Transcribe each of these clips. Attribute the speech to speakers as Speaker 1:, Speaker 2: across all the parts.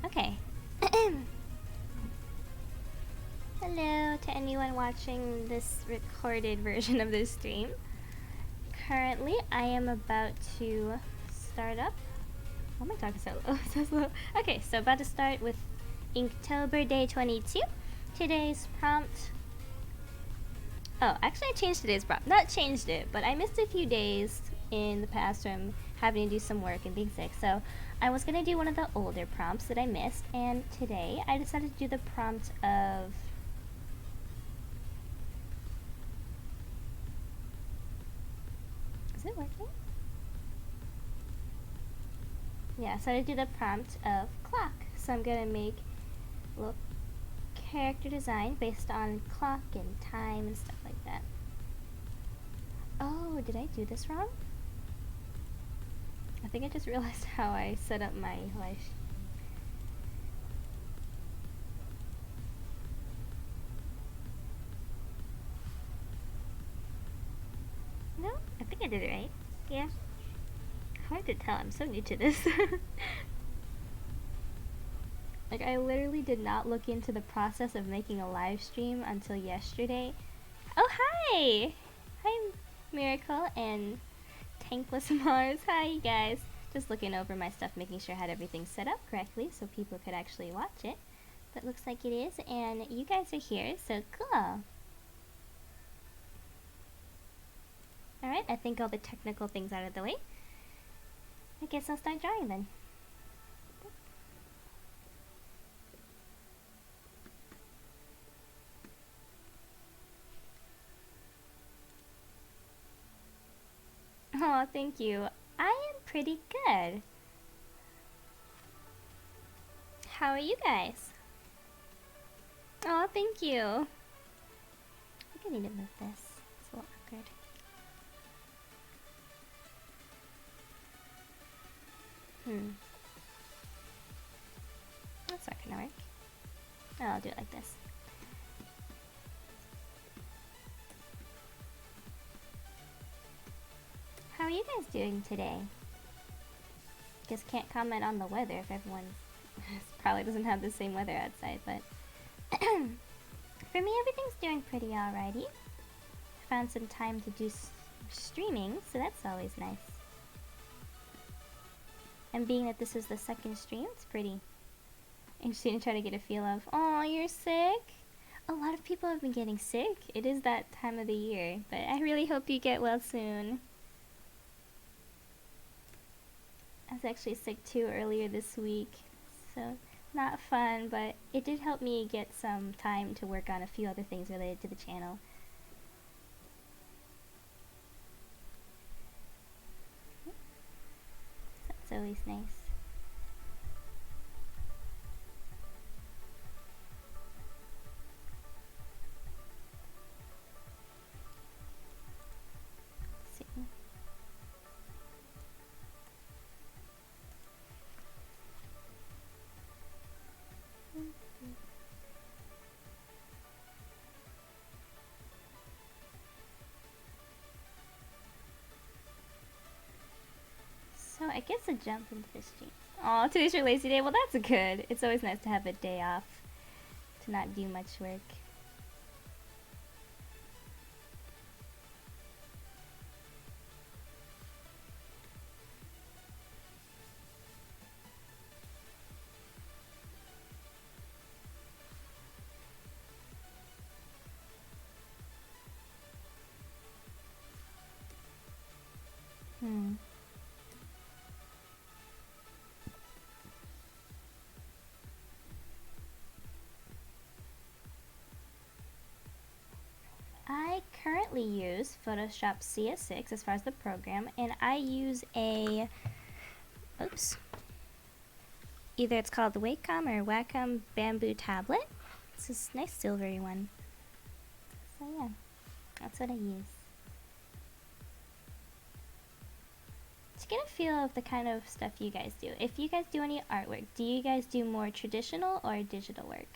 Speaker 1: Okay. Hello to anyone watching this recorded version of this stream. Currently, I am about to start up. Why am I talking so low? So slow. Okay, so about to start with Inktober Day 22. Today's prompt. Oh, actually, I changed today's prompt. Not changed it, but I missed a few days in the past from having to do some work and being sick. So I was gonna do one of the older prompts that I missed, and today I decided to do the prompt of. Is it working? Yeah, so I do the prompt of clock. So I'm gonna make a little character design based on clock and time and stuff like that. Oh, did I do this wrong? I think I just realized how I set up my life. No, I think I did it right. Yeah. Hard to tell, I'm so new to this. Like, I literally did not look into the process of making a live stream until yesterday. Oh, hi! Hi, Miracle and Tankless Mars. Hi, you guys. Just looking over my stuff, making sure I had everything set up correctly so people could actually watch it. But looks like it is, and you guys are here, so cool. Alright, I think all the technical things out of the way. I guess I'll start drawing then. Oh, thank you. I am pretty good. How are you guys? Oh, thank you. I think I need to move this. It's a little awkward. That's not gonna work. Oh, I'll do it like this. How are you guys doing today? Guess can't comment on the weather if everyone probably doesn't have the same weather outside, but for me everything's doing pretty alrighty. Found some time to do streaming, so that's always nice. And being that this is the second stream, it's pretty interesting to try to get a feel of. Oh, you're sick? A lot of people have been getting sick. It is that time of the year, but I really hope you get well soon. I was actually sick too earlier this week, so not fun, but it did help me get some time to work on a few other things related to the channel. That's always nice. So I guess a jump into the stream. Oh, today's your lazy day? Well, that's good. It's always nice to have a day off, to not do much work. I currently use Photoshop CS6 as far as the program, and I use a, either it's called the Wacom or Wacom Bamboo tablet. It's this nice silvery one. So yeah, that's what I use. To get a feel of the kind of stuff you guys do, if you guys do any artwork, do you guys do more traditional or digital work?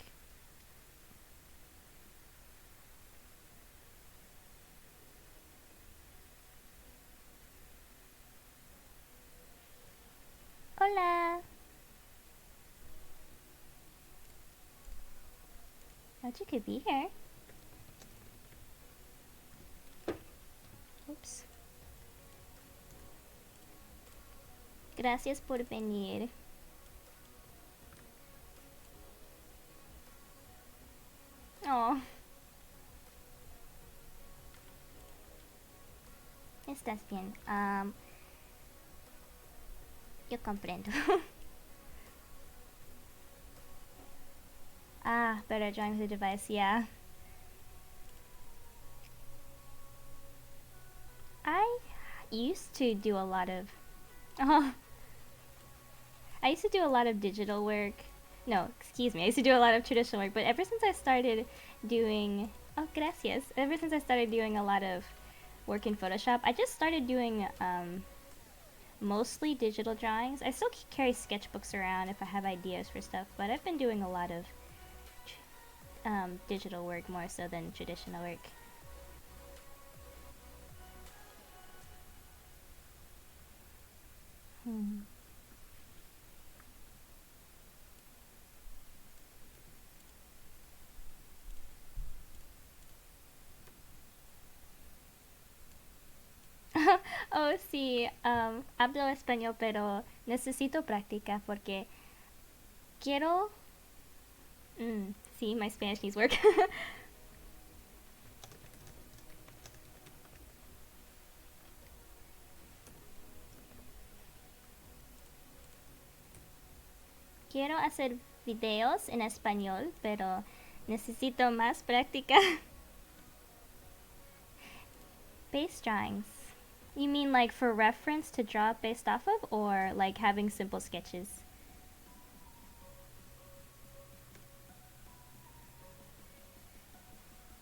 Speaker 1: Hola! glad you could be here. Oops. Gracias por venir. Oh. Estás bien. Yo comprendo. Ah, better drawing with the device, yeah. I used to do a lot of... Oh. I used to do a lot of digital work. No, excuse me. I used to do a lot of traditional work, but ever since I started doing... Oh, gracias. Ever since I started doing a lot of work in Photoshop, I just started doing mostly digital drawings. I still carry sketchbooks around if I have ideas for stuff, but I've been doing a lot of digital work more so than traditional work. Oh, sí, hablo español, pero necesito práctica porque quiero... sí, my Spanish needs work. Quiero hacer videos en español, pero necesito más práctica. Base drawings. You mean like for reference to draw based off of, or like having simple sketches?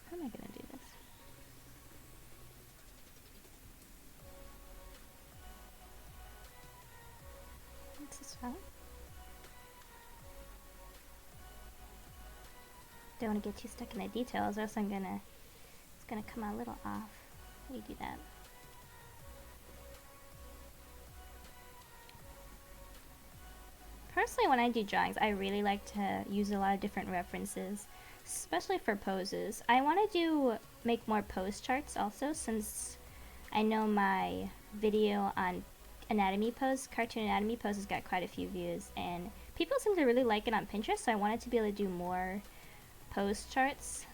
Speaker 1: How am I gonna do this? What's this from? Don't want to get too stuck in the details, or else it's gonna come out a little off. How do you do that? Personally, when I do drawings, I really like to use a lot of different references, especially for poses. I want to make more pose charts also, since I know my video on anatomy pose, cartoon anatomy pose, has got quite a few views, and people seem to really like it on Pinterest, so I wanted to be able to do more pose charts,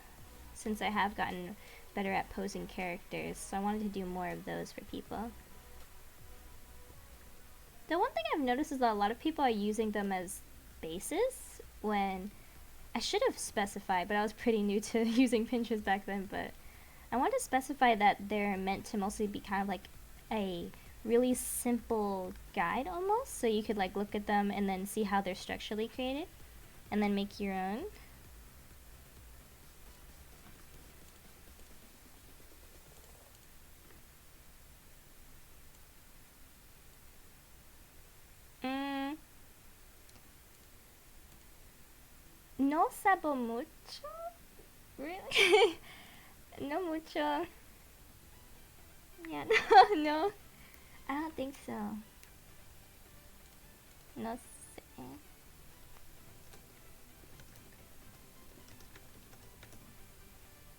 Speaker 1: since I have gotten better at posing characters, so I wanted to do more of those for people. The one thing I've noticed is that a lot of people are using them as bases, when I should have specified, but I was pretty new to using Pinterest back then, but I want to specify that they're meant to mostly be kind of like a really simple guide almost, so you could like look at them and then see how they're structurally created, and then make your own. No sabo mucho? Really? No mucho. Yeah, no. I don't think so. No sé.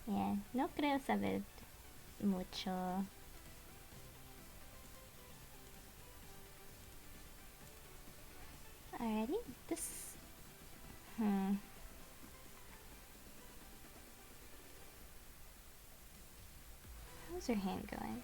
Speaker 1: Yeah, no creo saber mucho. Alrighty, this... How's your hand going?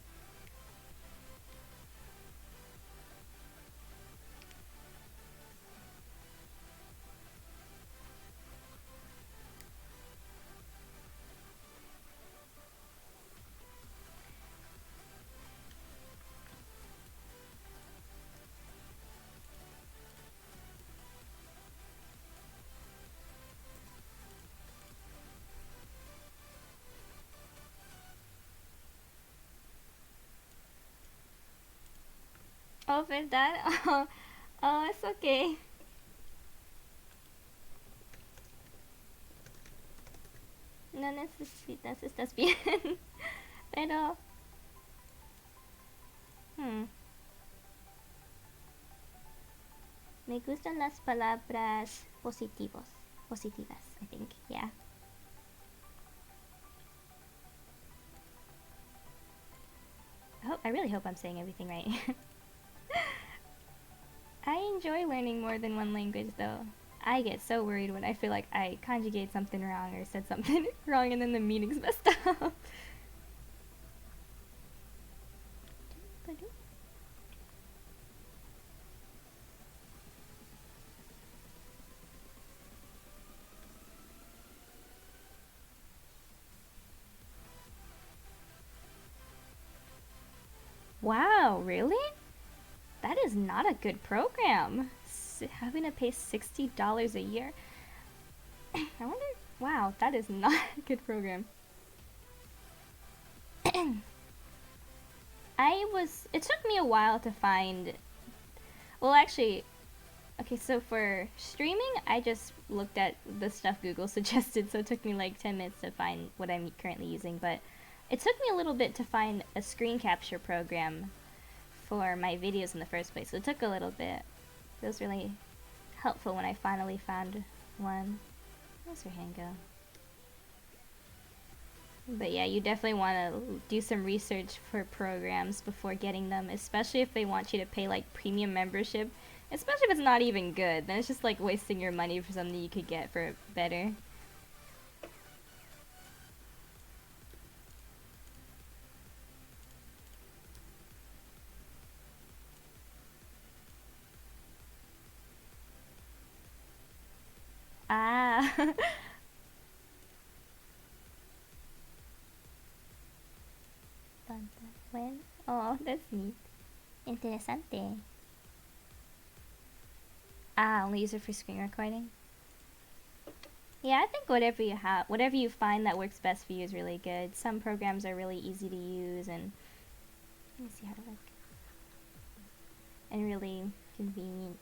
Speaker 1: Oh, ¿verdad? Oh, it's okay. No necesitas, estás bien. Pero... Me gustan las palabras positivas, I think, yeah. I really hope I'm saying everything right. I enjoy learning more than one language though. I get so worried when I feel like I conjugate something wrong or said something wrong and then the meaning's messed up. Wow, really? That is not a good program. Having to pay $60 a year. I wonder. Wow, that is not a good program. It took me a while to find. Well, actually, okay, so for streaming, I just looked at the stuff Google suggested, so it took me like 10 minutes to find what I'm currently using, but it took me a little bit to find a screen capture program for my videos in the first place, so it took a little bit. It was really helpful when I finally found one. Where's her hand go? But yeah, you definitely want to do some research for programs before getting them, especially if they want you to pay like premium membership. Especially if it's not even good, then it's just like wasting your money for something you could get for better. Ah. When? Oh, that's neat. Interesante. Ah, only use it for screen recording? Yeah, I think whatever you find that works best for you is really good. Some programs are really easy to use and let me see how to work. And really convenient.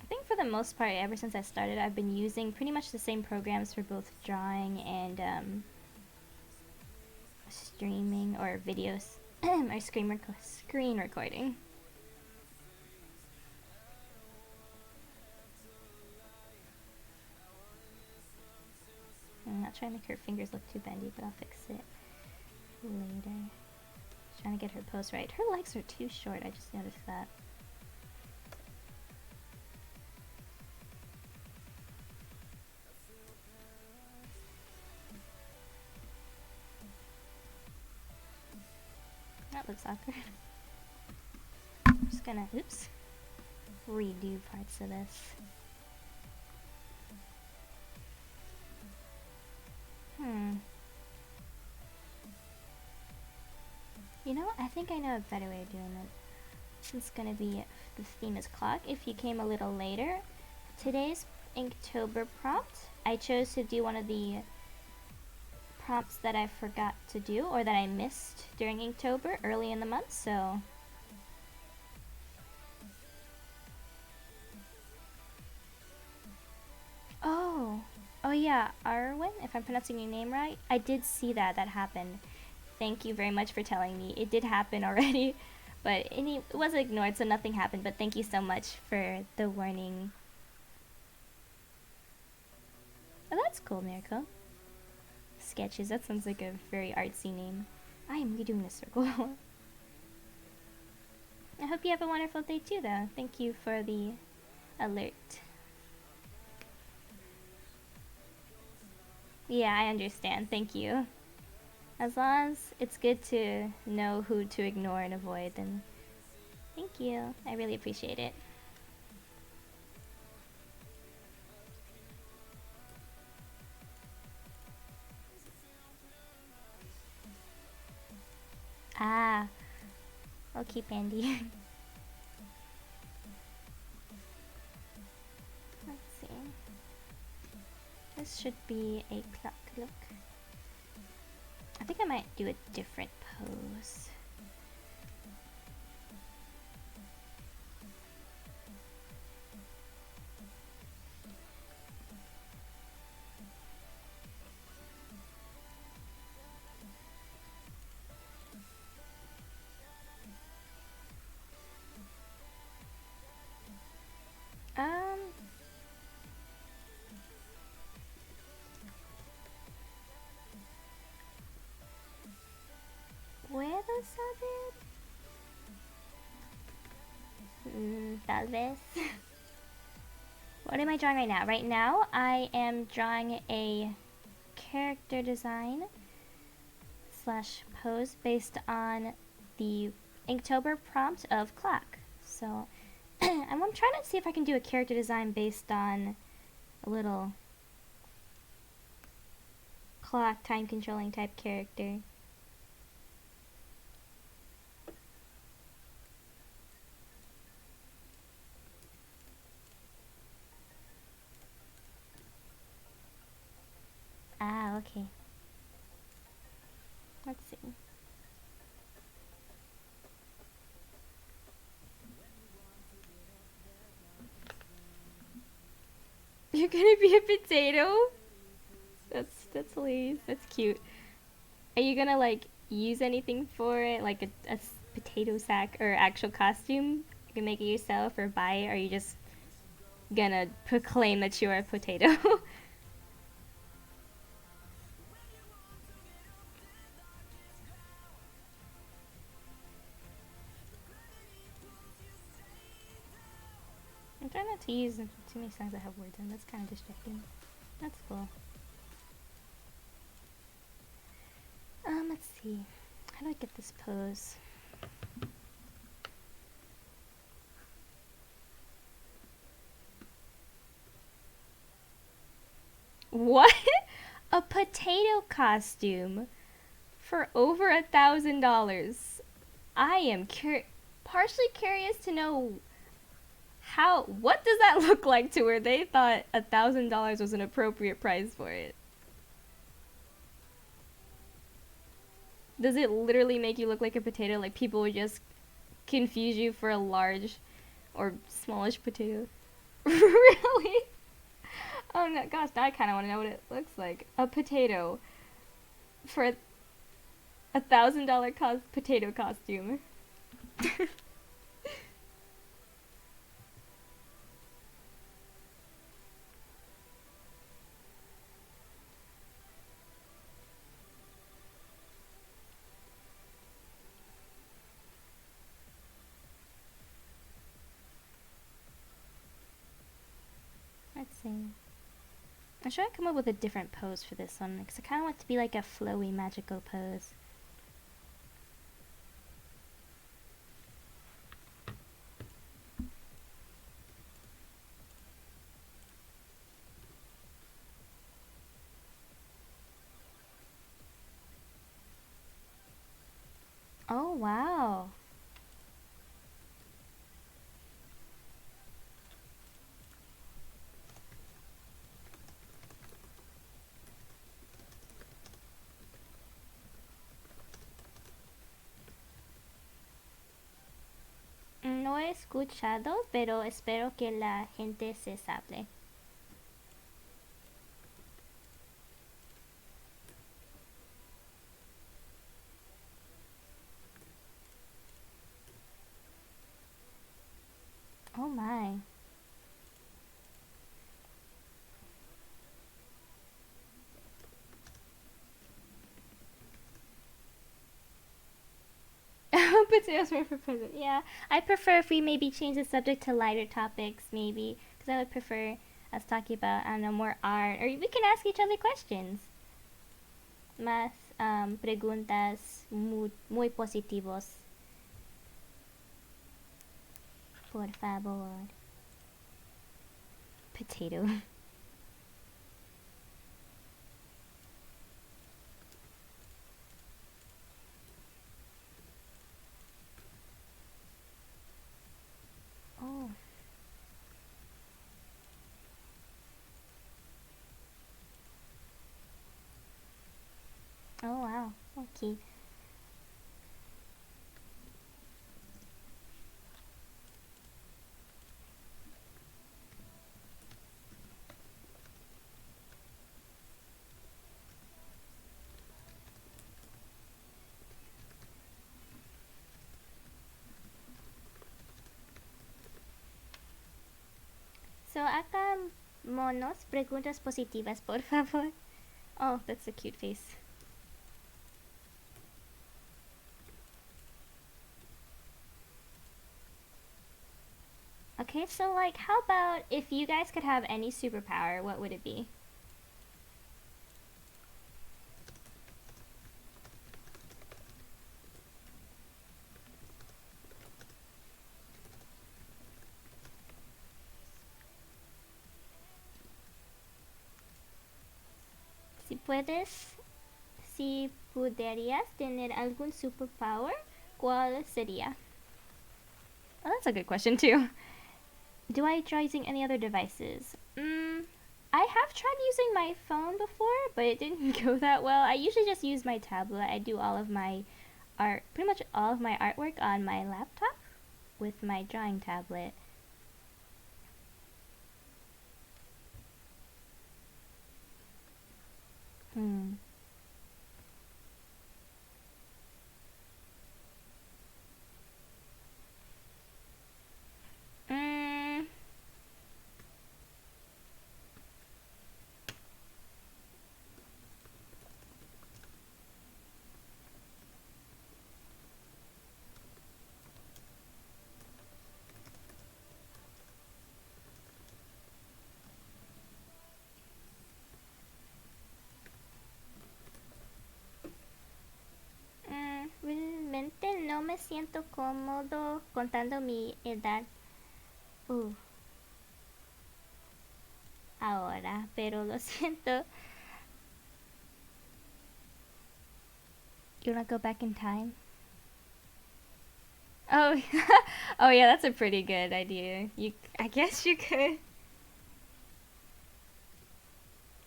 Speaker 1: I think for the most part, ever since I started, I've been using pretty much the same programs for both drawing and streaming or videos or screen recording. I'm not trying to make her fingers look too bendy, but I'll fix it later. Trying to get her pose right. Her legs are too short, I just noticed that. That looks awkward. I'm just gonna, oops, redo parts of this. You know, I think I know a better way of doing it. It's gonna be, the theme is clock. If you came a little later, today's Inktober prompt, I chose to do one of the prompts that I forgot to do or that I missed during Inktober early in the month, so oh yeah, Arwen, if I'm pronouncing your name right, I did see that happened. Thank you very much for telling me. It did happen already, but it was ignored, so nothing happened, but thank you so much for the warning. Oh, that's cool, Miracle. Sketches, that sounds like a very artsy name. I am redoing the circle. I hope you have a wonderful day too, though. Thank you for the alert. Yeah, I understand. Thank you. As long as it's good to know who to ignore and avoid, then thank you. I really appreciate it. Ah, I'll keep Andy. Let's see. This should be a clock look. I think I might do a different pose. tal vez. What am I drawing right now? Right now, I am drawing a character design slash pose based on the Inktober prompt of clock. So I'm trying to see if I can do a character design based on a little clock time controlling type character. Ah, okay. Let's see. You're gonna be a potato? That's hilarious. That's cute. Are you gonna like use anything for it, like a potato sack or actual costume? You can make it yourself or buy it, or are you just gonna proclaim that you are a potato? I'm trying not to use too many songs that have words in. That's kind of distracting. That's cool. Let's see. How do I get this pose? What? A potato costume for over $1,000. I am partially curious to know what does that look like to where they thought $1,000 was an appropriate price for it? Does it literally make you look like a potato? Like people would just confuse you for a large or smallish potato? Really? Oh no, gosh, now I kind of want to know what it looks like. A potato for $1,000 potato costume. Let's see. I'm sure I come up with a different pose for this one because I kind of want it to be like a flowy, magical pose. Oh, wow. No he escuchado, pero espero que la gente se sabe. Oh my. Potatoes made for president. Yeah, I prefer if we maybe change the subject to lighter topics, maybe, because I would prefer us talking about, I don't know, more art, or we can ask each other questions. Más preguntas muy positivos. Por favor. Potato. Oh. Oh wow. Okay. So acá monos, preguntas positivas, por favor. Oh, that's a cute face. Okay, so like, how about if you guys could have any superpower, what would it be? Si puedes, si pudieras tener algún superpower, ¿cuál sería? Oh, that's a good question too. Do I try using any other devices? I have tried using my phone before, but it didn't go that well. I usually just use my tablet. I do all of my art, pretty much all of my artwork on my laptop with my drawing tablet. Hmm. Mm. Realmente no me siento cómodo contando mi edad uh, ahora, pero lo siento. You wanna go back in time? Oh, oh yeah, that's a pretty good idea. I guess you could.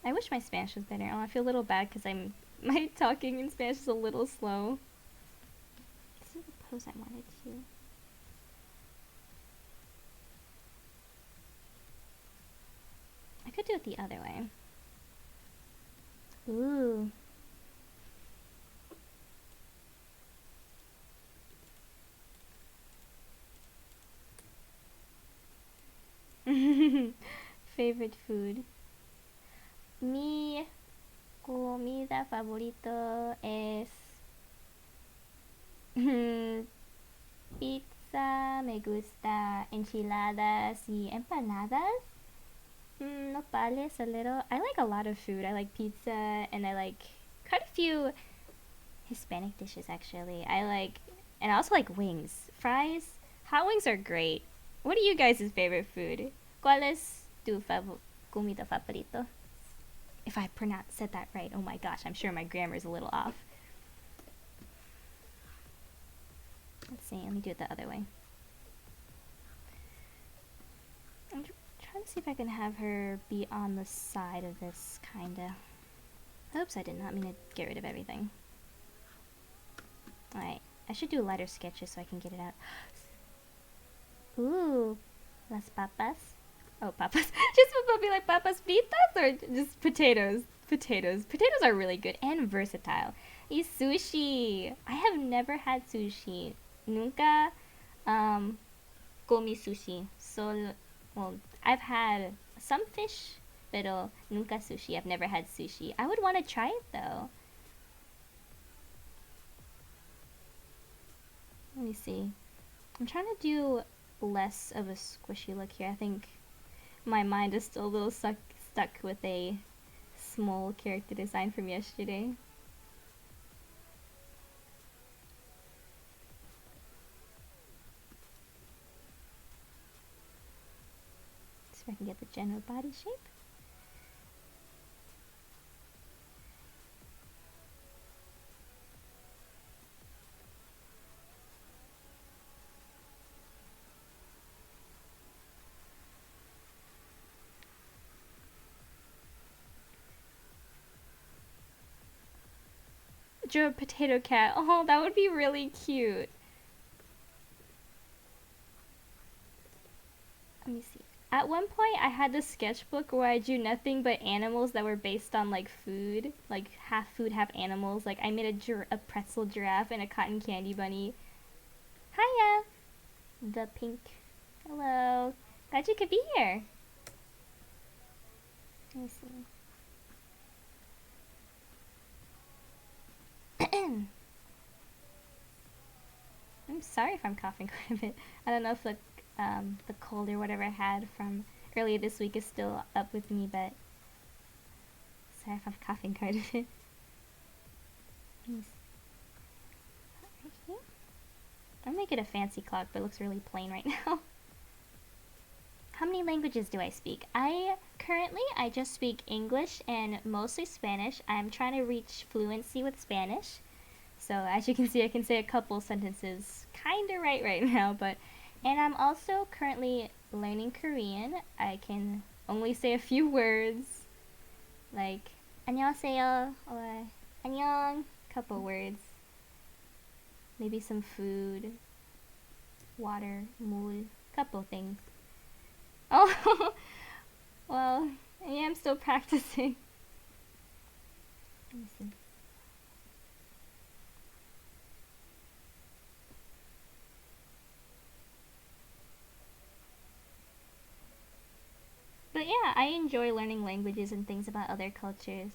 Speaker 1: I wish my Spanish was better. Oh, I feel a little bad because my talking in Spanish is a little slow. This is the pose I wanted to. I could do it the other way. Ooh. Favorite food. Mi comida favorito es pizza, me gusta enchiladas y empanadas. Nopales a little. I like a lot of food. I like pizza and I like quite a few Hispanic dishes actually. And I also like wings. Fries. Hot wings are great. What are you guys' favorite food? ¿Cuál es tu comida favorito? If I said that right, oh my gosh, I'm sure my grammar is a little off. Let's see, let me do it the other way. I'm trying to see if I can have her be on the side of this, kinda. Oops, I did not mean to get rid of everything. Alright, I should do lighter sketches so I can get it out. Ooh, las papas. Oh, papas. Just would be like papas fritas or just potatoes? Potatoes. Potatoes are really good and versatile. Y sushi. I have never had sushi. Nunca comí sushi. Well, I've had some fish, pero nunca sushi. I've never had sushi. I would want to try it though. Let me see. I'm trying to do less of a squishy look here. I think my mind is still a little stuck with a small character design from yesterday. See if I can get the general body shape. Drew a potato cat. Oh, that would be really cute. Let me see. At one point, I had this sketchbook where I drew nothing but animals that were based on like food, like half food, half animals. Like I made a pretzel giraffe and a cotton candy bunny. Hiya, the pink. Hello. Glad you could be here. Let me see. I'm sorry if I'm coughing quite a bit. I don't know if the cold or whatever I had from earlier this week is still up with me, but sorry if I'm coughing quite a bit. Right here. I'll make it a fancy clock, but it looks really plain right now. How many languages do I speak? I just speak English and mostly Spanish. I'm trying to reach fluency with Spanish. So as you can see, I can say a couple sentences kinda right now, and I'm also currently learning Korean. I can only say a few words, like 안녕하세요 or 안녕, couple words. Maybe some food, water, 물, couple things. Oh, well, yeah, I'm still practicing. Let me see. But yeah, I enjoy learning languages and things about other cultures.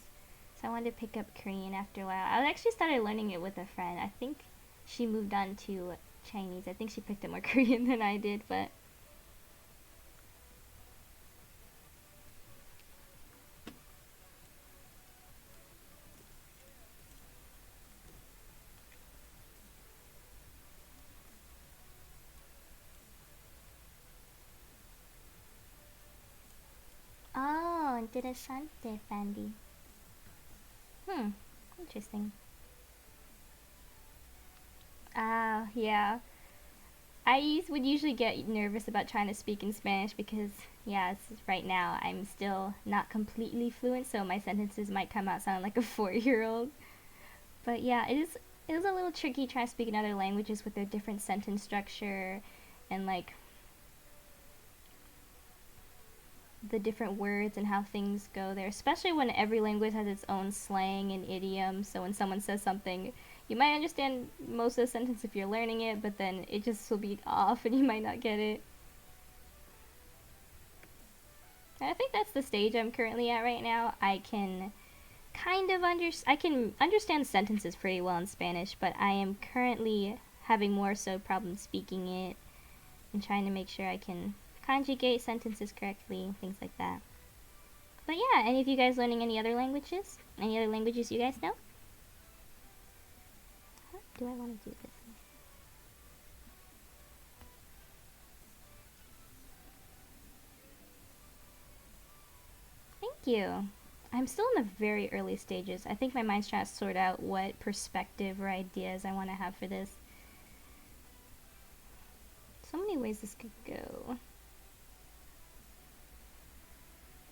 Speaker 1: So I wanted to pick up Korean after a while. I actually started learning it with a friend. I think she moved on to Chinese. I think she picked up more Korean than I did, but oh, interessante, Fandy. Interesting. Ah, yeah. Would usually get nervous about trying to speak in Spanish because, yeah, right now I'm still not completely fluent, so my sentences might come out sounding like a 4-year-old. But yeah, it is a little tricky trying to speak in other languages with their different sentence structure and like the different words and how things go there, especially when every language has its own slang and idiom. So when someone says something, you might understand most of the sentence if you're learning it, but then it just will be off and you might not get it. And I think that's the stage I'm currently at right now. I can understand sentences pretty well in Spanish, but I am currently having more so problems speaking it and trying to make sure I can conjugate sentences correctly, things like that. But yeah, any of you guys learning any other languages? Any other languages you guys know? How do I want to do this? Thank you. I'm still in the very early stages. I think my mind's trying to sort out what perspective or ideas I want to have for this. So many ways this could go.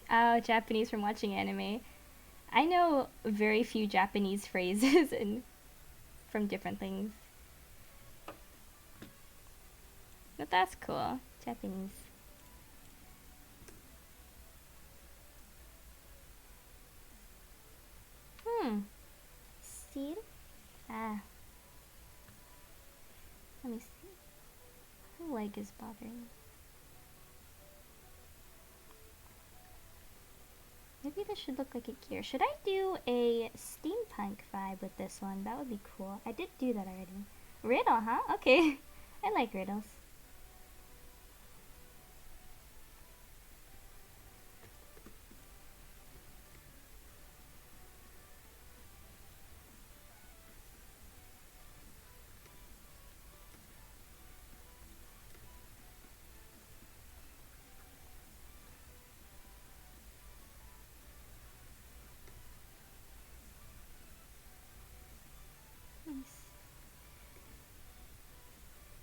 Speaker 1: Oh, Japanese from watching anime. I know very few Japanese phrases and from different things. But that's cool. Japanese. Seal? Ah. Let me see. My leg is bothering me. Maybe this should look like a gear. Should I do a steampunk vibe with this one? That would be cool. I did do that already. Riddle, huh? Okay. I like riddles.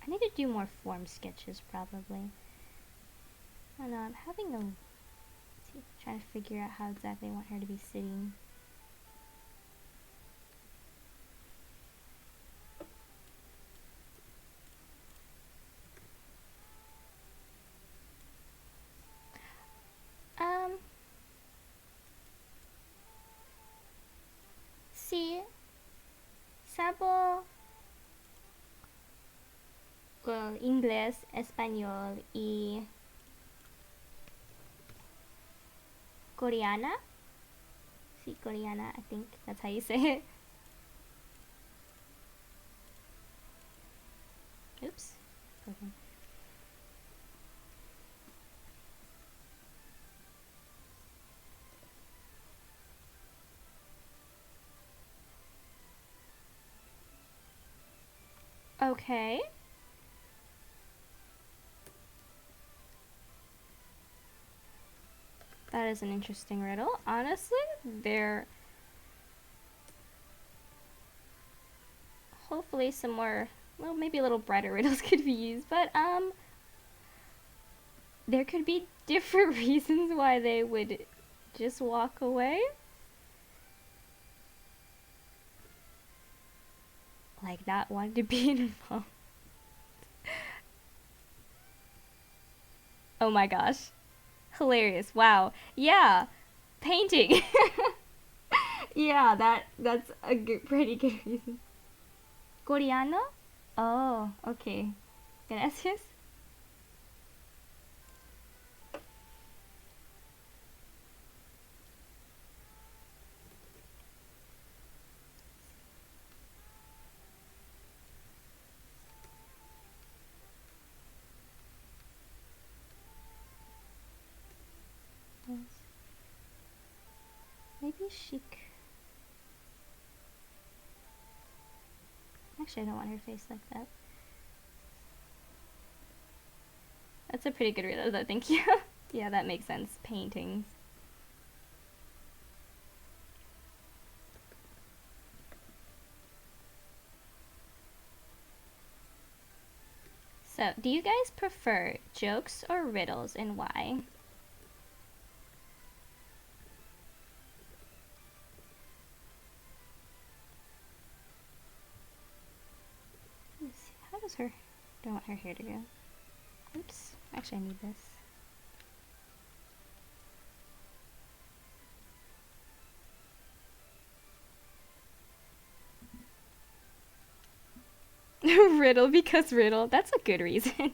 Speaker 1: I need to do more form sketches, probably. I don't know, I'm having a... trying to figure out how exactly I want her to be sitting. Sí, sabo inglés, español y coreana. Sí, coreana, I think that's how you say it. Oops. Okay. Okay. That is an interesting riddle. Honestly, there hopefully some more, well, maybe a little brighter riddles could be used, but there could be different reasons why they would just walk away. Like not wanting to be involved. Oh my gosh. Hilarious. Wow. Yeah. Painting. Yeah, that's a pretty good reason. Coreano? Oh, okay. Gracias. Maybe chic. Actually, I don't want her face like that. That's a pretty good read, though. Thank you. Yeah, that makes sense. Paintings. So, do you guys prefer jokes or riddles, and why? Let's see. How does her... Don't want her hair to go. Oops. Actually, I need this. Riddle because riddle. That's a good reason.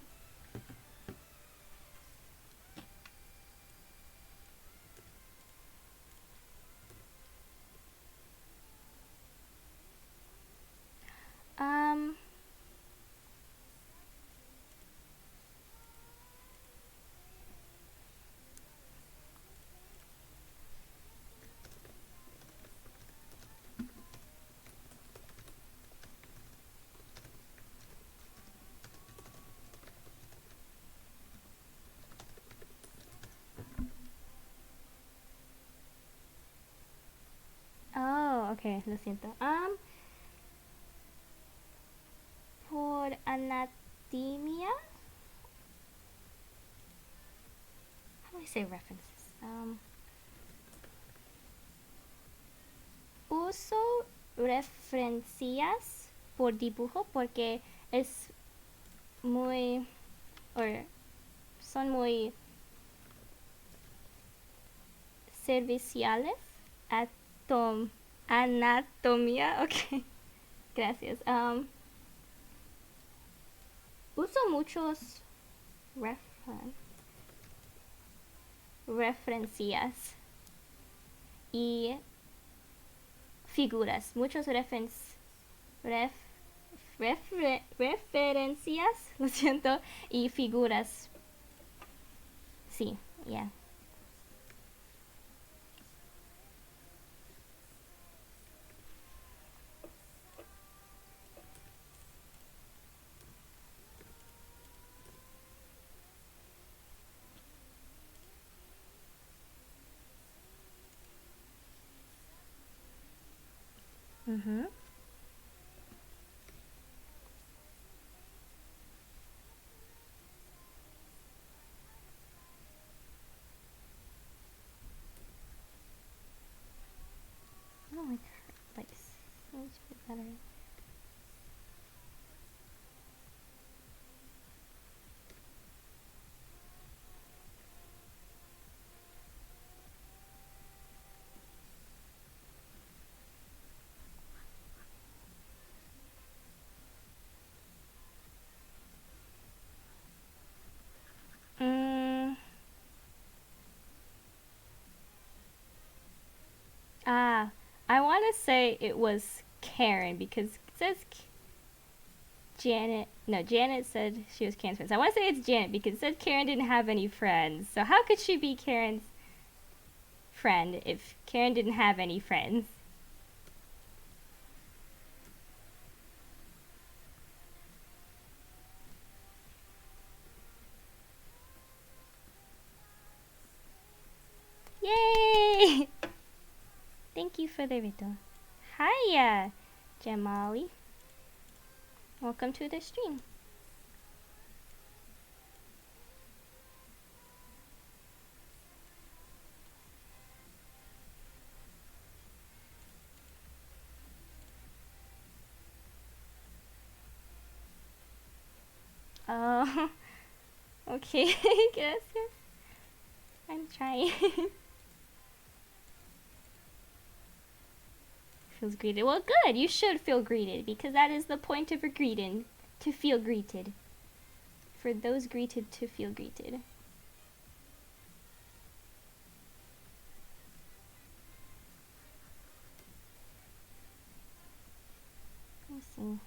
Speaker 1: um... Oh, okay. Lo siento. Por anatomia? How do I say references? Uso referencias por dibujo porque es muy... or son muy serviciales. Anatomía. Ok. Gracias. Uso muchos referencias y figuras. Muchos referencias, lo siento, y figuras. Sí, yeah. Mm-hmm. I don't like her lace. Let's put better. I want to say it was Karen because it says Janet. No, Janet said she was Karen's friend. So I want to say it's Janet because it said Karen didn't have any friends. So how could she be Karen's friend if Karen didn't have any friends? Thank you for the riddle. Hiya, Jamali. Welcome to the stream. Oh, okay. Gracias. I'm trying. Feels greeted. Well, good. You should feel greeted because that is the point of a greeting, to feel greeted. For those greeted to feel greeted. Let's see.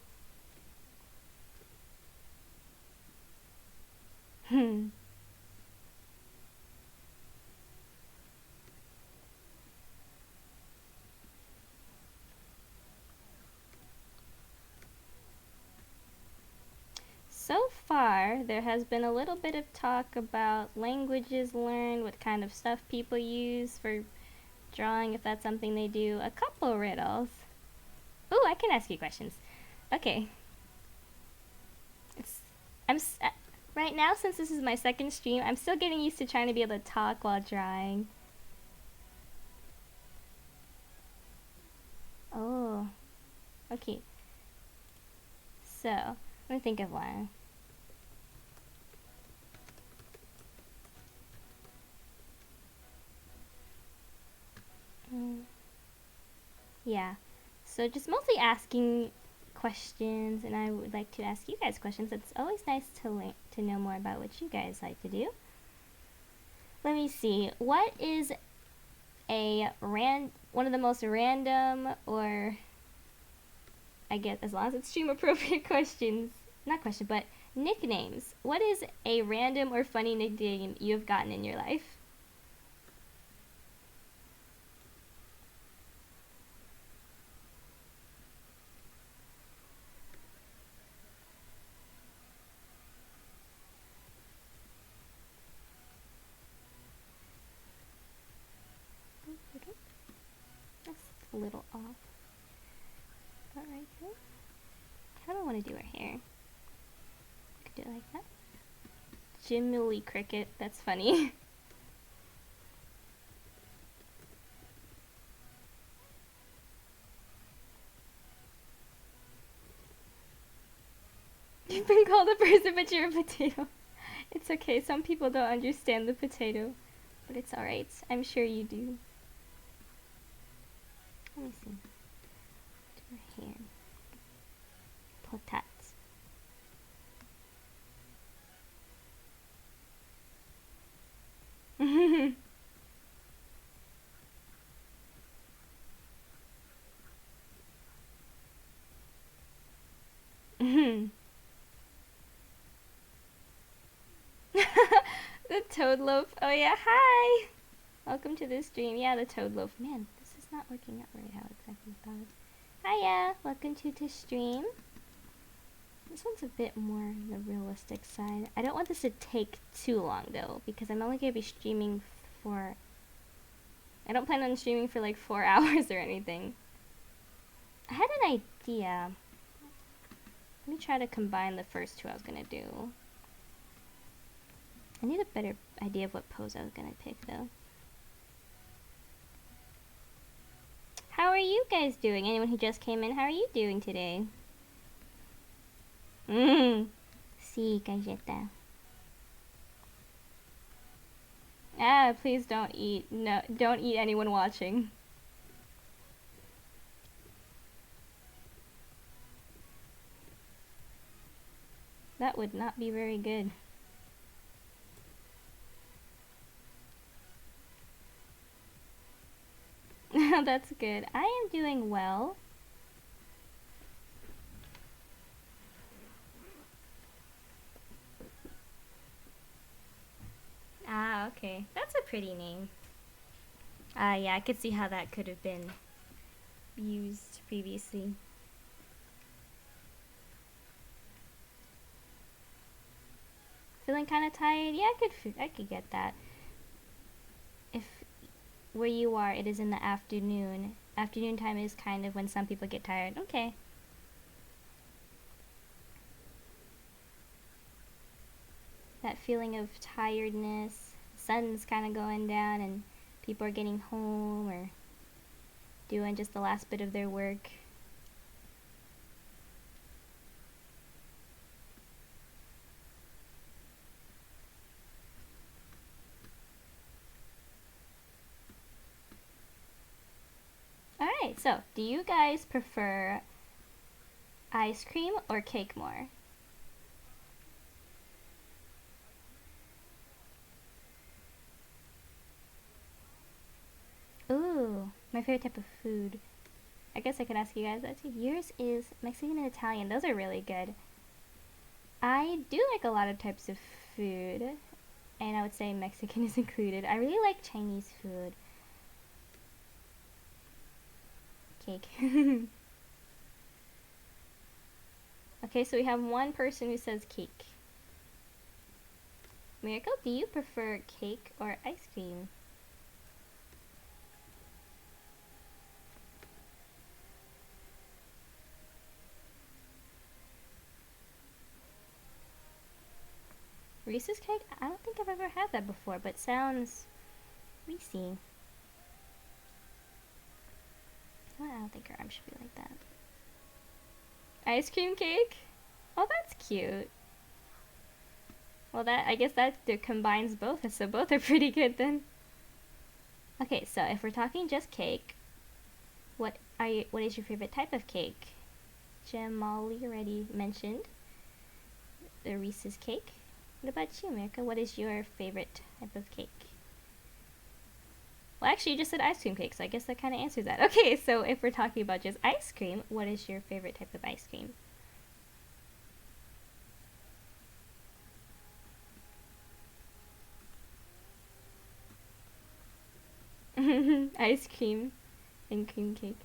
Speaker 1: So far, there has been a little bit of talk about languages learned, what kind of stuff people use for drawing, if that's something they do. A couple riddles. Ooh, I can ask you questions. Okay. Right now, since this is my second stream, I'm still getting used to trying to be able to talk while drawing. Oh. Okay. So, let me think of one. Yeah. So just mostly asking questions, and I would like to ask you guys questions. It's always nice to know more about what you guys like to do. Let me see. What is one of the most random, or I guess as long as it's stream appropriate questions, not question, but nicknames. What is a random or funny nickname you have gotten in your life? That's a little off. But right here. How do I want to do her hair? Could do it like that. Jimmy Cricket. That's funny. You've been called a person, but you're a potato. It's okay. Some people don't understand the potato, but it's alright. I'm sure you do. Let me see. Do her hair. Potats. The toad loaf. Oh yeah, hi! Welcome to the stream. Yeah, the toad loaf. Man, this is not working out right how exactly I thought. Hiya! Welcome to the stream. This one's a bit more on the realistic side. I don't want this to take too long though, because I'm only going to be streaming for... I don't plan on streaming for like 4 hours or anything. I had an idea. Let me try to combine the first two I was going to do. I need a better idea of what pose I was going to pick though. How are you guys doing? Anyone who just came in, how are you doing today? Sí, galleta. Ah, please don't eat. No, don't eat anyone watching. That would not be very good. That's good. I am doing well. Ah, okay. That's a pretty name. Yeah, I could see how that could have been used previously. Feeling kind of tired? Yeah, I could get that. where you are, it is in the afternoon. Afternoon time is kind of when some people get tired. Okay. That feeling of tiredness. Sun's kind of going down and people are getting home or doing just the last bit of their work. Alright, so do you guys prefer ice cream or cake more? Ooh, my favorite type of food. I guess I could ask you guys that too. Yours is Mexican and Italian. Those are really good. I do like a lot of types of food, and I would say Mexican is included. I really like Chinese food. Cake. Okay, so we have one person who says cake. Miracle, do you prefer cake or ice cream? Reese's cake? I don't think I've ever had that before, but sounds Reese-y. Well, I don't think her arm should be like that. Ice cream cake? Oh, that's cute. Well, I guess that combines both, so both are pretty good then. Okay, so if we're talking just cake, what is your favorite type of cake? Molly already mentioned the Reese's cake. What about you, America? What is your favorite type of cake? Well, actually, you just said ice cream cake, so I guess that kind of answers that. Okay, so if we're talking about just ice cream, what is your favorite type of ice cream? Ice cream and cream cake.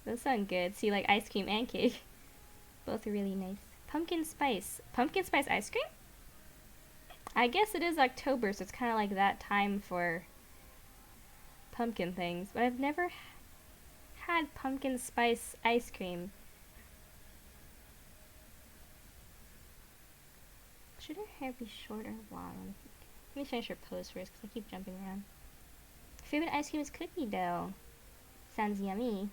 Speaker 1: Those sound good. See, like ice cream and cake. Both are really nice. Pumpkin spice. Pumpkin spice ice cream? I guess it is October, so it's kind of like that time for pumpkin things. But I've never had pumpkin spice ice cream. Should her hair be short or long? Let me finish her pose first, because I keep jumping around. Favorite ice cream is cookie dough. Sounds yummy.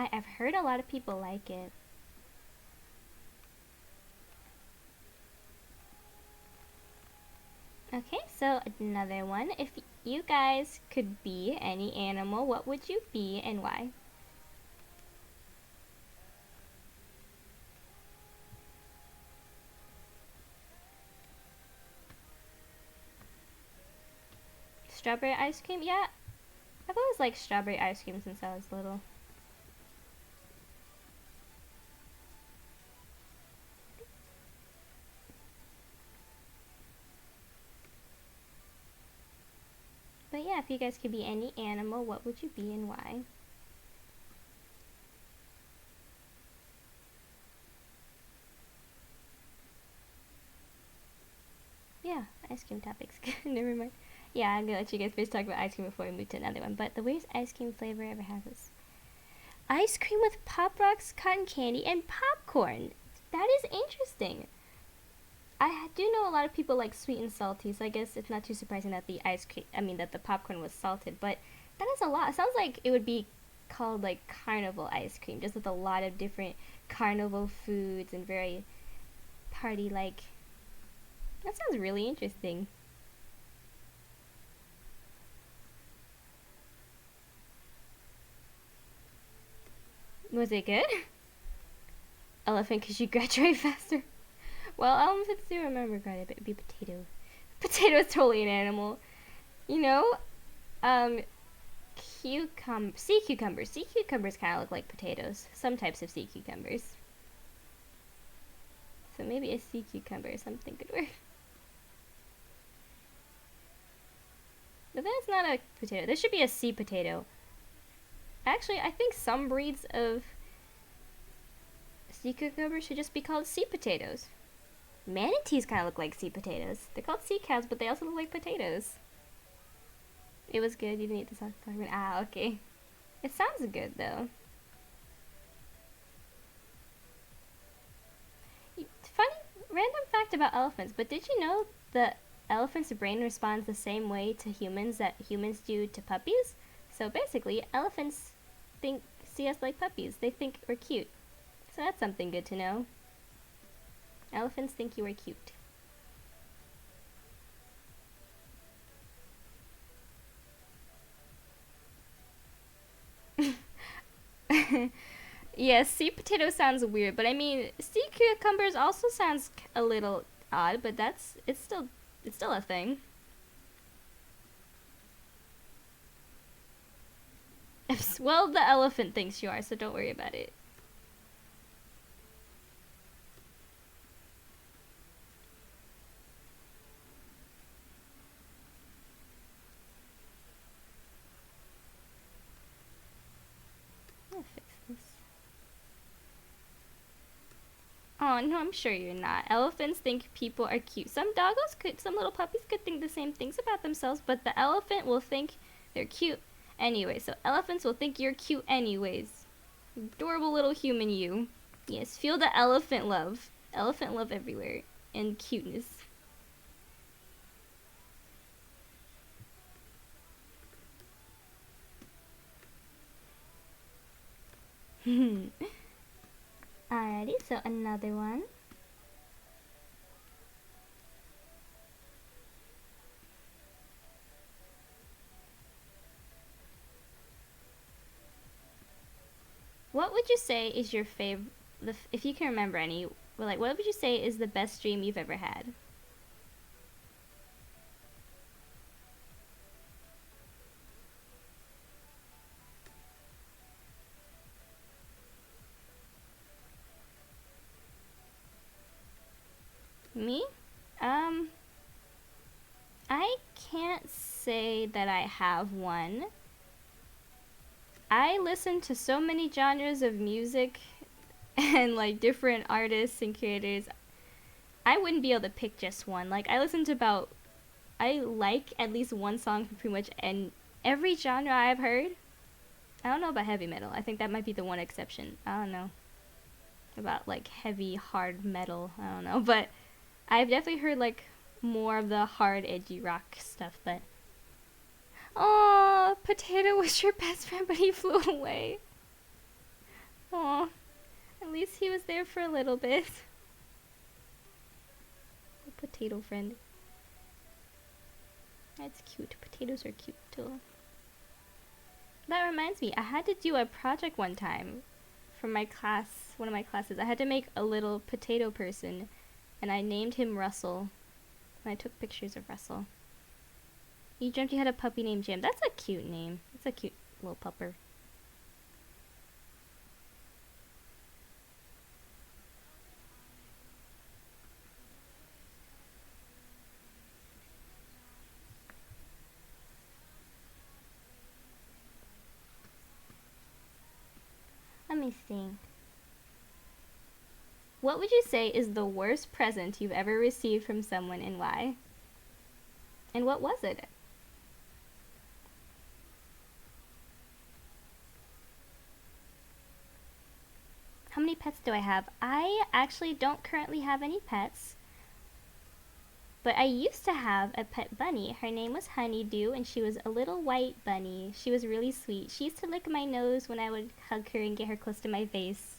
Speaker 1: I've heard a lot of people like it. Okay, so another one. If you guys could be any animal, what would you be and why? Strawberry ice cream? Yeah, I've always liked strawberry ice cream since I was little. But yeah, if you guys could be any animal, what would you be and why? Yeah, ice cream topics. Never mind. Yeah, I'm gonna let you guys first talk about ice cream before we move to another one. But the weirdest ice cream flavor I ever had was ice cream with Pop Rocks, cotton candy, and popcorn. That is interesting. I do know a lot of people like sweet and salty, so I guess it's not too surprising that that the popcorn was salted. But that is a lot. It sounds like it would be called like carnival ice cream, just with a lot of different carnival foods and very party-like. That sounds really interesting. Was it good? Elephant, because you graduate faster. Well, elephants do remember quite a bit. It'd be potato. Potato is totally an animal. You know, sea cucumbers. Sea cucumbers kind of look like potatoes. Some types of sea cucumbers. So maybe a sea cucumber or something could work. But that's not a potato. This should be a sea potato. Actually, I think some breeds of sea cucumbers should just be called sea potatoes. Manatees kind of look like sea potatoes. They're called sea cows, but they also look like potatoes. It was good. You didn't eat the sauce. Ah, okay. It sounds good, though. Funny random fact about elephants, but did you know that elephant's brain responds the same way to humans that humans do to puppies? So basically, elephants see us like puppies. They think we're cute. So that's something good to know. Elephants think you are cute. Yes, sea potato sounds weird, but I mean, sea cucumbers also sounds a little odd, but it's still a thing. Well, the elephant thinks you are, so don't worry about it. I'll fix this. Oh no, I'm sure you're not. Elephants think people are cute. Some little puppies could think the same things about themselves, but the elephant will think they're cute anyway. So elephants will think you're cute anyways. Adorable little human you. Yes, feel the elephant love. Elephant love everywhere. And cuteness. Alrighty, so another one. What would you say is your favorite, if you can remember any, like what would you say is the best dream you've ever had? Me? Um, I can't say that I have one. I listen to so many genres of music and like different artists and creators. I wouldn't be able to pick just one. Like I like at least one song from pretty much every genre I've heard. I don't know about heavy metal. I think that might be the one exception. I don't know about like heavy hard metal. I don't know, but I've definitely heard like more of the hard edgy rock stuff, but oh, Potato was your best friend, but he flew away. Oh, at least he was there for a little bit. Potato friend. That's cute. Potatoes are cute too. That reminds me, I had to do a project one time for my class, one of my classes. I had to make a little potato person, and I named him Russell. And I took pictures of Russell. You dreamt you had a puppy named Jim. That's a cute name. It's a cute little pupper. Let me see. What would you say is the worst present you've ever received from someone and why? And what was it? How many pets do I have? I actually don't currently have any pets. But I used to have a pet bunny. Her name was Honeydew, and she was a little white bunny. She was really sweet. She used to lick my nose when I would hug her and get her close to my face.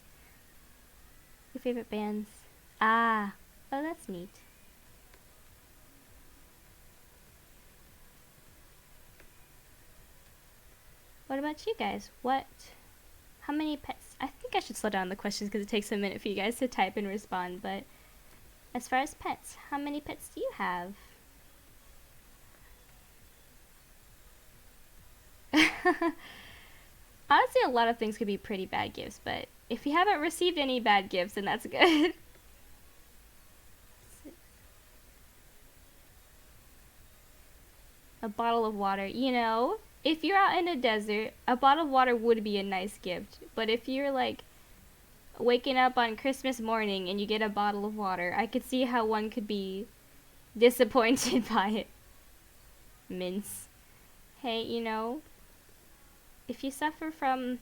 Speaker 1: Your favorite bands? Ah, oh, that's neat. What about you guys? How many pets? I think I should slow down the questions because it takes a minute for you guys to type and respond, but as far as pets, how many pets do you have? Honestly, a lot of things could be pretty bad gifts, but if you haven't received any bad gifts, then that's good. A A bottle of water. You know, if you're out in a desert, a bottle of water would be a nice gift. But if you're like waking up on Christmas morning and you get a bottle of water, I could see how one could be disappointed by it. Mince. Hey, you know, if you suffer from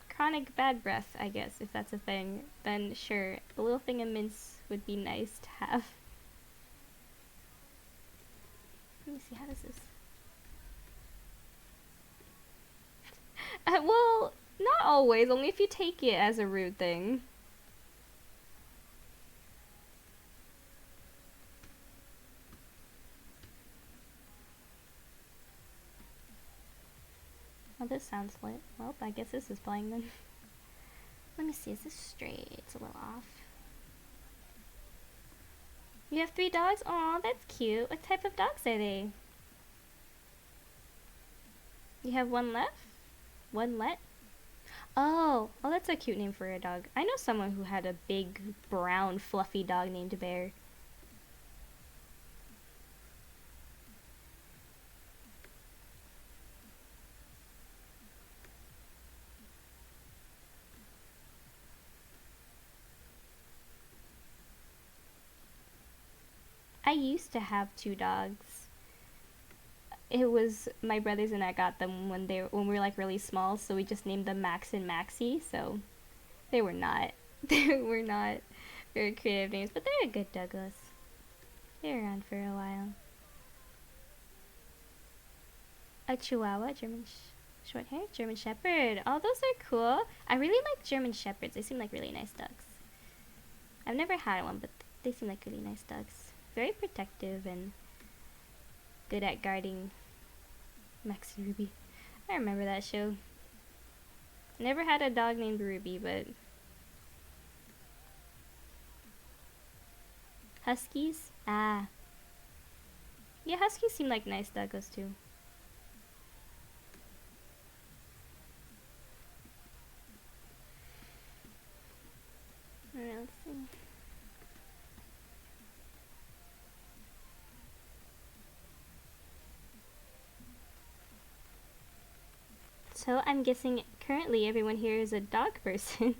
Speaker 1: chronic bad breath, I guess, if that's a thing, then sure, a little thing of mince would be nice to have. Let me see, how does this... well, not always, only if you take it as a rude thing. Oh, this sounds lit. Well, I guess this is playing then. Let me see, is this straight? It's a little off. You have 3 dogs? Aw, that's cute. What type of dogs are they? You have one left? One let? Oh, that's a cute name for a dog. I know someone who had a big, brown, fluffy dog named Bear. I used to have 2 dogs. It was my brothers and I got them when we were like really small, so we just named them Max and Maxie. So they were not very creative names, but they're a good Douglas. They're around for a while. A Chihuahua, German short hair, German Shepherd. Oh, those are cool. I really like German Shepherds. They seem like really nice dogs. I've never had one, but they seem like really nice dogs. Very protective and good at guarding Maxie Ruby. I remember that show. Never had a dog named Ruby, but... Huskies? Ah. Yeah, Huskies seem like nice doggos too. Alright, let's see. So I'm guessing currently everyone here is a dog person,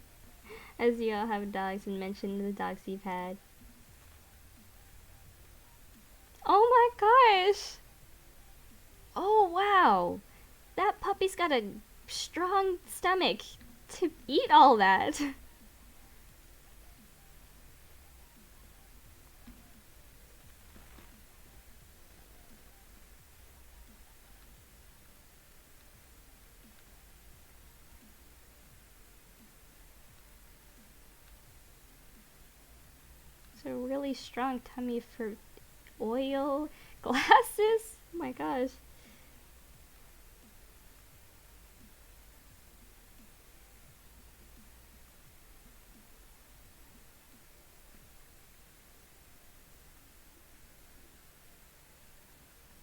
Speaker 1: as you all have dogs and mentioned the dogs you've had. Oh my gosh! Oh wow! That puppy's got a strong stomach to eat all that. It's a really strong tummy for oil, glasses. Oh my gosh.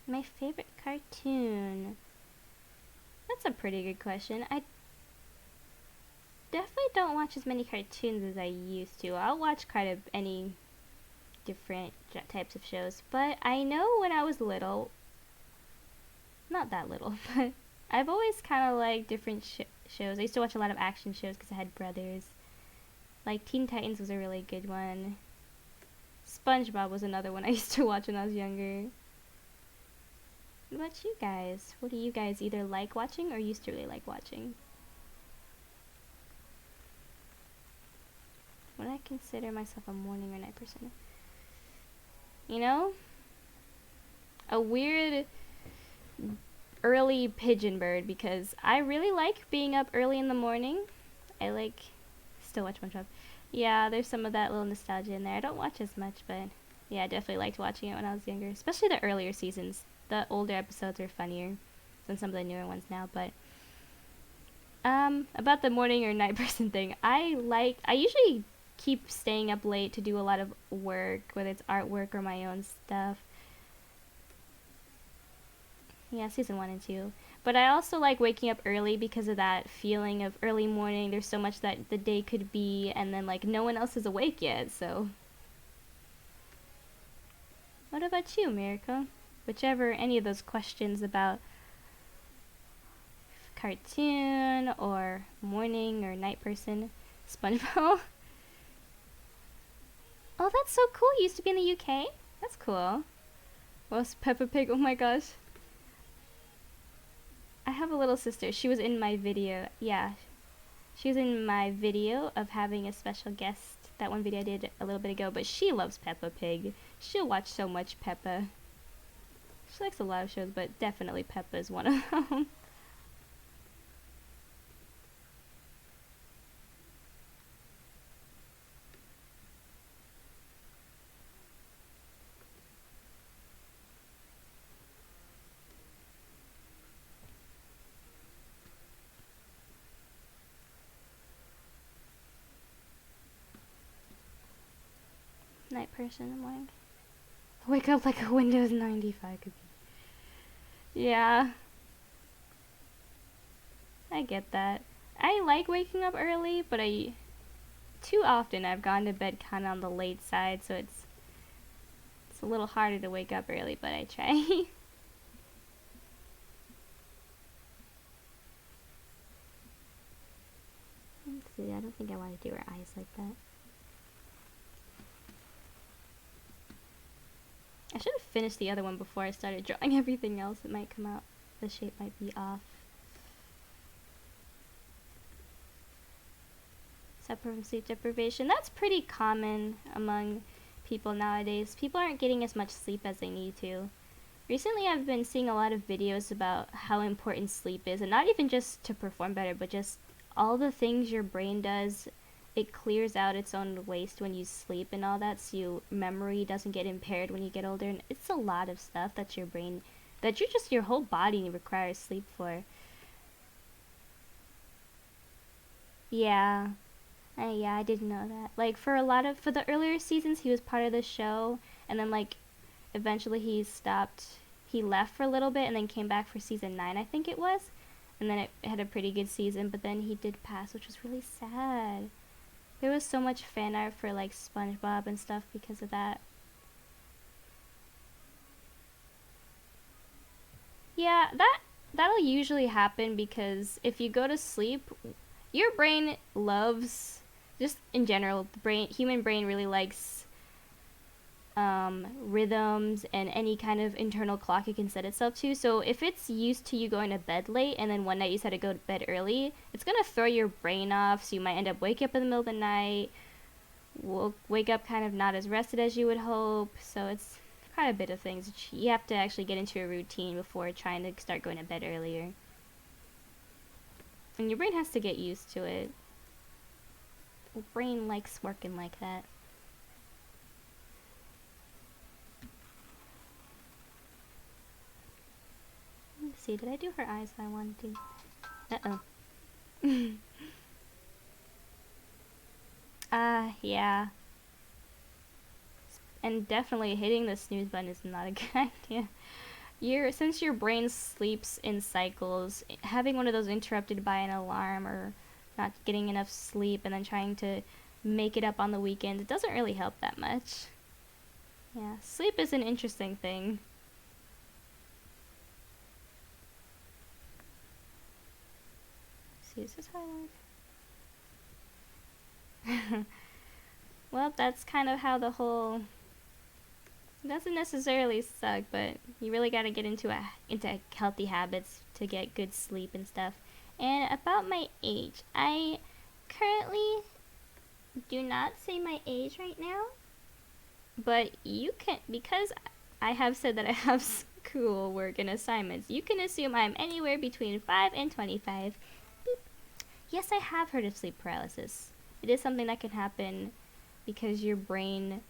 Speaker 1: My favorite cartoon. That's a pretty good question. I definitely don't watch as many cartoons as I used to. I'll watch kind of any different types of shows, but I know when I was little, not that little, but I've always kind of liked different shows. I used to watch a lot of action shows because I had brothers. Like Teen Titans was a really good one. SpongeBob was another one I used to watch when I was younger. What about you guys? What do you guys either like watching or used to really like watching? Would I consider myself a morning or night person? You know? A weird early pigeon bird, because I really like being up early in the morning. I like... Still watch SpongeBob. Yeah, there's some of that little nostalgia in there. I don't watch as much, but yeah, I definitely liked watching it when I was younger. Especially the earlier seasons. The older episodes are funnier than some of the newer ones now, but about the morning or night person thing, I usually keep staying up late to do a lot of work, whether it's artwork or my own stuff. Yeah, season 1 and 2. But I also like waking up early because of that feeling of early morning. There's so much that the day could be, and then like no one else is awake yet, so. What about you, Miracle? whichever, any of those questions about cartoon or morning or night person. SpongeBob. Oh, that's so cool. You used to be in the UK? That's cool. Well, Peppa Pig, oh my gosh. I have a little sister. She was in my video. Yeah. She was in my video of having a special guest. That one video I did a little bit ago. But she loves Peppa Pig. She'll watch so much Peppa. She likes a lot of shows, but definitely Peppa is one of them. Night person, I'm like, wake up like a Windows 95 could be. Yeah. I get that. I like waking up early, but too often I've gone to bed kind of on the late side, so it's a little harder to wake up early, but I try. Let's see, I don't think I want to do her eyes like that. I should have finished the other one before I started drawing everything else. It might come out, the shape might be off. Suffer from sleep deprivation. That's pretty common among people nowadays. People aren't getting as much sleep as they need to. Recently I've been seeing a lot of videos about how important sleep is, and not even just to perform better, but just all the things your brain does. It clears out its own waste when you sleep and all that, so your memory doesn't get impaired when you get older. And it's a lot of stuff that your brain, that your whole body requires sleep for. Yeah. Yeah, I didn't know that. Like, for the earlier seasons, he was part of the show, and then, like, eventually he left for a little bit, and then came back for season 9, I think it was. And then it had a pretty good season, but then he did pass, which was really sad. There was so much fan art for, like, SpongeBob and stuff because of that. Yeah, that'll usually happen because if you go to sleep, your brain loves, just in general, human brain really likes rhythms and any kind of internal clock it can set itself to. So if it's used to you going to bed late and then one night you decide to go to bed early, it's gonna throw your brain off, so you might end up waking up in the middle of the night, wake up kind of not as rested as you would hope. So it's quite a bit of things. You have to actually get into a routine before trying to start going to bed earlier. And your brain has to get used to it. Your brain likes working like that. Let's see, did I do her eyes that I wanted to? Uh-oh. Yeah. And definitely hitting the snooze button is not a good idea. Since your brain sleeps in cycles, having one of those interrupted by an alarm or not getting enough sleep and then trying to make it up on the weekend, it doesn't really help that much. Yeah, sleep is an interesting thing. See, is this how I want? Well, that's kind of how the whole... It doesn't necessarily suck, but you really gotta get into healthy habits to get good sleep and stuff. And about my age, I currently do not say my age right now, but you can, because I have said that I have school work and assignments, you can assume I'm anywhere between 5 and 25. Beep. Yes, I have heard of sleep paralysis. It is something that can happen because your brain,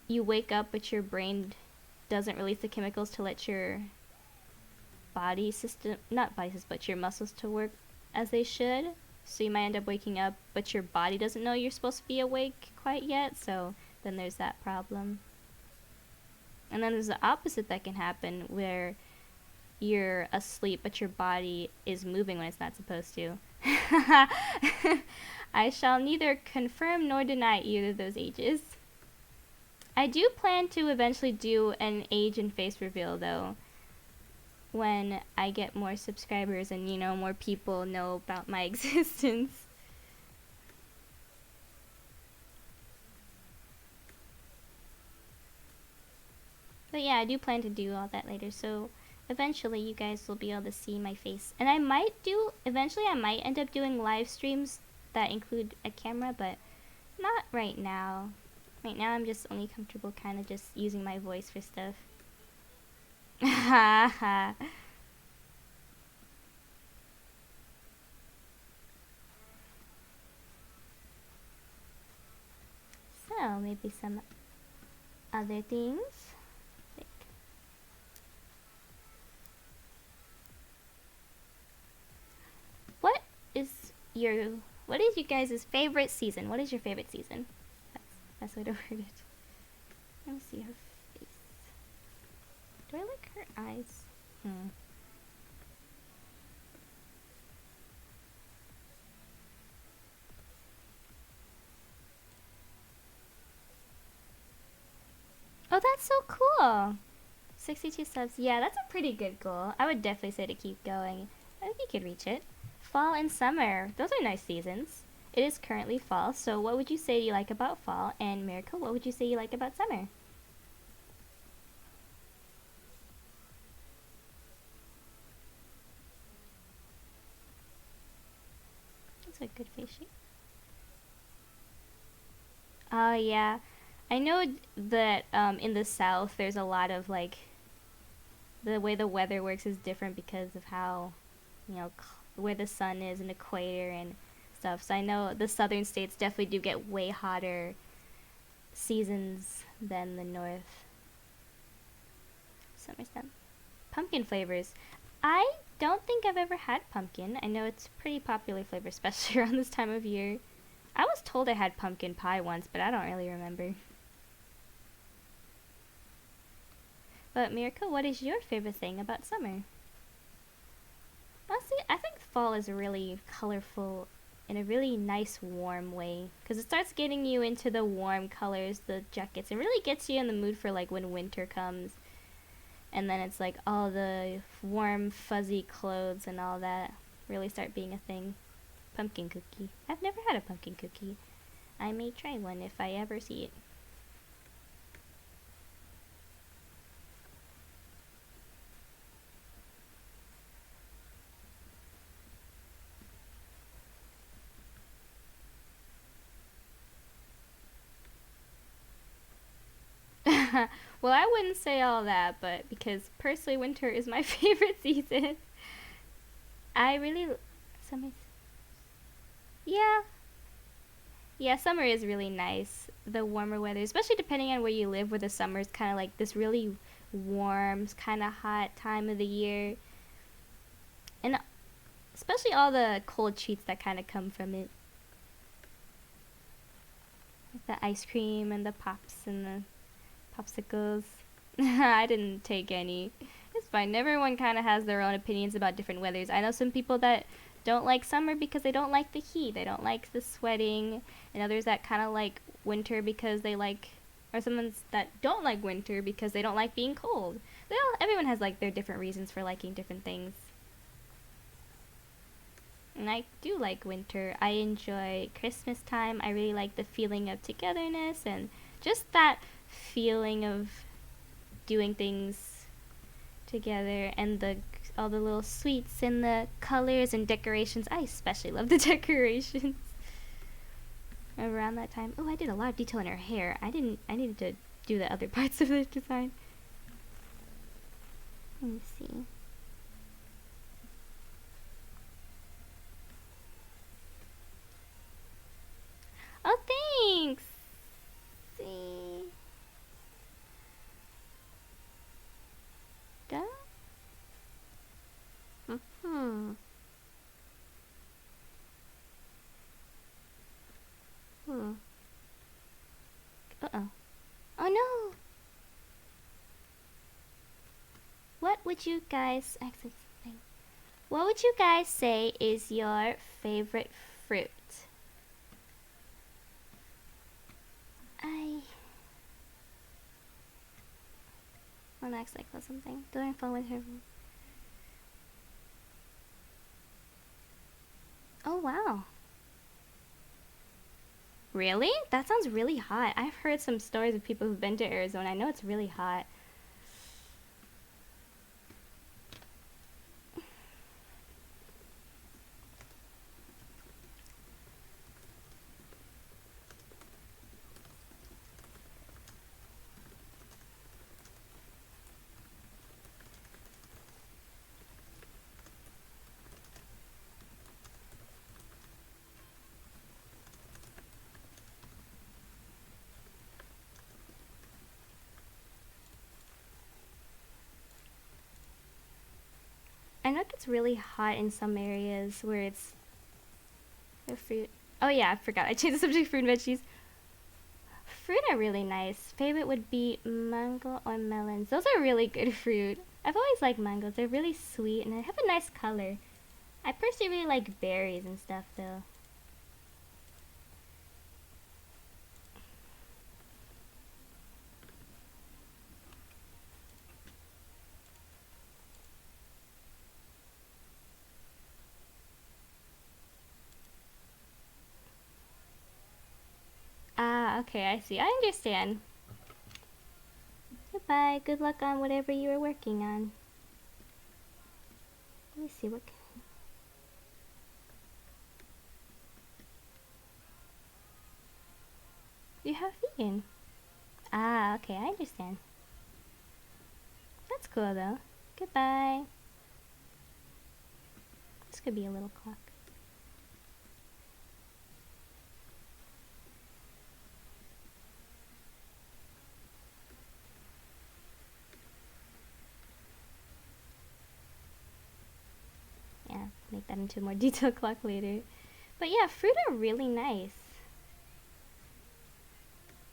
Speaker 1: you wake up but your brain doesn't release the chemicals to let your body system, not body system, but your muscles to work as they should. So you might end up waking up but your body doesn't know you're supposed to be awake quite yet, so then there's that problem. And then there's the opposite that can happen where you're asleep but your body is moving when it's not supposed to. I shall neither confirm nor deny either of those ages. I do plan to eventually do an age and face reveal though, when I get more subscribers and, you know, more people know about my existence. But yeah, I do plan to do all that later, so eventually you guys will be able to see my face. And eventually I might end up doing live streams that include a camera, but not right now. Right now I'm just only comfortable kind of just using my voice for stuff. Haha. So maybe some other things. Like, what is what is you guys' favorite season? What is your favorite season? That's the way to word it. Let me see her face. Do I like her eyes? Oh, that's so cool. 62 subs. Yeah, that's a pretty good goal. I would definitely say to keep going. I think you could reach it. Fall and summer. Those are nice seasons. It is currently fall, so what would you say you like about fall? And Miracle, what would you say you like about summer? That's a good face shape. Oh, yeah. I know that in the south there's a lot of like the way the weather works is different because of how, you know, where the sun is and equator and stuff. So I know the southern states definitely do get way hotter seasons than the north. Summer's done. Pumpkin flavors. I don't think I've ever had pumpkin. I know it's a pretty popular flavor, especially around this time of year. I was told I had pumpkin pie once, but I don't really remember. But Miracle, what is your favorite thing about summer? Honestly, I think fall is really colorful in a really nice warm way because it starts getting you into the warm colors, the jackets. It really gets you in the mood for like when winter comes. And then it's like all the warm fuzzy clothes and all that really start being a thing. Pumpkin cookie. I've never had a pumpkin cookie. I may try one if I ever see it. Well, I wouldn't say all that, but because personally winter is my favorite season. I really summer. Yeah. Yeah, summer is really nice. The warmer weather, especially depending on where you live, where the summer is kind of like this really warm, kind of hot time of the year. And especially all the cold treats that kind of come from it. Like the ice cream and the pops and the popsicles. I didn't take any. It's fine. Everyone kind of has their own opinions about different weathers. I know some people that don't like summer because they don't like the heat. They don't like the sweating. And others that kind of like winter because they like, or someone that don't like winter because they don't like being cold. Everyone has like their different reasons for liking different things. And I do like winter. I enjoy Christmas time. I really like the feeling of togetherness and just that feeling of doing things together and all the little sweets and the colors and decorations. I especially love the decorations around that time. Oh, I did a lot of detail in her hair. I needed to do the other parts of the design. Let me see. Oh, thanks. See. Duh. Hmm. Uh-oh. Oh no. What would you guys What would you guys say is your favorite fruit? I'll next like or something. Doing fun with her. Oh wow. Really? That sounds really hot. I've heard some stories of people who've been to Arizona. I know it's really hot. I know it gets really hot in some areas where it's the fruit. Oh yeah, I forgot. I changed the subject. Fruit and veggies. Fruit are really nice. Favorite would be mango or melons. Those are really good fruit. I've always liked mangoes. They're really sweet and they have a nice color. I personally really like berries and stuff though. Ah, okay, I see. I understand. Goodbye. Good luck on whatever you are working on. Let me see what. You have vegan. Ah, okay, I understand. That's cool though. Goodbye. This could be a little clock. Yeah, make that into a more detailed clock later. But yeah, fruit are really nice.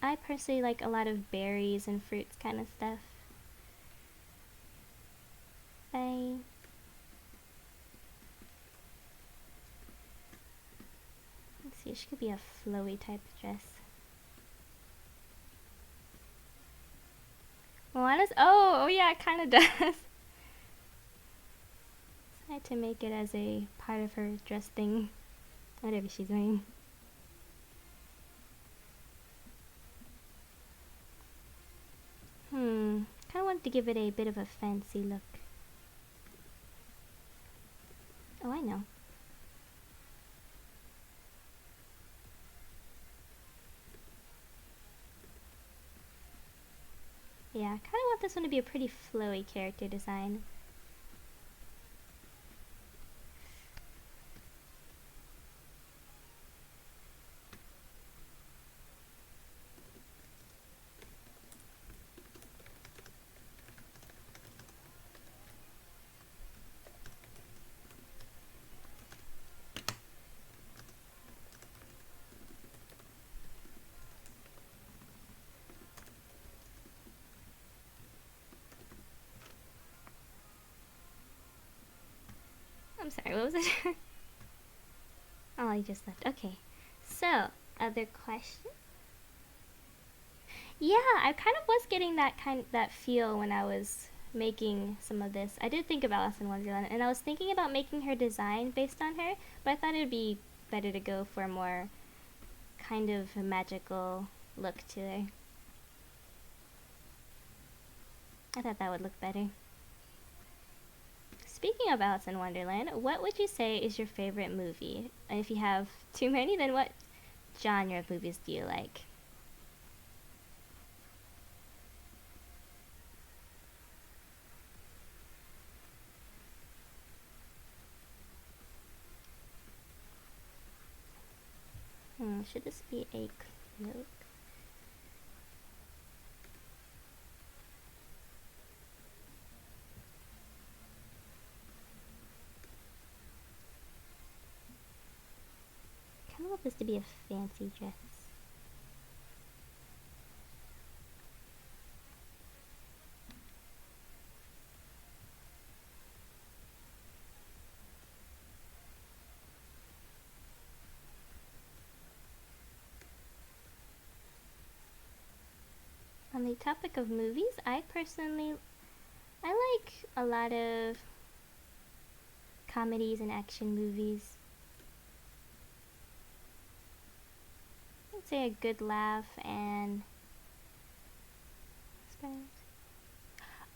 Speaker 1: I personally like a lot of berries and fruits kind of stuff. Bye. Let's see, she could be a flowy type dress. Moana's, oh yeah, it kind of does. Decided to make it as a part of her dress thing, whatever she's wearing. Kind of wanted to give it a bit of a fancy look. Oh, I know. Yeah, I kind of want this one to be a pretty flowy character design. I'm sorry, what was it? Oh, I just left. Okay. So, other question? Yeah, I kind of was getting that feel when I was making some of this. I did think about Alice in Wonderland, and I was thinking about making her design based on her, but I thought it would be better to go for a more kind of magical look to her. I thought that would look better. Speaking of Alice in Wonderland, what would you say is your favorite movie? And if you have too many, then what genre of movies do you like? Should this be a cloak? I kind of want this to be a fancy dress. On the topic of movies, I personally I like a lot of comedies and action movies. I'd say a good laugh and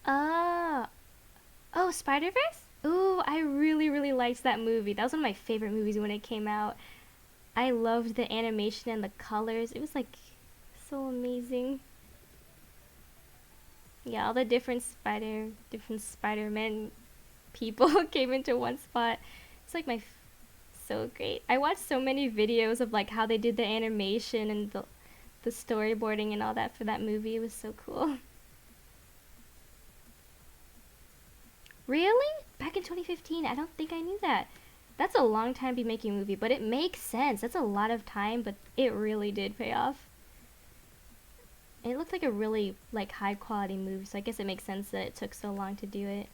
Speaker 1: oh, oh, Spider-Verse? Ooh, I really, really liked that movie. That was one of my favorite movies when it came out. I loved the animation and the colors. It was like so amazing. Yeah, all the different Spider-Man people came into one spot. It's like so great. I watched so many videos of like how they did the animation and the storyboarding and all that for that movie. It was so cool. Really? Back in 2015? I don't think I knew that. That's a long time to be making a movie, but it makes sense. That's a lot of time, but it really did pay off. It looked like a really like high quality movie, so I guess it makes sense that it took so long to do it.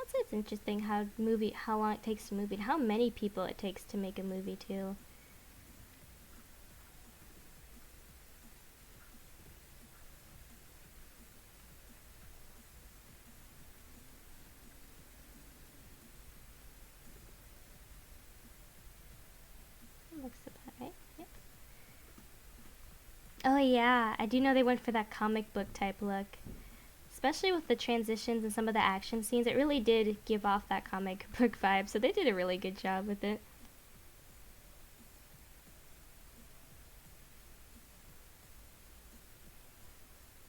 Speaker 1: I'd say it's interesting how long it takes to movie and how many people it takes to make a movie too. Looks about right. Yep. Oh yeah, I do know they went for that comic book type look. Especially with the transitions and some of the action scenes, it really did give off that comic book vibe, so they did a really good job with it.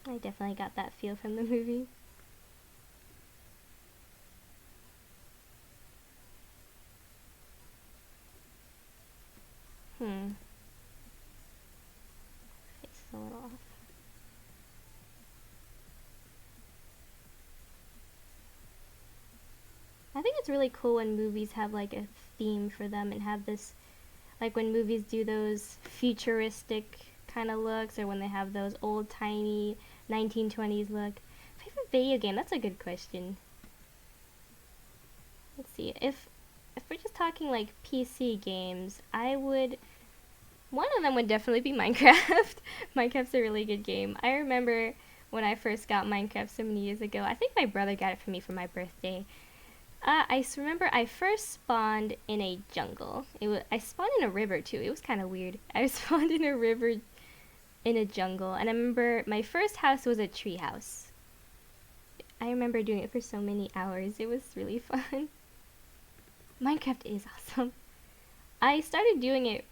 Speaker 1: I definitely got that feel from the movie. Hmm. Face is a little off. I think it's really cool when movies have like a theme for them and have this, like when movies do those futuristic kind of looks or when they have those old timey 1920s look. Favorite video game? That's a good question. Let's see. If we're just talking like PC games, I would one of them would definitely be Minecraft. Minecraft's a really good game. I remember when I first got Minecraft so many years ago. I think my brother got it for me for my birthday. Remember I first spawned in a jungle. I spawned in a river too. It was kind of weird. I spawned in a river in a jungle, and I remember my first house was a tree house. I remember doing it for so many hours. It was really fun. Minecraft is awesome. I started doing it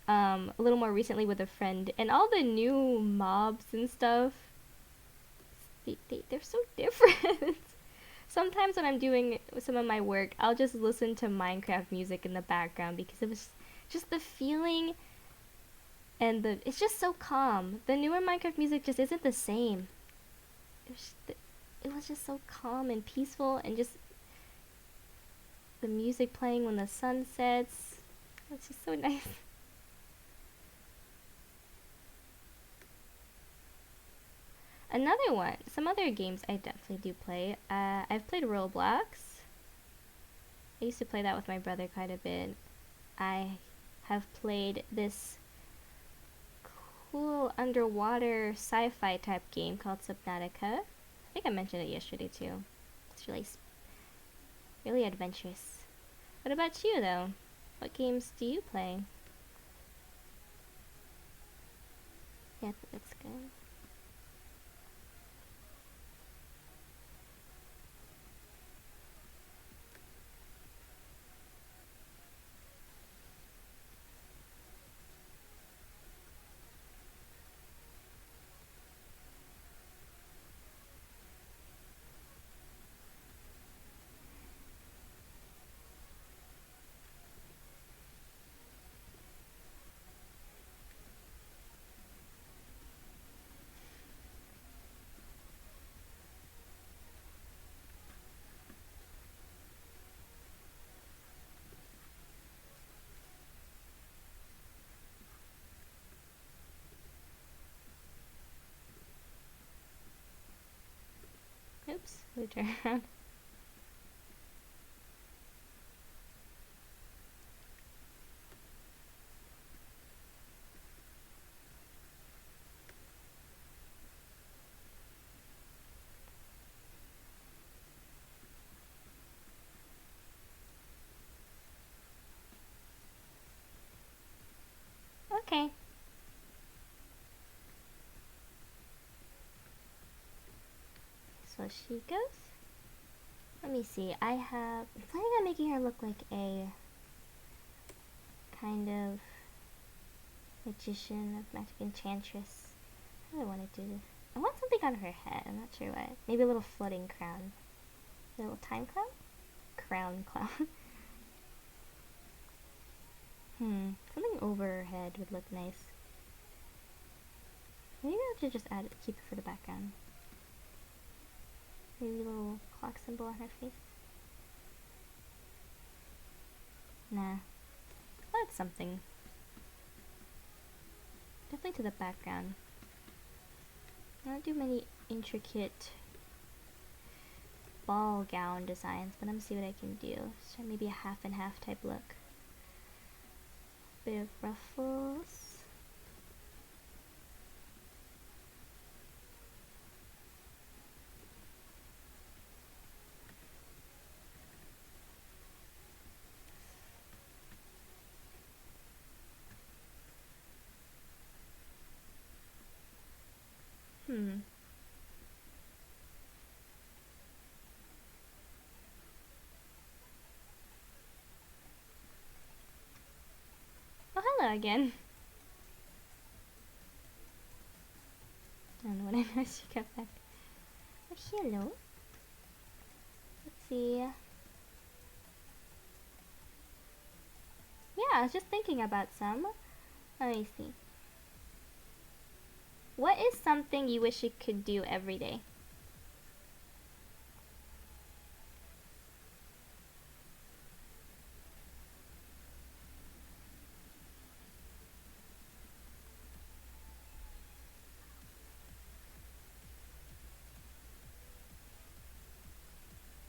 Speaker 1: a little more recently with a friend, and all the new mobs and stuff, they're so different. Sometimes when I'm doing some of my work, I'll just listen to Minecraft music in the background because it was just the feeling and it's just so calm. The newer Minecraft music just isn't the same. It was just so calm and peaceful, and just the music playing when the sun sets. It's just so nice. Another one, some other games I definitely do play. I've played Roblox. I used to play that with my brother quite a bit. I have played this cool underwater sci-fi type game called Subnautica. I think I mentioned it yesterday too. It's really adventurous. What about you though? What games do you play? Yeah, that's good. Would turn around. Okay. So she goes. Let me see. I'm planning on making her look like a kind of magician, of magic enchantress. How do I want to do this? I want something on her head. I'm not sure what. Maybe a little floating crown. A little time clown? Crown clown. Something over her head would look nice. Maybe I should just keep it for the background. Maybe a little clock symbol on her face. Nah. That's something. Definitely to the background. I don't do many intricate ball gown designs, but I'm gonna see what I can do. So maybe a half and half type look. Bit of ruffles. Oh, hello again. I don't know what I know. She got back. Oh, hello. Let's see. Yeah, I was just thinking about some. Let me see. What is something you wish you could do every day?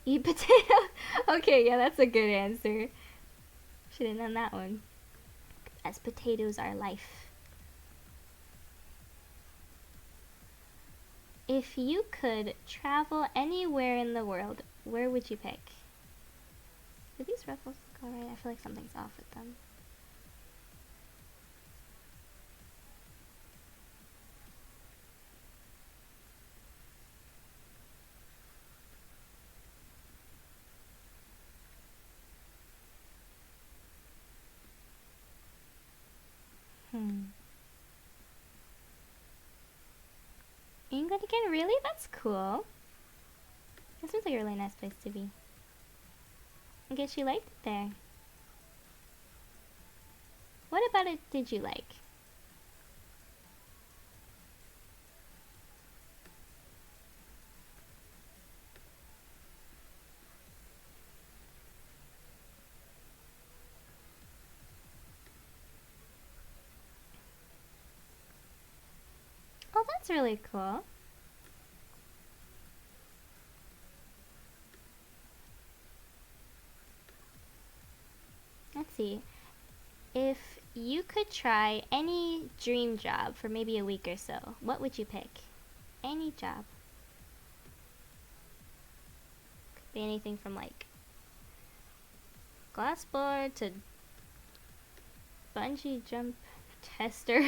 Speaker 1: Eat potato? Okay, yeah, that's a good answer. Should have done that one. As potatoes are life. If you could travel anywhere in the world, where would you pick? Do these ruffles look alright? I feel like something's off with them. England again? Really? That's cool. That seems like a really nice place to be. I guess you liked it there. What about it did you like? Oh, that's really cool. Let's see. If you could try any dream job for maybe a week or so, what would you pick? Any job. Could be anything from like glassboard to bungee jump tester.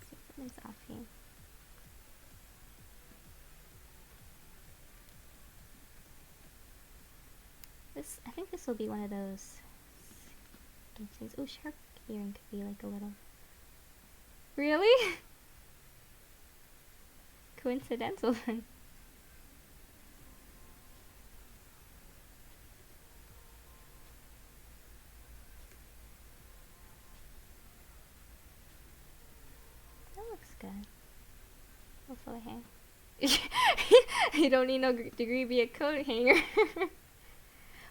Speaker 1: Something's off here. I think this will be one of those things. Oh, shark earring could be like a little. Really? Coincidental then. That looks good. Also a hair. You don't need no degree to be a coat hanger.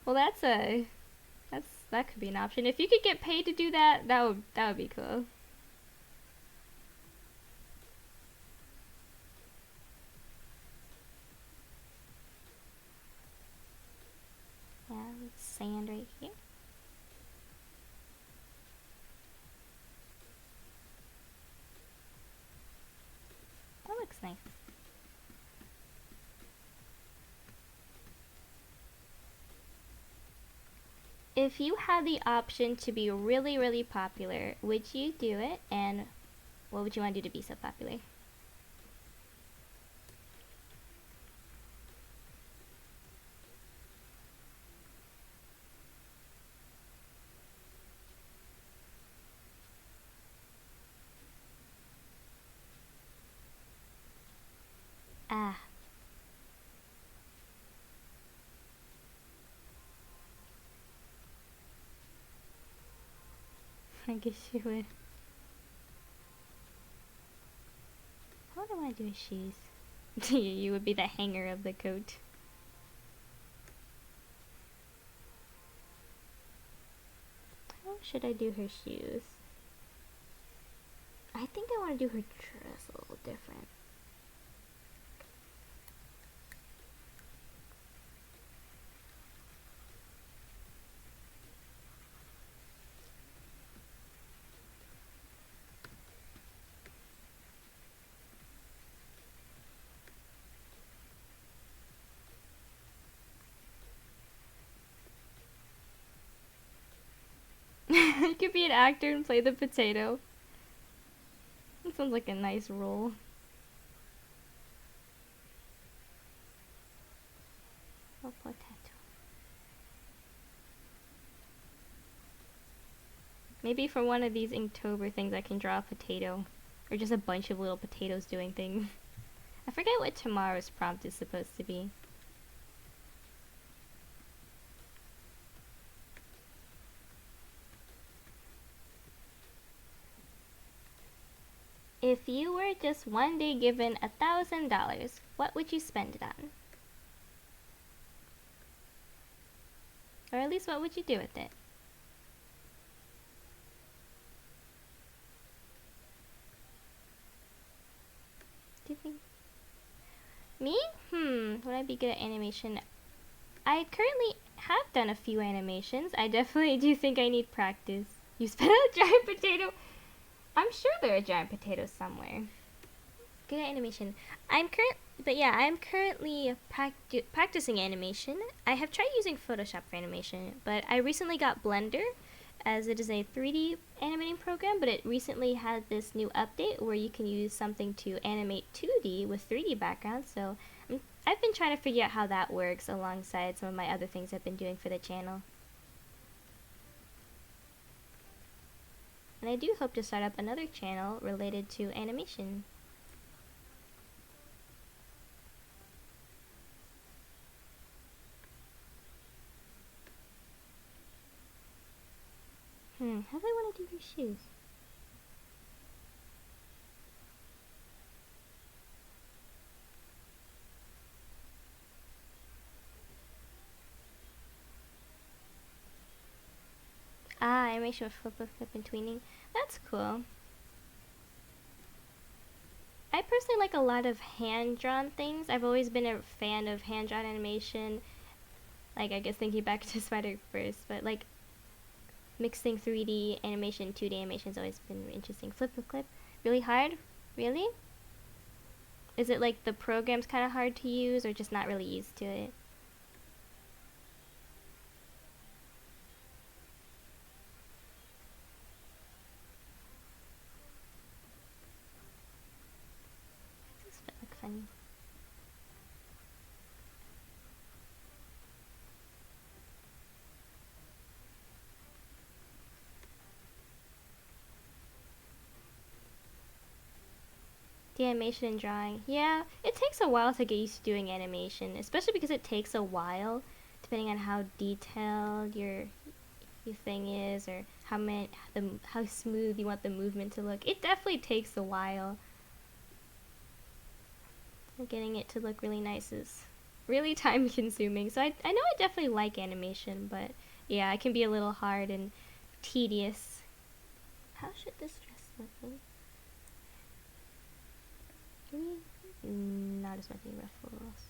Speaker 1: Well, that could be an option. If you could get paid to do that, that would be cool. Nice. If you had the option to be really, really popular, would you do it? And what would you want to do to be so popular? Ah. I guess you would. What do I want to do with shoes? You would be the hanger of the coat. How should I do her shoes? I think I want to do her dress a little different. You could be an actor and play the potato. That sounds like a nice role. A potato. Maybe for one of these Inktober things I can draw a potato. Or just a bunch of little potatoes doing things. I forget what tomorrow's prompt is supposed to be. If you were just one day given $1,000, what would you spend it on? Or at least what would you do with it? Do you think? Me? Would I be good at animation? I currently have done a few animations. I definitely do think I need practice. You spit out a giant potato? I'm sure there are giant potatoes somewhere. Good at animation. I'm currently practicing animation. I have tried using Photoshop for animation, but I recently got Blender, as it is a 3D animating program, but it recently had this new update where you can use something to animate 2D with 3D backgrounds, so I've been trying to figure out how that works alongside some of my other things I've been doing for the channel. And I do hope to start up another channel related to animation. How do I want to do her shoes? Ah, animation with flip and tweening. That's cool. I personally like a lot of hand-drawn things. I've always been a fan of hand-drawn animation. Like, I guess thinking back to Spider-Verse, but like mixing 3D animation, 2D animation has always been interesting. Flip the clip. Really hard? Really? Is it like the program's kind of hard to use or just not really used to it? This would look funny. The animation and drawing. Yeah, it takes a while to get used to doing animation, especially because it takes a while, depending on how detailed your thing is or how smooth you want the movement to look. It definitely takes a while. Getting it to look really nice is really time consuming. So I know I definitely like animation, but yeah, it can be a little hard and tedious. How should this dress look? Not as many ruffles.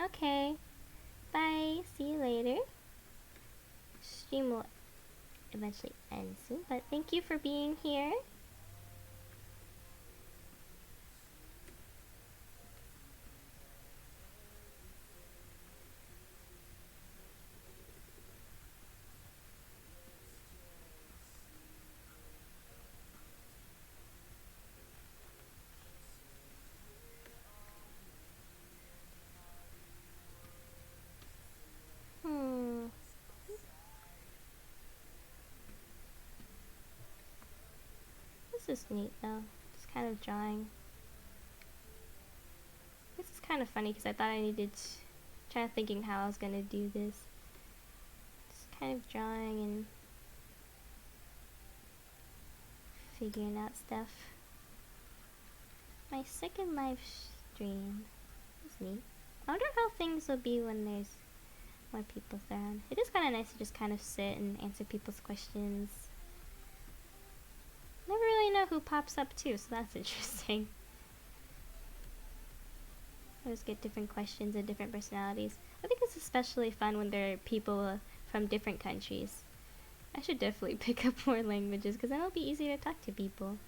Speaker 1: Okay. Bye. See you later. Stream will eventually end soon, but thank you for being here. This is neat though. Just kind of drawing. This is kind of funny because I thought I needed to try thinking how I was gonna do this. Just kind of drawing and figuring out stuff. My second live stream is neat. I wonder how things will be when there's more people around. It is kind of nice to just kind of sit and answer people's questions. Never really know who pops up too, so that's interesting. I always get different questions and different personalities. I think it's especially fun when there are people from different countries. I should definitely pick up more languages because then it'll be easier to talk to people.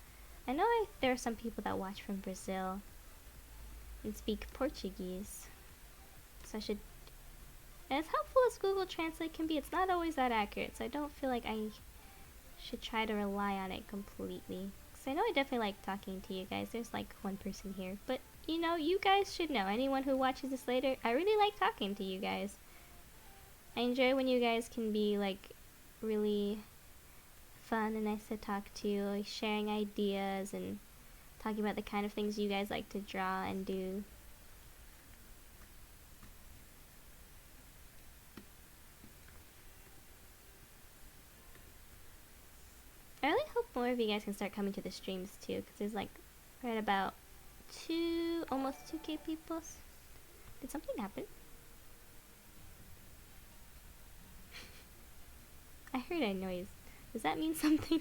Speaker 1: I know there are some people that watch from Brazil and speak Portuguese, so I should. And as helpful as Google Translate can be, it's not always that accurate, so I don't feel like I should try to rely on it completely. Because I know I definitely like talking to you guys. There's like one person here, but you know, you guys should know. Anyone who watches this later, I really like talking to you guys. I enjoy when you guys can be like really fun and nice to talk to, like sharing ideas and talking about the kind of things you guys like to draw and do. I really hope more of you guys can start coming to the streams too, because there's like right about almost 2K people. Did something happen? I heard a noise. Does that mean something?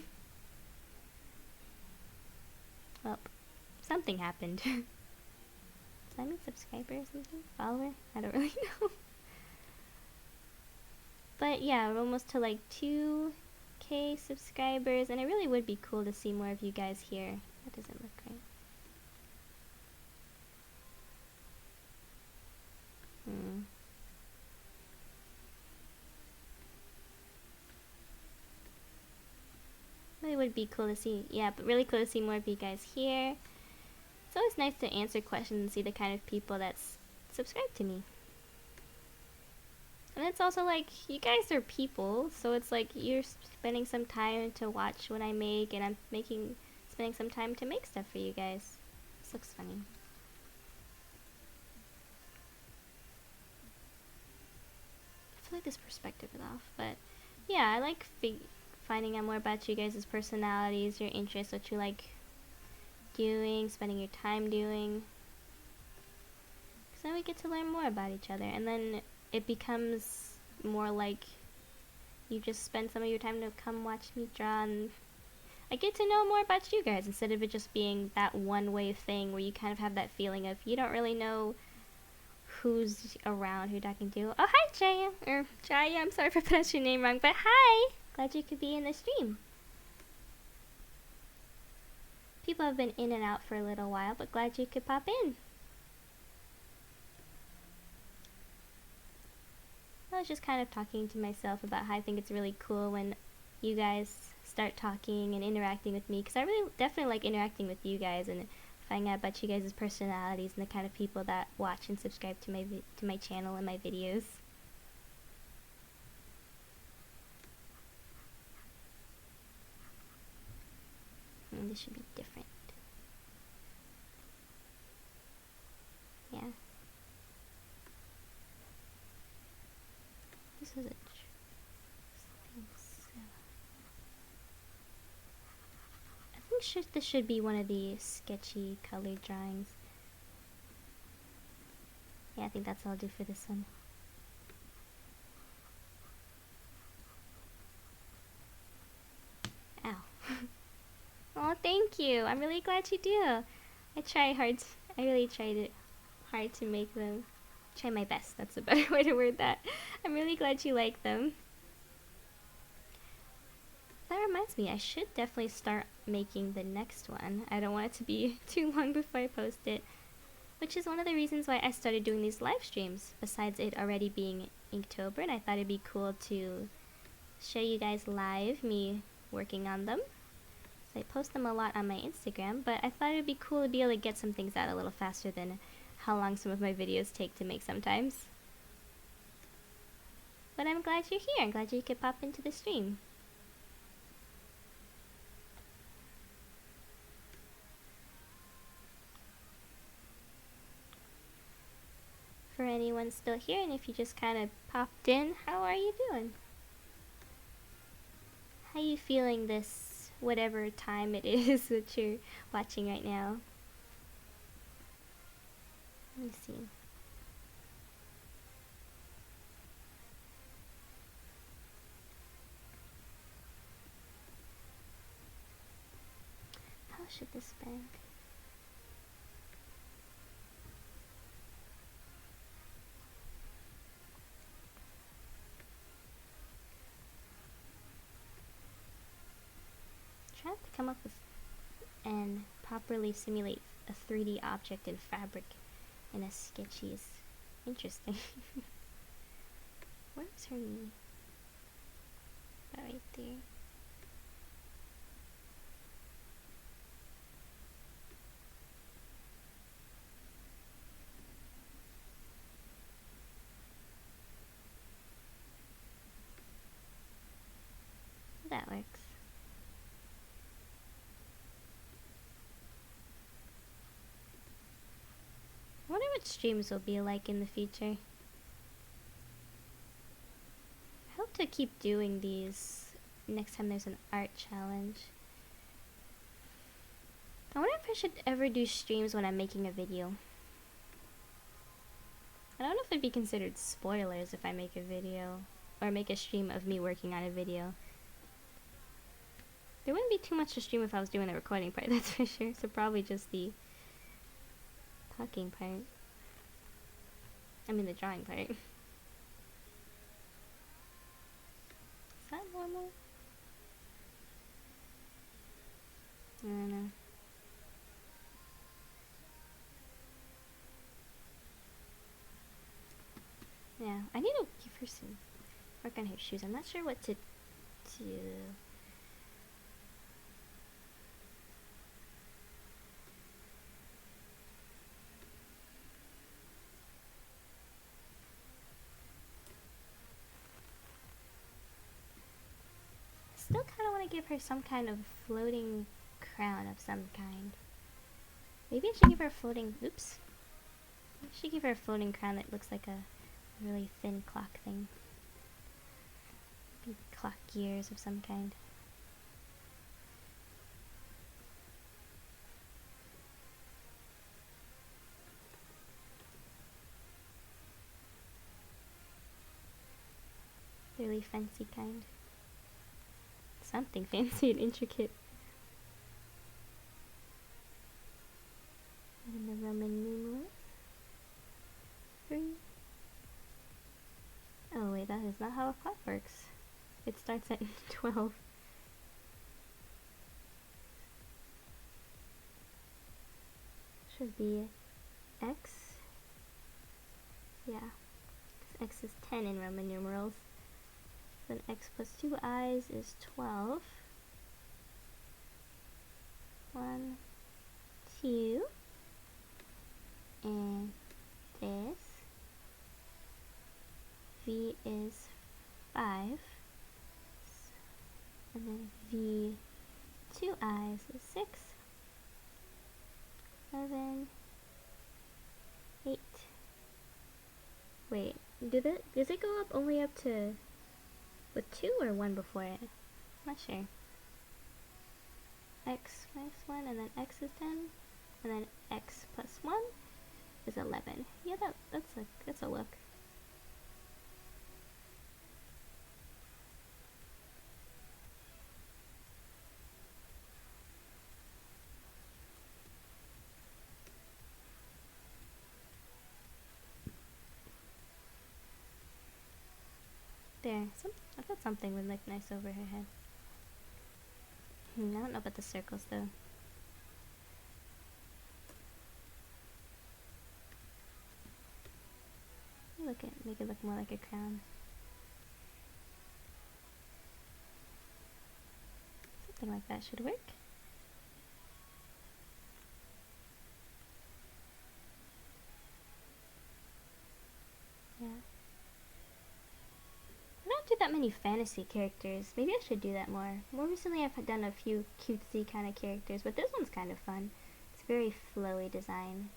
Speaker 1: Well, something happened. Does that mean subscriber or something? Follower? I don't really know. But yeah, we're almost to like 2K subscribers, and it really would be cool to see more of you guys here. That doesn't look right. Really would be cool to see, yeah, but really cool to see more of you guys here. It's always nice to answer questions and see the kind of people that's subscribed to me. And it's also like, you guys are people, so it's like you're spending some time to watch what I make, and I'm spending some time to make stuff for you guys. This looks funny. I feel like this perspective is off, but yeah, I like finding out more about you guys' personalities, your interests, what you like doing, spending your time doing. Because then we get to learn more about each other, and then it becomes more like you just spend some of your time to come watch me draw, and I get to know more about you guys instead of it just being that one-way thing where you kind of have that feeling of you don't really know who's around, who you're talking to. Oh, hi, Jaya. Or Jaya, I'm sorry for pronouncing your name wrong, but hi! Glad you could be in the stream. People have been in and out for a little while, but glad you could pop in. I was just kind of talking to myself about how I think it's really cool when you guys start talking and interacting with me, because I really definitely like interacting with you guys and finding out about you guys' personalities and the kind of people that watch and subscribe to my channel and my videos. This should be different. Yeah. This was a I think this should be one of the sketchy colored drawings. Yeah, I think that's all I'll do for this one. Ow. Oh, thank you. I'm really glad you do. I really tried hard to make them. Try my best. That's a better way to word that. I'm really glad you like them. That reminds me, I should definitely start making the next one. I don't want it to be too long before I post it, which is one of the reasons why I started doing these live streams, besides it already being Inktober, and I thought it'd be cool to show you guys live me working on them. So I post them a lot on my Instagram, but I thought it'd be cool to be able to get some things out a little faster than how long some of my videos take to make sometimes. But I'm glad you're here. I'm glad you could pop into the stream. For anyone still here, and if you just kind of popped in, how are you doing? How you feeling this whatever time it is that you're watching right now? Let me see. How should this bend? Trying to come up with and properly simulate a 3D object in fabric in a sketchy is interesting. Where's her knee? Right there. That works. I wonder what streams will be like in the future. I hope to keep doing these next time there's an art challenge. I wonder if I should ever do streams when I'm making a video. I don't know if it'd be considered spoilers if I make a video or make a stream of me working on a video. There wouldn't be too much to stream if I was doing the recording part, that's for sure. So probably just the talking part. I mean the drawing part. Is that normal? I don't know. Yeah, I need to give her some work on her shoes. I'm not sure what to do. Still kind of want to give her some kind of floating crown of some kind. Maybe I should give her a floating, oops. I should give her a floating crown that looks like a really thin clock thing. Maybe clock gears of some kind. Really fancy kind. Something fancy and intricate. And the Roman numeral. 3. Oh wait, that is not how a clock works. It starts at 12. Should be X. Yeah. 'Cause X is 10 in Roman numerals. Then X plus 2 I's is 12. 1, 2. And this. V is 5. And then V 2 I's is 6. 7, 8. Wait, does it go up only up to with 2 or 1 before it? Not sure. X minus 1 and then X is 10 and then X plus 1 is 11. Yeah, that's a look. There, I thought something would look nice over her head. I don't know about the circles though. Make it look more like a crown. Something like that should work. Yeah. I don't do that many fantasy characters. Maybe I should do that more. More recently I've done a few cutesy kind of characters, but this one's kind of fun. It's very flowy design.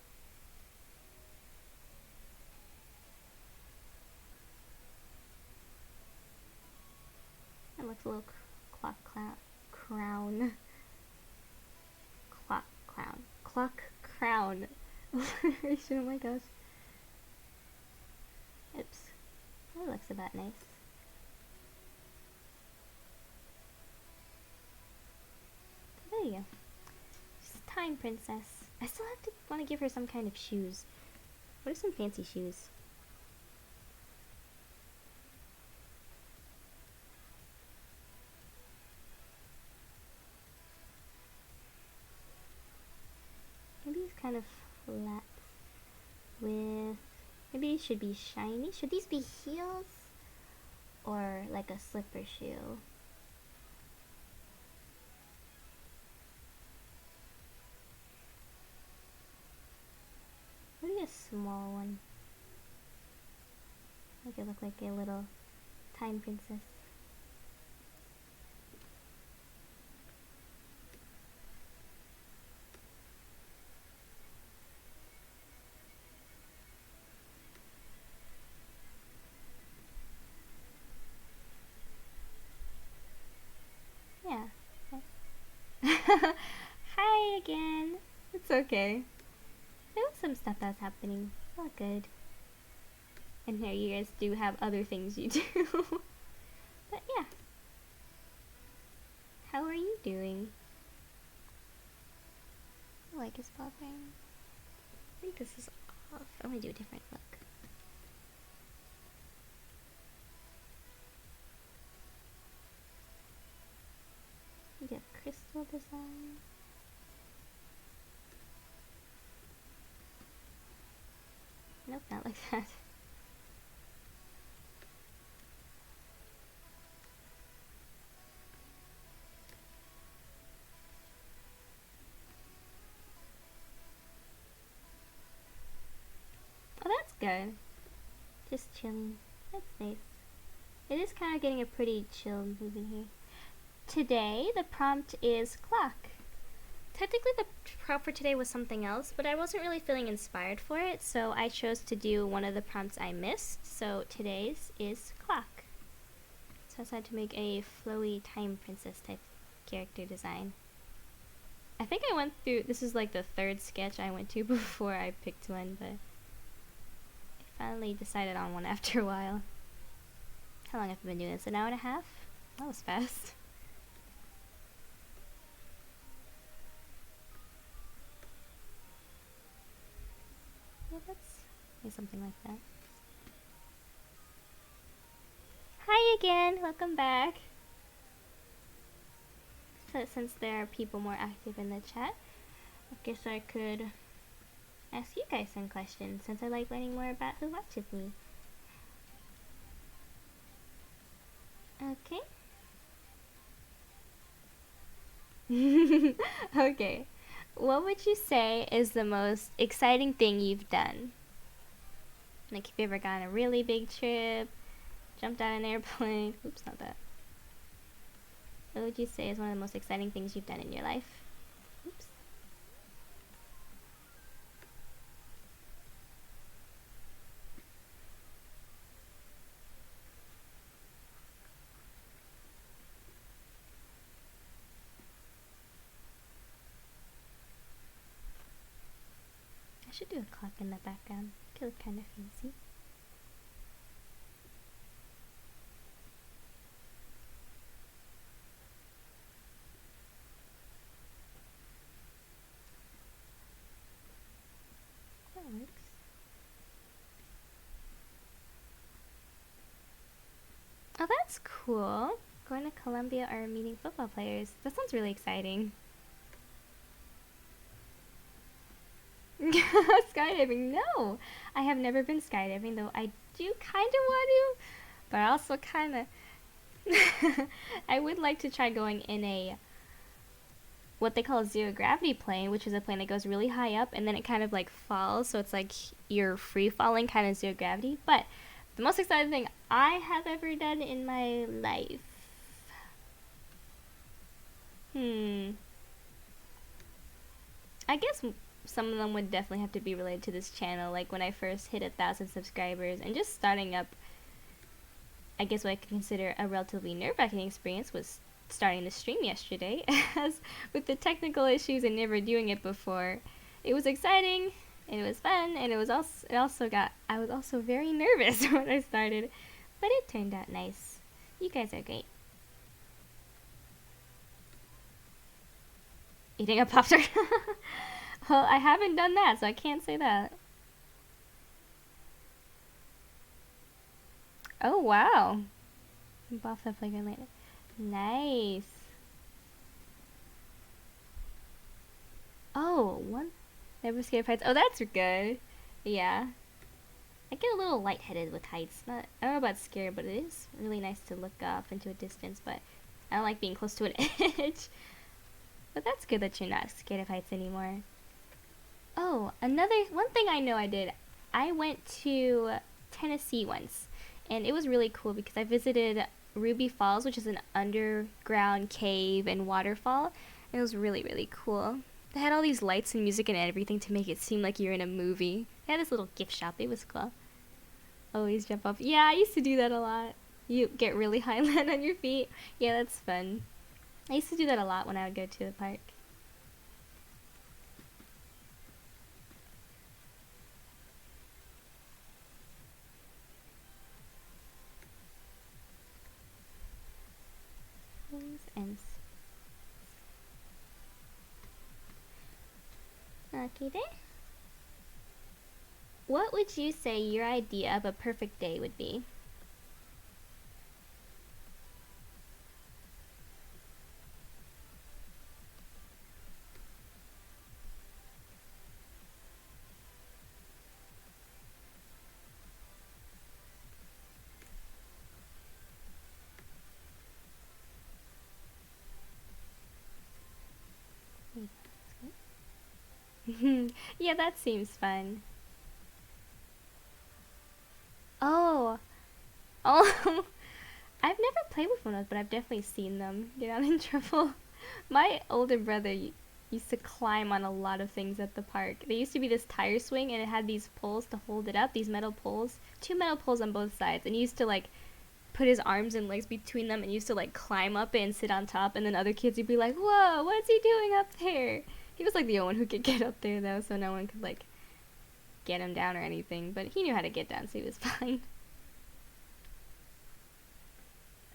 Speaker 1: It looks a little clock crown. Clock crown. Alliteration, oh my gosh. Oops. That looks about nice. There you go. She's a time princess. I still have to want to give her some kind of shoes. What are some fancy shoes? Maybe it's kind of flat with... Maybe these should be shiny. Should these be heels? Or like a slipper shoe? Maybe a small one. Make it look like a little time princess. Yeah. Hi again. It's okay. There was some stuff that's happening. All good. And here you guys do have other things you do. But yeah. How are you doing? The light is popping. I think this is off. I want to do a different look. Maybe a crystal design. Nope, not like that. Oh, that's good. Just chilling. That's nice. It is kind of getting a pretty chill mood in here. Today, the prompt is clock. Technically, the prompt for today was something else, but I wasn't really feeling inspired for it, so I chose to do one of the prompts I missed. So today's is clock. So I decided to make a flowy time princess type character design. I think I went through, this is like the third sketch I went to before I picked one, but I finally decided on one after a while. How long have I been doing this? An hour and a half? That was fast. Yeah, that's something like that. Hi again! Welcome back! So since there are people more active in the chat, I guess I could ask you guys some questions since I like learning more about who watches me. Okay. Okay. What would you say is the most exciting thing you've done? Like, have you ever gone on a really big trip? Jumped out of an airplane? Oops, not that. What would you say is one of the most exciting things you've done in your life? Oops. I should do a clock in the background. It could look kind of fancy. That works. Oh, that's cool. Going to Colombia or meeting football players. That sounds really exciting. Skydiving, no! I have never been skydiving, though I do kind of want to, but I also kind of... I would like to try going in a what they call a zero gravity plane, which is a plane that goes really high up and then it kind of like falls, so it's like you're free falling, kind of zero gravity. But the most exciting thing I have ever done in my life, I guess some of them would definitely have to be related to this channel, like when I first hit 1,000 subscribers and just starting up. I guess what I could consider a relatively nerve-wracking experience was starting the stream yesterday, as with the technical issues and never doing it before. It was exciting, and it was fun, and I was also very nervous when I started, but it turned out nice. You guys are great. Eating a Pop-Tart. Well, I haven't done that, so I can't say that. Oh, wow. Buff that playground later. Nice. Oh, one. Never scared of heights. Oh, that's good. Yeah. I get a little lightheaded with heights. I don't know about scared, but it is really nice to look off into a distance, but I don't like being close to an edge. But that's good that you're not scared of heights anymore. Oh, one thing I know I did. I went to Tennessee once, and it was really cool because I visited Ruby Falls, which is an underground cave and waterfall, and it was really, really cool. They had all these lights and music and everything to make it seem like you're in a movie. They had this little gift shop. It was cool. Always jump off. Yeah, I used to do that a lot. You get really high and land on your feet. Yeah, that's fun. I used to do that a lot when I would go to the park. And okay then. What would you say your idea of a perfect day would be? Yeah, that seems fun. Oh, oh, I've never played with one of those, but I've definitely seen them get out in trouble. My older brother used to climb on a lot of things at the park. There used to be this tire swing, and it had these poles to hold it up, these metal poles, two metal poles on both sides, and he used to like put his arms and legs between them and used to like climb up it and sit on top, and then other kids would be like, whoa, what's he doing up there? He was like the only one who could get up there though, so no one could like get him down or anything, but he knew how to get down, so he was fine.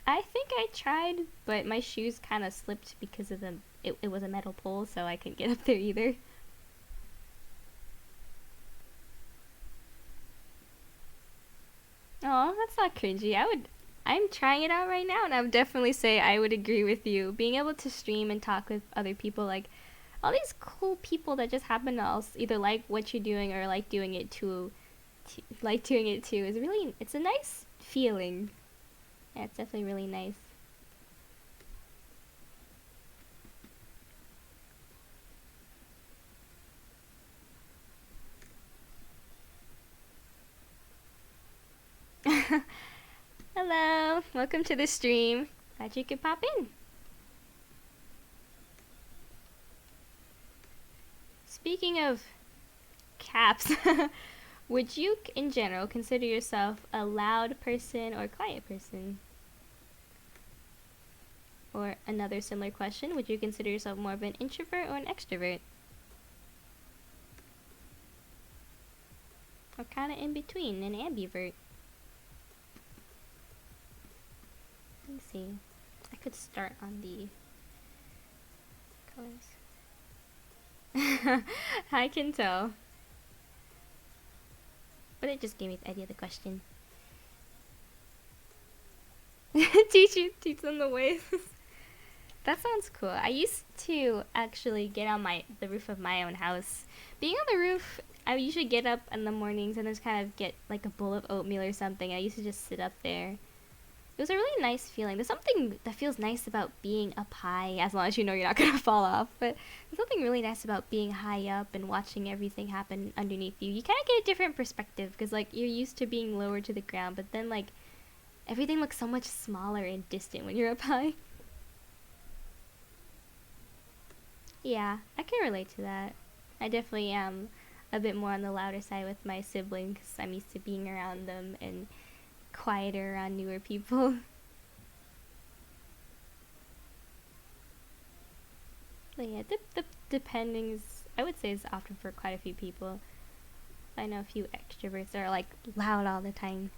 Speaker 1: I think I tried, but my shoes kind of slipped because of it was a metal pole, so I couldn't get up there either. Oh, that's not cringy. I'm trying it out right now, and I would definitely say I would agree with you. Being able to stream and talk with other people, like all these cool people that just happen to also either like what you're doing or like doing it too, is really, it's a nice feeling. Yeah, it's definitely really nice. Hello, welcome to the stream. Glad you could pop in. Speaking of caps, would you in general consider yourself a loud person or quiet person? Or another similar question, would you consider yourself more of an introvert or an extrovert? Or kind of in between, an ambivert? Let me see. I could start on the colors. I can tell. But it just gave me the idea of the question. teach them the ways. That sounds cool. I used to actually get on the roof of my own house. Being on the roof, I would usually get up in the mornings and just kind of get like a bowl of oatmeal or something. I used to just sit up there. It was a really nice feeling. There's something that feels nice about being up high, as long as you know you're not going to fall off. But there's something really nice about being high up and watching everything happen underneath you. You kind of get a different perspective because, like, you're used to being lower to the ground, but then, like, everything looks so much smaller and distant when you're up high. Yeah, I can relate to that. I definitely am a bit more on the louder side with my siblings because I'm used to being around them and quieter around newer people. But yeah, depending is, I would say, is often for quite a few people. I know a few extroverts that are like loud all the time.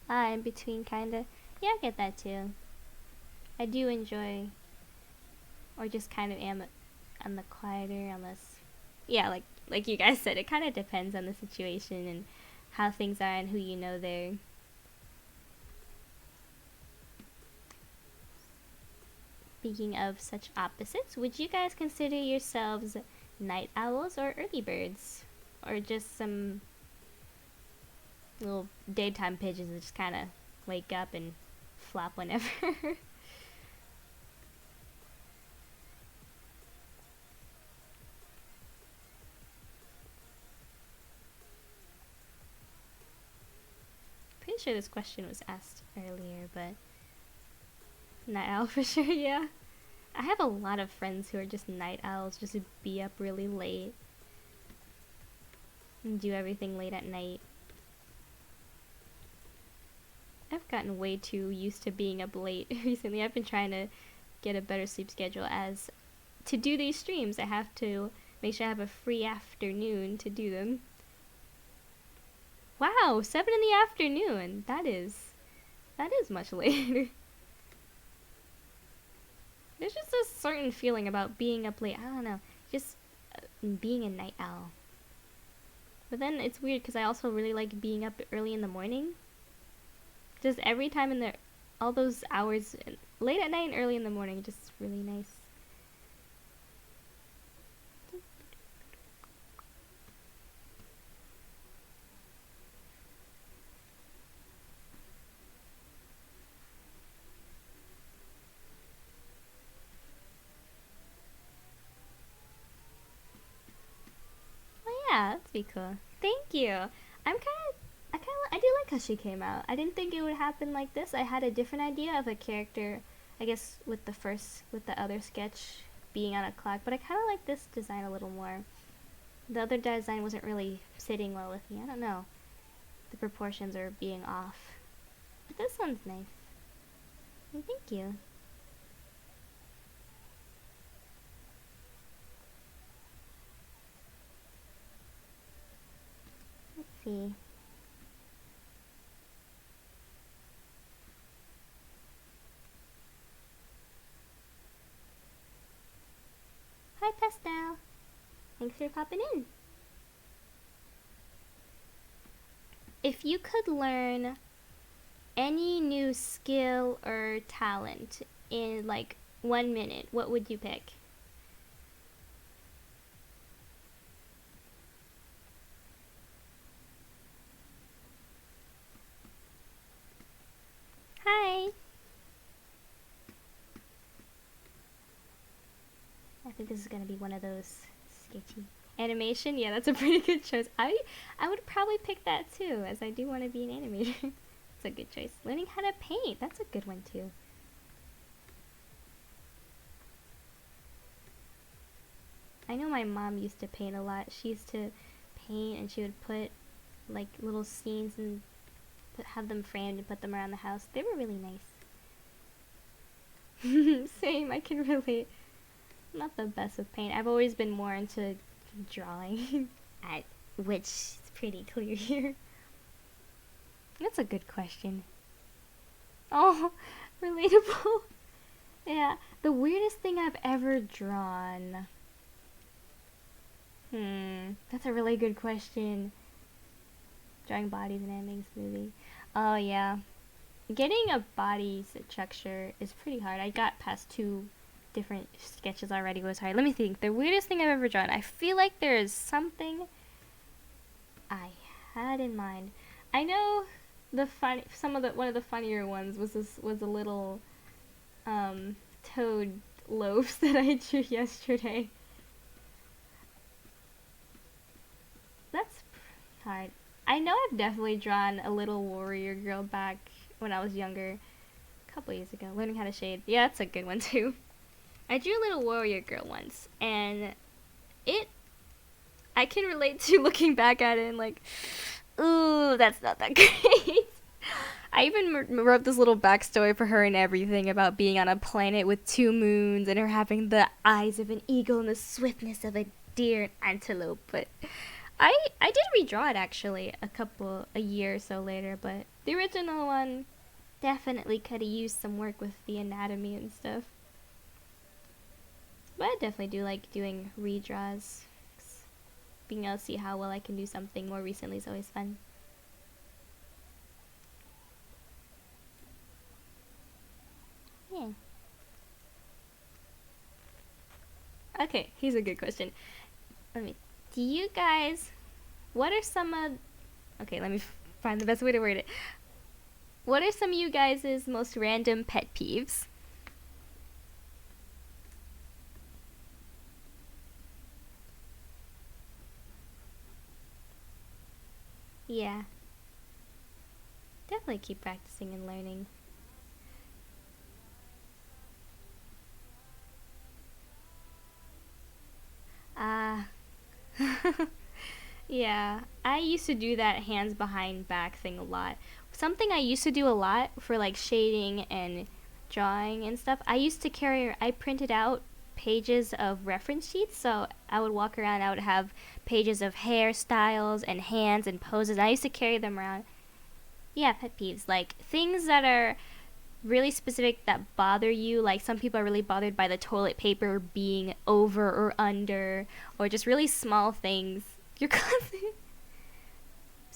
Speaker 1: In between, kinda. Yeah, I get that too. I do enjoy, or just kind of am on the quieter, unless, yeah, like you guys said, it kind of depends on the situation and how things are and who you know there. Speaking of such opposites, would you guys consider yourselves night owls or early birds? Or just some little daytime pigeons that just kind of wake up and flop whenever? Pretty sure this question was asked earlier, but night owl for sure, yeah. I have a lot of friends who are just night owls, just to be up really late and do everything late at night. I've gotten way too used to being up late recently. I've been trying to get a better sleep schedule, as to do these streams I have to make sure I have a free afternoon to do them. Wow, 7 in the afternoon. That is much later. There's just a certain feeling about being up late. I don't know, just being a night owl. But then it's weird because I also really like being up early in the morning. Just every time in all those hours, late at night and early in the morning, just really nice. Oh yeah, that'd be cool. Thank you. I do like how she came out. I didn't think it would happen like this. I had a different idea of a character, I guess, with the other sketch being on a clock, but I kind of like this design a little more. The other design wasn't really sitting well with me. I don't know. The proportions are being off. But this one's nice. Well, thank you. Let's see. Hi, Pastel. Thanks for popping in. If you could learn any new skill or talent in like 1 minute, what would you pick? Hi. I think this is gonna be one of those sketchy. Animation? Yeah, that's a pretty good choice. I would probably pick that too, as I do want to be an animator. It's a good choice. Learning how to paint, that's a good one too. I know my mom used to paint a lot. She used to paint and she would put like little scenes and have them framed and put them around the house. They were really nice. Same, I can relate. I'm not the best with paint. I've always been more into drawing, which is pretty clear here. That's a good question. Oh, relatable. Yeah, the weirdest thing I've ever drawn. That's a really good question. Drawing bodies and endings movie. Oh yeah. getting a body structure is pretty hard. I got past 2 different sketches already. It was hard. Let me think. The weirdest thing I've ever drawn. I feel like there is something I had in mind. I know one of the funnier ones was a little toad loaves that I drew yesterday. That's hard. I know I've definitely drawn a little warrior girl back when I was younger, a couple years ago, learning how to shade. Yeah, that's a good one too. I drew a little warrior girl once, and I can relate to looking back at it and like, ooh, that's not that great. I even wrote this little backstory for her and everything about being on a planet with 2 moons and her having the eyes of an eagle and the swiftness of a deer and antelope. But I did redraw it actually a year or so later, but the original one definitely could have used some work with the anatomy and stuff. But I definitely do like doing redraws. Being able to see how well I can do something more recently is always fun. Yeah. Okay, here's a good question. Do you guys, what are some of, okay, let me find the best way to word it. What are some of you guys' most random pet peeves? Yeah. Definitely keep practicing and learning. Ah. Yeah, I used to do that hands behind back thing a lot. Something I used to do a lot for like shading and drawing and stuff. I printed out pages of reference sheets, so I would walk around. I would have pages of hairstyles and hands and poses. I used to carry them around. Yeah, pet peeves, like things that are really specific that bother you. Like some people are really bothered by the toilet paper being over or under, or just really small things. You're constantly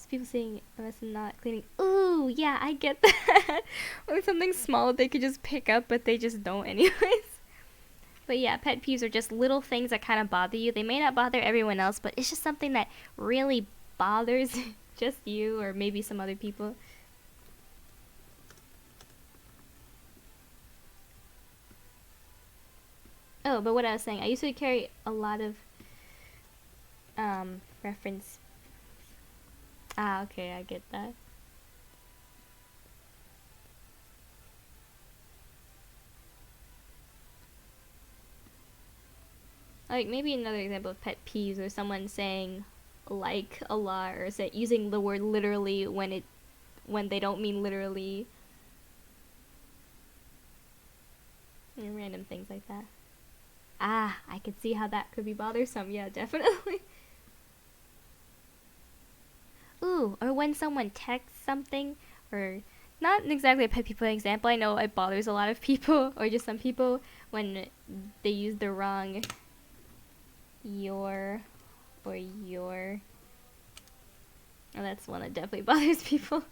Speaker 1: people saying us not cleaning. Ooh, yeah, I get that. Or something small they could just pick up, but they just don't anyways. But yeah, pet peeves are just little things that kind of bother you. They may not bother everyone else, but it's just something that really bothers just you or maybe some other people. Oh, but what I was saying, I used to carry a lot of reference. Ah, okay, I get that. Like maybe another example of pet peeves or someone saying like a lot or using the word literally when they don't mean literally. And random things like that. Ah, I could see how that could be bothersome. Yeah, definitely. Ooh, or when someone texts something, or not exactly a pet peeve example. I know it bothers a lot of people, or just some people when they use the wrong your or your. Oh, that's one that definitely bothers people.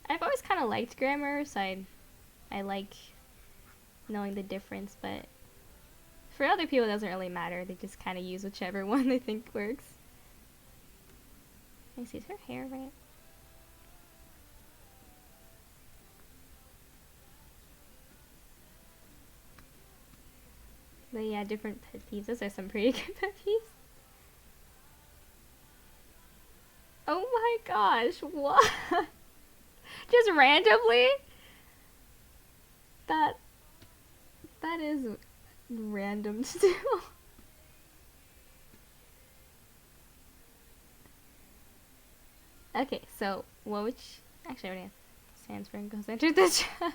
Speaker 1: I've always kind of liked grammar, so I like knowing the difference, but for other people it doesn't really matter. They just kind of use whichever one they think works. Let me see, is her hair right? But yeah, different pet peeves. Those are some pretty good pet peeves. Oh my gosh, what? Just randomly? That is random to do. Okay, so actually I already have Sandsburn goes entered the chat.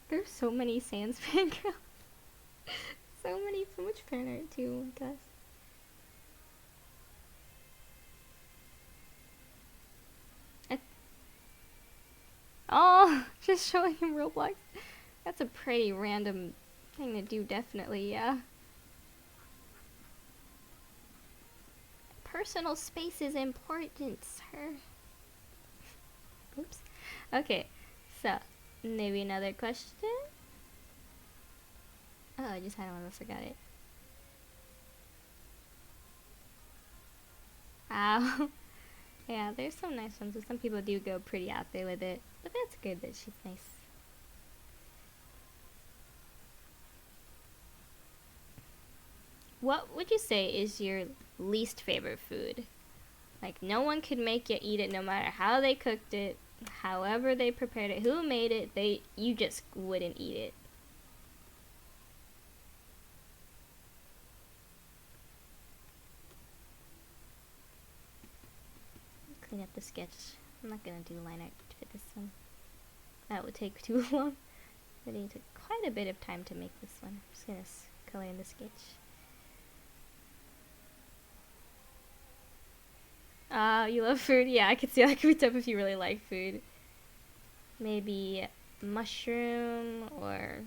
Speaker 1: There's so many Sandsburn girls. So much fan art too, I guess. Oh, just showing him Roblox. That's a pretty random thing to do, definitely, yeah. personal space is important, sir. Oops. Okay, so maybe another question. Oh, I just had one, I forgot it. Ow. Yeah, there's some nice ones. Some people do go pretty out there with it, but that's good that she's nice. What would you say is your least favorite food? Like, no one could make you eat it no matter how they cooked it, however they prepared it, who made it, you just wouldn't eat it. Clean up the sketch. I'm not gonna do line art for this one. That would take too long. But it took quite a bit of time to make this one. I'm just gonna color in the sketch. You love food? Yeah, I could see that could be tough if you really like food. Maybe mushroom or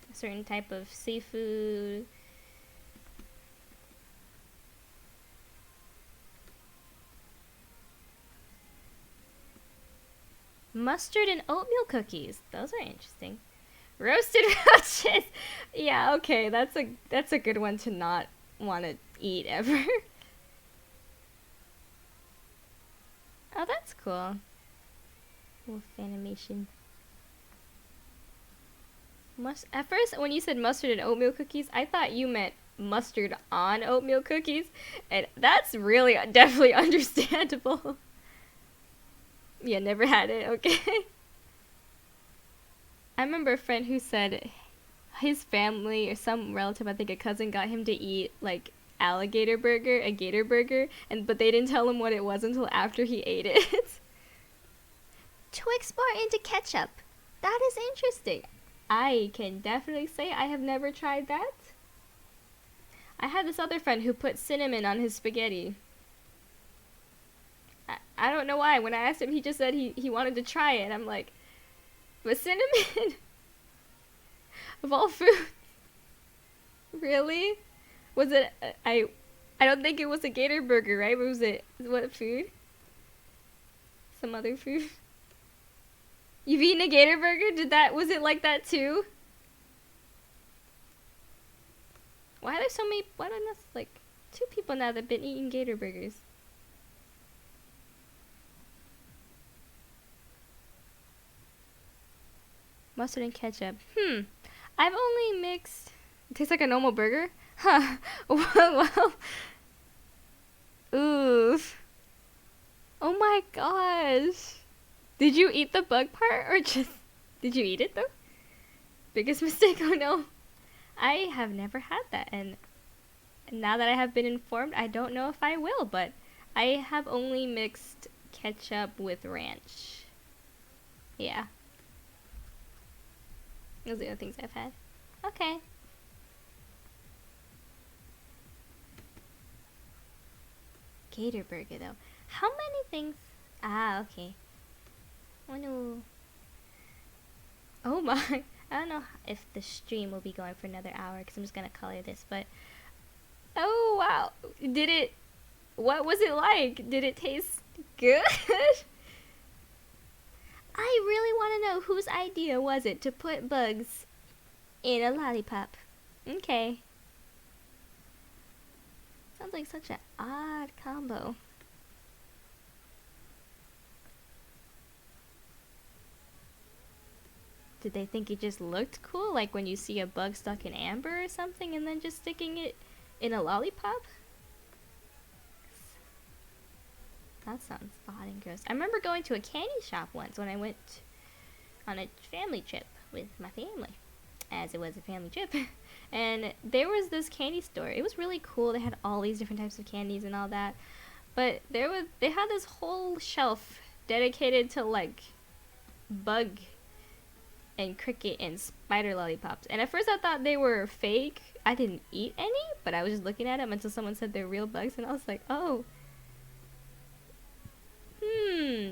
Speaker 1: a certain type of seafood. Mustard and oatmeal cookies. Those are interesting. Roasted roaches. Yeah, okay, that's a good one to not want to eat ever. Oh, that's cool. Wolf animation. At first, when you said mustard and oatmeal cookies, I thought you meant mustard on oatmeal cookies, and that's really definitely understandable. Yeah, never had it, okay. I remember a friend who said his family or some relative, I think a cousin, got him to eat like a gator burger, but they didn't tell him what it was until after he ate it. Twix bar into ketchup. That is interesting. I can definitely say I have never tried that. I had this other friend who put cinnamon on his spaghetti. I don't know why. When I asked him, he just said he wanted to try it. I'm like, but cinnamon? Of all food? Really? Was it, I don't think it was a gator burger, right? Was it, what food? Some other food? You've eaten a gator burger? Was it like that too? Why are there so many, why don't that's like 2 people now that have been eating gator burgers? Mustard and ketchup. I've only mixed, it tastes like a normal burger? Huh. Well. Oof. Oh my gosh. Did you eat the bug part or just... Did you eat it though? Biggest mistake, oh no. I have never had that, and now that I have been informed, I don't know if I will, but I have only mixed ketchup with ranch. Yeah. Those are the other things I've had. Okay. Gator burger though. How many things? Ah, okay. Oh no. Oh my. I don't know if the stream will be going for another hour because I'm just gonna color this, but oh wow. What was it like? Did it taste good? I really want to know whose idea was it to put bugs in a lollipop. Okay. Sounds like such an odd combo. Did they think it just looked cool? Like when you see a bug stuck in amber or something and then just sticking it in a lollipop? That sounds odd and gross. I remember going to a candy shop once when I went on a family trip with my family, as it was a family trip. And there was this candy store. It was really cool. They had all these different types of candies and all that. But they had this whole shelf dedicated to like bug and cricket and spider lollipops. And at first I thought they were fake. I didn't eat any, but I was just looking at them until someone said they're real bugs, and I was like, oh.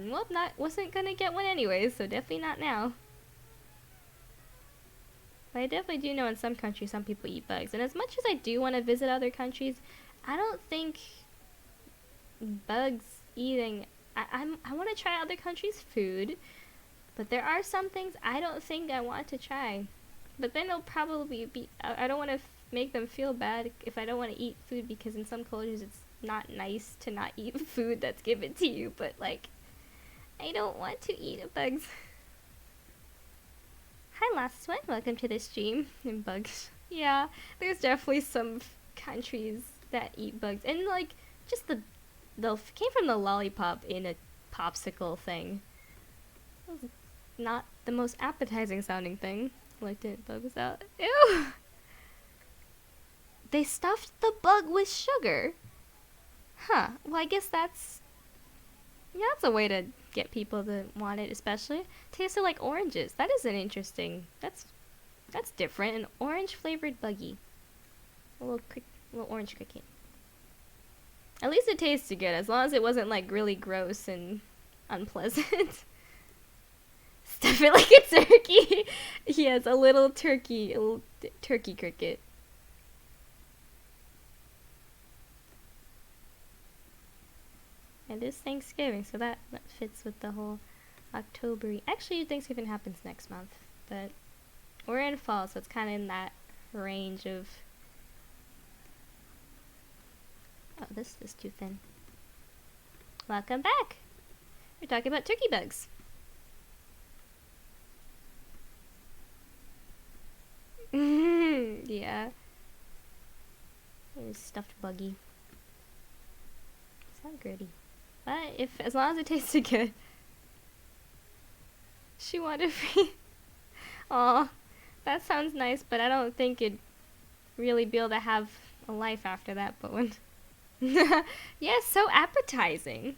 Speaker 1: Well, wasn't gonna get one anyways, so definitely not now. But I definitely do know in some countries some people eat bugs. And as much as I do want to visit other countries, I don't think bugs eating. I want to try other countries' food, but there are some things I don't think I want to try. But then it'll probably be. I don't want to make them feel bad if I don't want to eat food, because in some cultures it's not nice to not eat food that's given to you. But like, I don't want to eat bugs. Hi, last one. Welcome to the stream. And bugs. Yeah, there's definitely some countries that eat bugs, and like just the came from the lollipop in a popsicle thing. That was not the most appetizing sounding thing. Like it bugs out. Ew. They stuffed the bug with sugar. Huh. Well, I guess that's a way to get people to want it, especially. Tasted like oranges. That is an interesting. That's different. An orange flavored buggy. A little orange cricket. At least it tasted good, as long as it wasn't like really gross and unpleasant. Stuff it like a turkey. Yes, a little turkey cricket. It is Thanksgiving, so that fits with the whole October. Actually, Thanksgiving happens next month, but we're in fall, so it's kind of in that range of. Oh, this is too thin. Welcome back. We're talking about turkey bugs. Yeah. There's stuffed buggy. It's not gritty. But as long as it tasted good. She wanted free. Aw, that sounds nice, but I don't think it'd really be able to have a life after that bone. Yes, so appetizing.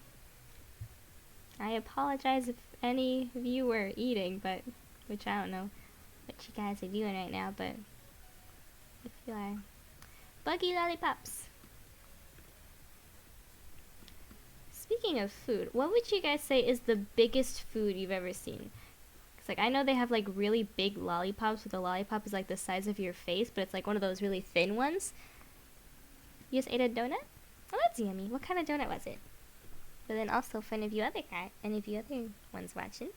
Speaker 1: I apologize if any of you were eating, but which I don't know what you guys are doing right now, but if you are. Buggy lollipops. Speaking of food, what would you guys say is the biggest food you've ever seen? Cause like I know they have like really big lollipops, where the lollipop is like the size of your face, but it's like one of those really thin ones. You just ate a donut? Oh, that's yummy. What kind of donut was it? But then also for any of you other ones watching,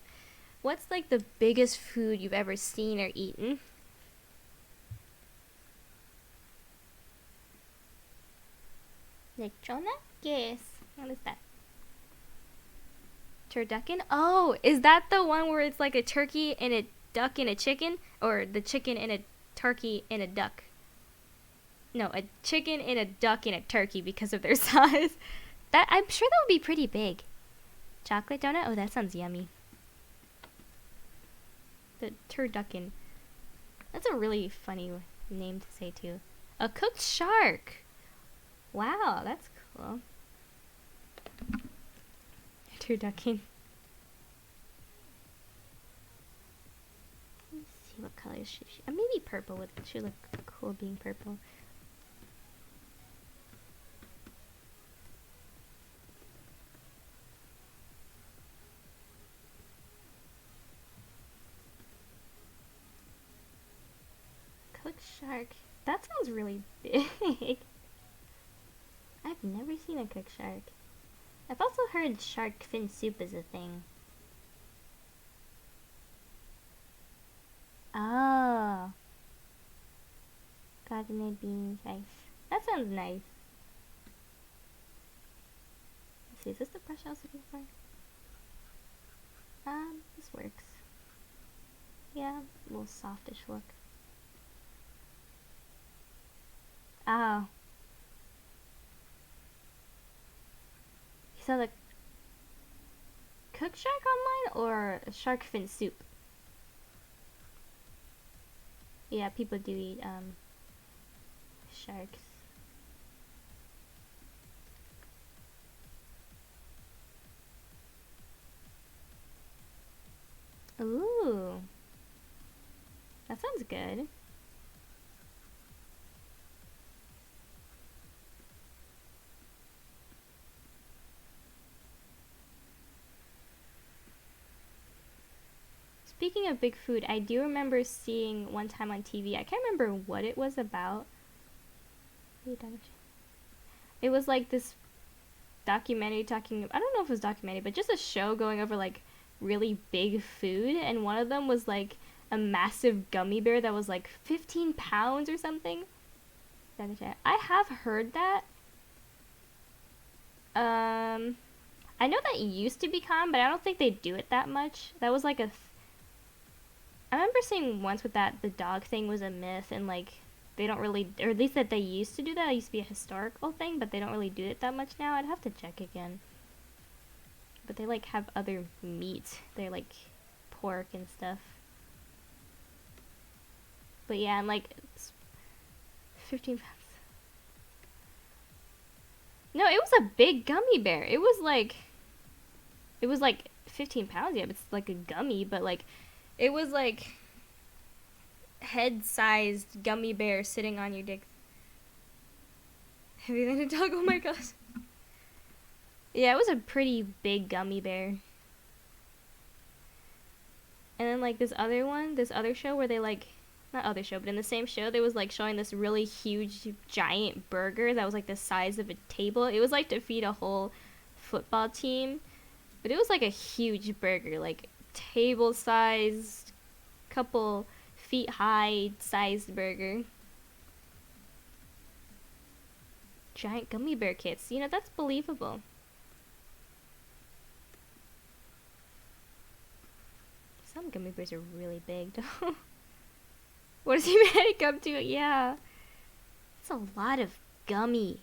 Speaker 1: what's like the biggest food you've ever seen or eaten? Lechona? Yes. What is that? Turducken? Oh, is that the one where it's like a turkey and a duck and a chicken? Or the chicken and a turkey and a duck? No, a chicken and a duck and a turkey because of their size. That I'm sure that would be pretty big. Chocolate donut? Oh, that sounds yummy. The turducken. That's a really funny name to say too. A cooked shark. Wow, that's cool. Turducken. Let's see what color should she. Maybe purple should look cool being purple. Cooked shark. That sounds really big. I've never seen a cooked shark. I've also heard shark fin soup is a thing. Oh. Gardener beans rice. That sounds nice. Let's see, is this the brush I was looking for? This works. Yeah, a little softish look. Oh. You saw the cooked shark online or shark fin soup? Yeah, people do eat sharks. Ooh. That sounds good. Speaking of big food, I do remember seeing one time on TV, I can't remember what it was about. It was like this documentary talking. I don't know if it was documentary, but just a show going over like really big food, and one of them was like a massive gummy bear that was like 15 pounds or something. I have heard that. I know that used to be common, but I don't think they do it that much. That was like I remember seeing once with that the dog thing was a myth, and like they don't really, or at least that they used to do that. It used to be a historical thing, but they don't really do it that much now. I'd have to check again. But they like have other meat. They're like pork and stuff. But yeah, and like 15 pounds. No, it was a big gummy bear. It was like 15 pounds. Yeah, but it's like a gummy, but like it was like head-sized gummy bear sitting on your dick. Heavier than a dog. Oh my gosh. Yeah, it was a pretty big gummy bear. And then like this other show where they like, not other show, but in the same show they was like showing this really huge giant burger that was like the size of a table. It was like to feed a whole football team, but it was like a huge burger, like table sized, couple feet high sized burger. Giant gummy bear kits, you know, that's believable. Some gummy bears are really big though. What does humanity come to? Yeah. It's a lot of gummy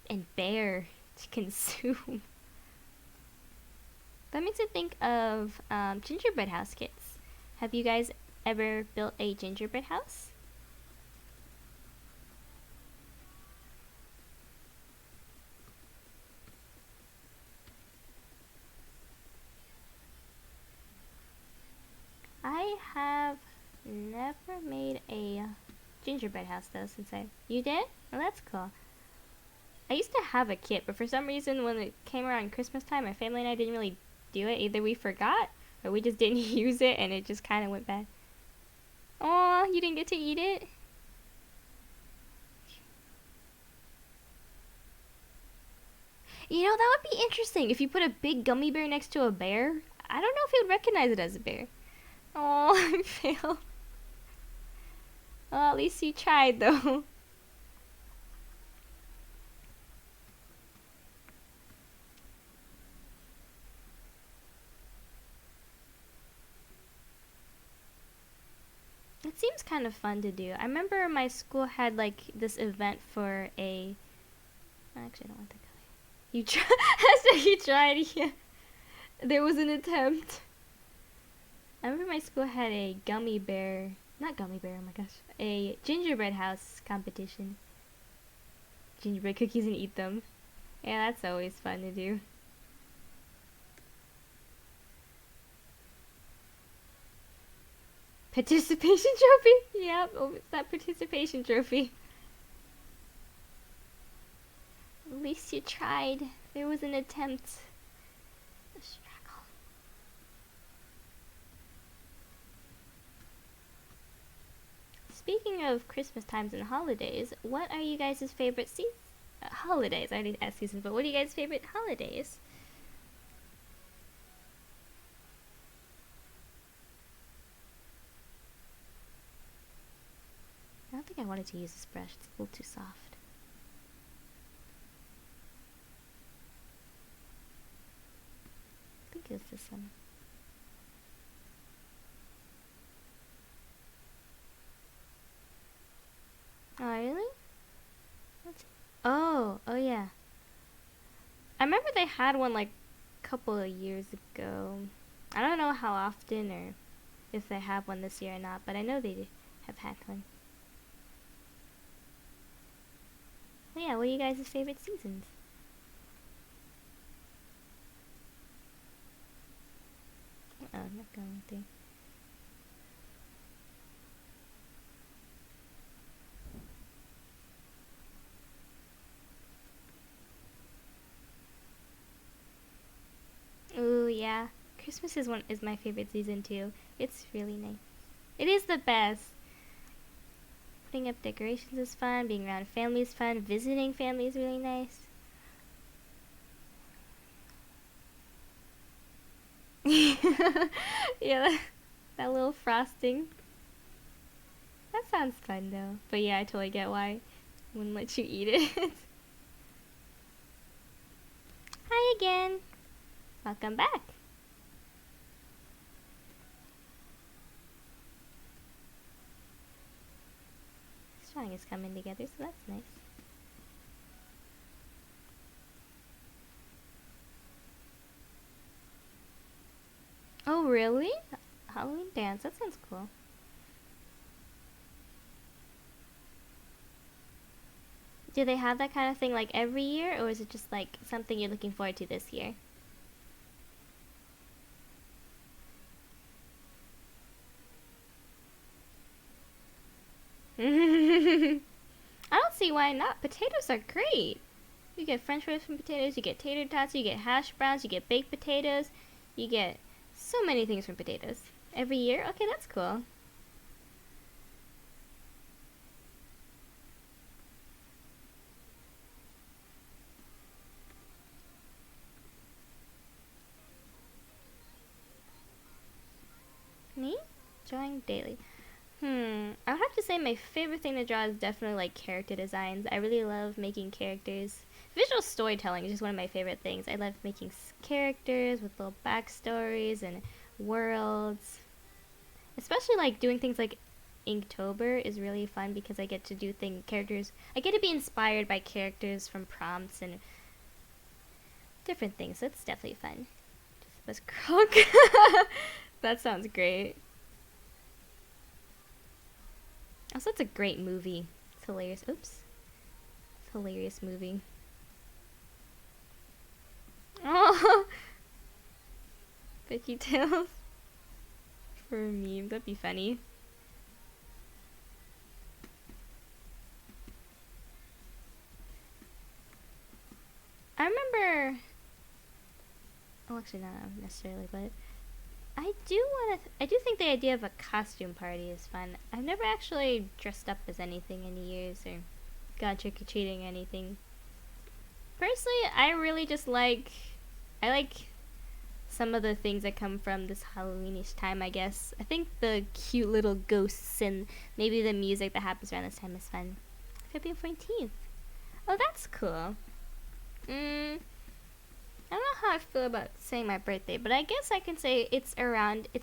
Speaker 1: and bear to consume. That makes me think of gingerbread house kits. Have you guys ever built a gingerbread house? I have never made a gingerbread house though since You did? Oh, that's cool. I used to have a kit, but for some reason when it came around Christmas time, my family and I didn't really do it. Either we forgot or we just didn't use it and it just kind of went bad. Aw, you didn't get to eat it? You know, that would be interesting if you put a big gummy bear next to a bear. I don't know if he would recognize it as a bear. Oh, I failed. Well, at least you tried, though. It seems kind of fun to do. I remember my school had, like, this event for a... Actually, I don't want to go. You tried? You tried, yeah. There was an attempt. I remember my school had a gummy bear... Not gummy bear, oh my gosh. A gingerbread house competition. Gingerbread cookies and eat them. Yeah, that's always fun to do. Participation trophy? Yep, oh, it's that participation trophy. At least you tried. There was an attempt. The struggle. Speaking of Christmas times and holidays, what are you guys' favorite holidays? I already asked seasons, but what are you guys' favorite holidays? I don't think I wanted to use this brush. It's a little too soft. I think it was this one. Oh, really? Oh yeah. I remember they had one like a couple of years ago. I don't know how often or if they have one this year or not, but I know they have had one. Well, yeah, what are you guys' favorite seasons? I'm not going to. Ooh, yeah. Christmas is my favorite season too. It's really nice. It is the best. Putting up decorations is fun. Being around family is fun. Visiting family is really nice. Yeah, that little frosting. That sounds fun though. But yeah, I totally get why I wouldn't let you eat it. Hi again. Welcome back. This drawing is coming together, so that's nice. Oh, really? Halloween dance. That sounds cool. Do they have that kind of thing like every year, or is it just like something you're looking forward to this year? I don't see why not. Potatoes are great. You get french fries from potatoes, you get tater tots, you get hash browns, you get baked potatoes, you get so many things from potatoes. Every year? Okay, that's cool. Me? Drawing daily. I would have to say my favorite thing to draw is definitely like character designs. I really love making characters. Visual storytelling is just one of my favorite things. I love making characters with little backstories and worlds. Especially like doing things like Inktober is really fun because I get to do characters. I get to be inspired by characters from prompts and different things. So it's definitely fun. Just was croak. That sounds great. Also, it's a great movie. It's hilarious. Oops. It's a hilarious movie. Oh! Vicky Tales. For a meme. That'd be funny. I remember... Oh, actually, not necessarily, but... I do think the idea of a costume party is fun. I've never actually dressed up as anything in years or gone trick-or-treating or anything. Personally, I really just I like some of the things that come from this Halloweenish time, I guess. I think the cute little ghosts and maybe the music that happens around this time is fun. February 14th. Oh, that's cool. I don't know how I feel about saying my birthday, but I guess I can say it's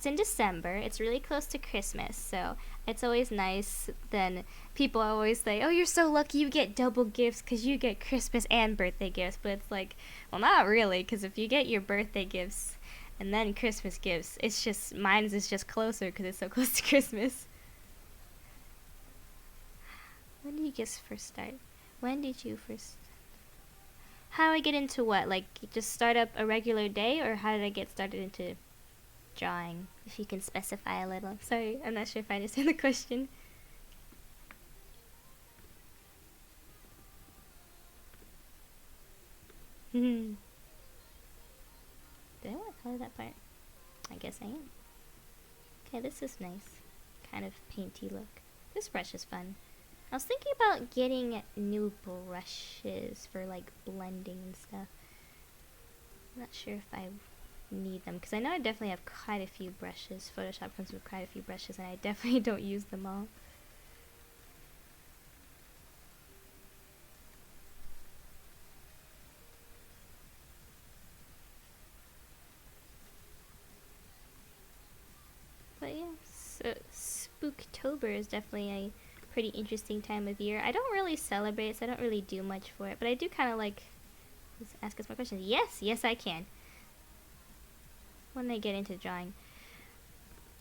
Speaker 1: in December. It's really close to Christmas, so it's always nice. Then people always say, oh, you're so lucky you get double gifts because you get Christmas and birthday gifts. But it's like, well, not really, because if you get your birthday gifts and then Christmas gifts, it's just, mine's is just closer because it's so close to Christmas. When did you guys first start? When did you first... How do I get into what? Like, just start up a regular day, or how did I get started into drawing? If you can specify a little. Sorry, I'm not sure if I understand the question. Did I want to color that part? I guess I am. Okay, this is nice. Kind of painty look. This brush is fun. I was thinking about getting new brushes for like blending and stuff. I'm not sure if I need them because I know I definitely have quite a few brushes. Photoshop comes with quite a few brushes and I definitely don't use them all. But yeah, so Spooktober is definitely a pretty interesting time of year. I don't really celebrate, so I don't really do much for it, but I do kind of like... Let's ask us more questions. Yes, I can. When I get into drawing,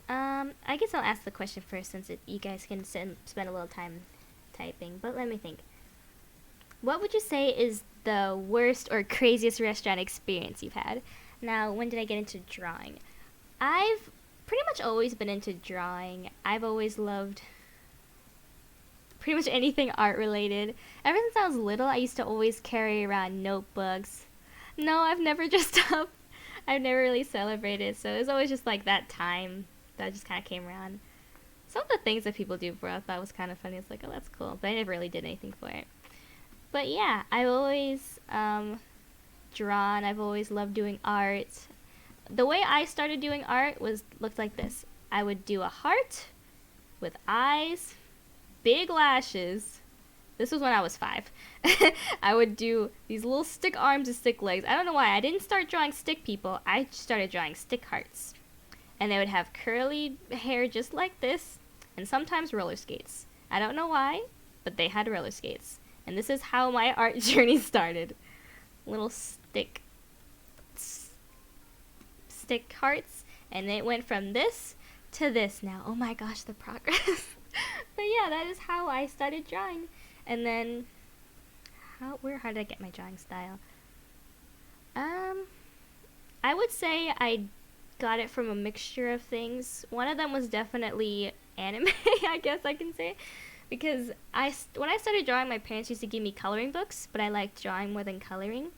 Speaker 1: I guess I'll ask the question first since you guys can spend a little time typing. But let me think. What would you say is the worst or craziest restaurant experience you've had? Now, when did I get into drawing? I've pretty much always been into drawing. I've always loved pretty much anything art related. Ever since I was little, I used to always carry around notebooks. No, I've never dressed up. I've never really celebrated, so it was always just like that time that just kind of came around. Some of the things that people do for us, I thought was kind of funny. It's like, oh, that's cool, but I never really did anything for it. But yeah, I've always drawn. I've always loved doing art. the way I started doing art looked like this. I would do a heart with eyes, big lashes. This was when I was 5. I would do these little stick arms and stick legs. I don't know why. I didn't start drawing stick people. I started drawing stick hearts. And they would have curly hair just like this, and sometimes roller skates. I don't know why, but they had roller skates. And this is how my art journey started. Little stick hearts, and it went from this to this now. Oh my gosh, the progress. But yeah, that is how I started drawing. And then, how did I get my drawing style? I would say I got it from a mixture of things. One of them was definitely anime, I guess I can say. Because when I started drawing, my parents used to give me coloring books, but I liked drawing more than coloring.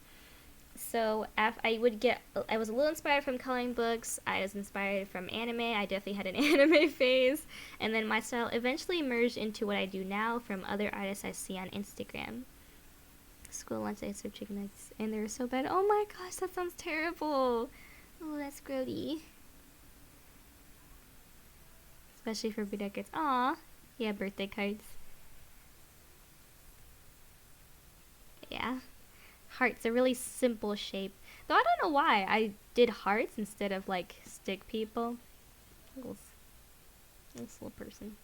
Speaker 1: So I was a little inspired from coloring books. I was inspired from anime. I definitely had an anime phase. And then my style eventually merged into what I do now from other artists I see on Instagram. School lunch, I served chicken nuggets, and they were so bad. Oh my gosh, that sounds terrible. Oh, that's grody. Especially for birthday cards. Aw. Yeah, birthday cards. Yeah. Hearts, a really simple shape. Though I don't know why I did hearts instead of like stick people. This little person.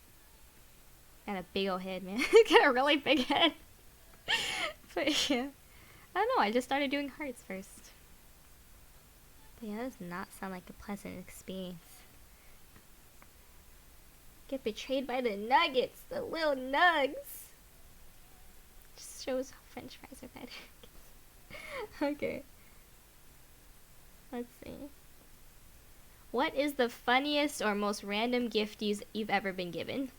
Speaker 1: Got a big old head, man. Got a really big head. But yeah. I don't know, I just started doing hearts first. But yeah, that does not sound like a pleasant experience. Get betrayed by the nuggets, the little nugs. Just shows how French fries are better. Okay. Let's see. What is the funniest or most random gift you've ever been given?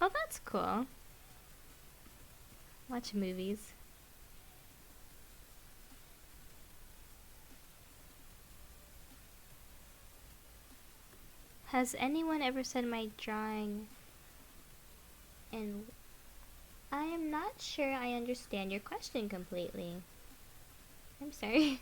Speaker 1: Oh, that's cool. Watch movies. Has anyone ever said my drawing? And I am not sure I understand your question completely. I'm sorry.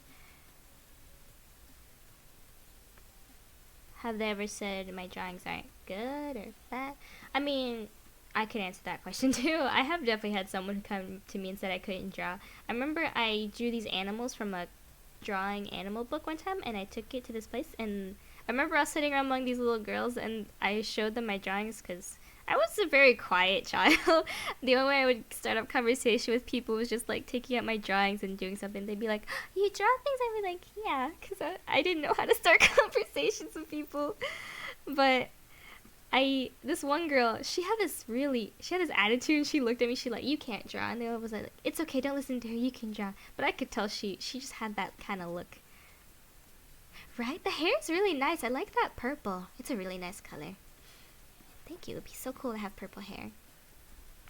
Speaker 1: Have they ever said my drawings aren't good or bad? I mean, I could answer that question too. I have definitely had someone come to me and said I couldn't draw. I remember I drew these animals from a drawing animal book one time, and I took it to this place, and I remember I was sitting around among these little girls, and I showed them my drawings because I was a very quiet child. The only way I would start up conversation with people was just like taking out my drawings and doing something. They'd be like, "You draw things?" I'd be like, "Yeah," because I didn't know how to start conversations with people. But this one girl, she had this attitude, and she looked at me, she like, "You can't draw," and they was like, "It's okay, don't listen to her, you can draw." But I could tell she just had that kind of look. Right? The hair is really nice. I like that purple. It's a really nice color. Thank you. It'd be so cool to have purple hair.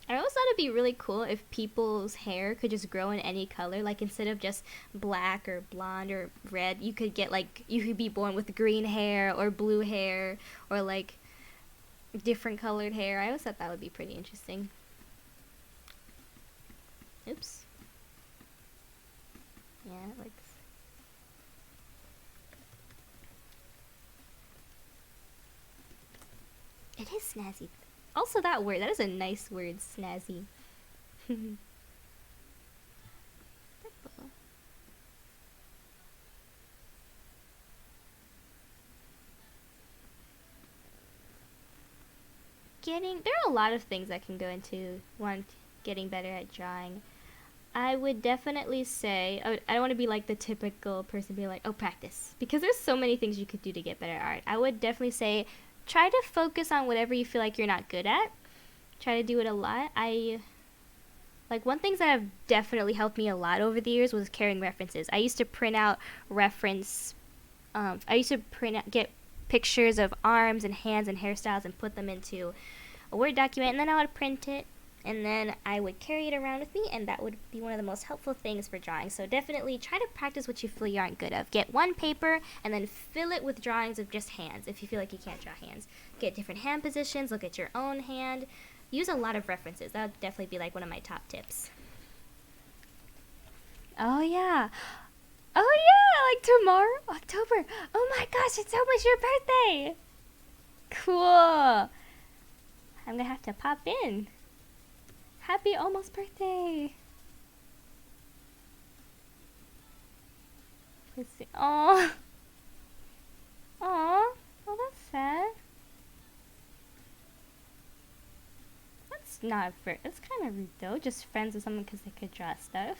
Speaker 1: I always thought it'd be really cool if people's hair could just grow in any color. Like, instead of just black or blonde or red, you could be born with green hair or blue hair or like different colored hair. I always thought that would be pretty interesting. Oops. Yeah, it looks... It is snazzy. Also, that is a nice word, snazzy. There are a lot of things that can go into getting better at drawing. I would definitely say, I don't want to be like the typical person being like, oh, practice. Because there's so many things you could do to get better at art. I would definitely say, try to focus on whatever you feel like you're not good at. Try to do it a lot. One thing that have definitely helped me a lot over the years was carrying references. I used to print out get pictures of arms and hands and hairstyles and put them into a Word document, and then I would print it And then I would carry it around with me, and that would be one of the most helpful things for drawing. So definitely try to practice what you feel you aren't good at. Get one paper and then fill it with drawings of just hands if you feel like you can't draw hands. Get different hand positions, look at your own hand. Use a lot of references. That would definitely be like one of my top tips. Oh yeah. Oh yeah, like tomorrow, October. Oh my gosh, it's almost your birthday. Cool. I'm gonna have to pop in. Happy almost birthday. Let's see. Oh. Oh, that's sad. That's not fair. That's kind of rude though. Just friends with someone because they could draw stuff.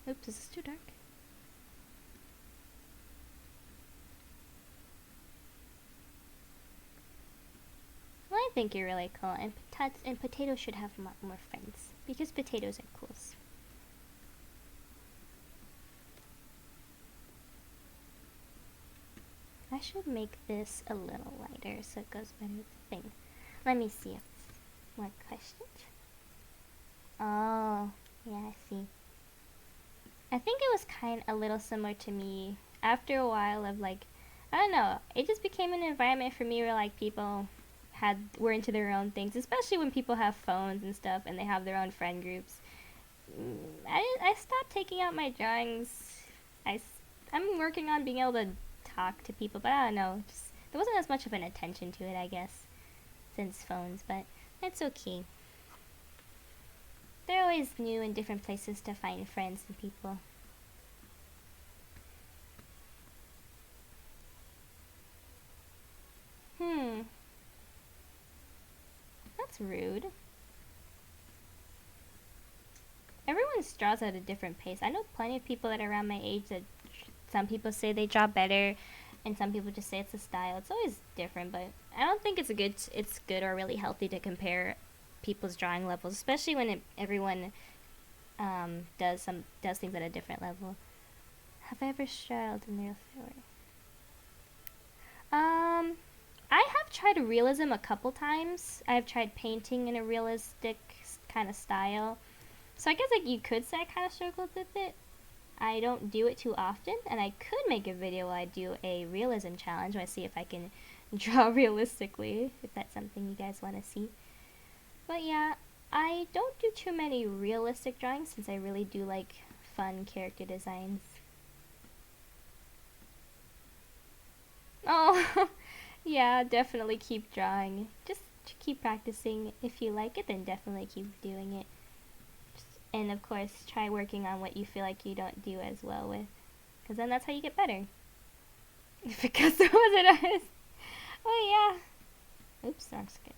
Speaker 1: Oops, this is too dark. Well, I think you're really cool, and potatoes should have a lot more friends because potatoes are cool. I should make this a little lighter so it goes better with the thing. Let me see if more questions. Oh, yeah, I see. I think it was kind of a little similar to me after a while of like, I don't know, it just became an environment for me where like people were into their own things, especially when people have phones and stuff and they have their own friend groups. I stopped taking out my drawings. I'm working on being able to talk to people, but I don't know, just there wasn't as much of an attention to it, I guess, since phones, but it's okay. They're always new and different places to find friends and people. That's rude. Everyone draws at a different pace. I know plenty of people that are around my age that some people say they draw better and some people just say it's a style. It's always different, but I don't think it's good or really healthy to compare people's drawing levels, especially when everyone does things at a different level. Have I ever styled in real story? I have tried realism a couple times. I've tried painting in a realistic kind of style. So I guess like you could say I kind of struggled with it. I don't do it too often, and I could make a video where I do a realism challenge where I see if I can draw realistically, if that's something you guys want to see. But yeah, I don't do too many realistic drawings since I really do like fun character designs. Oh, yeah, definitely keep drawing. Just keep practicing. If you like it, then definitely keep doing it. And of course, try working on what you feel like you don't do as well with, because then that's how you get better. Because it wasn't us. Oh yeah. Oops, wrong sketch.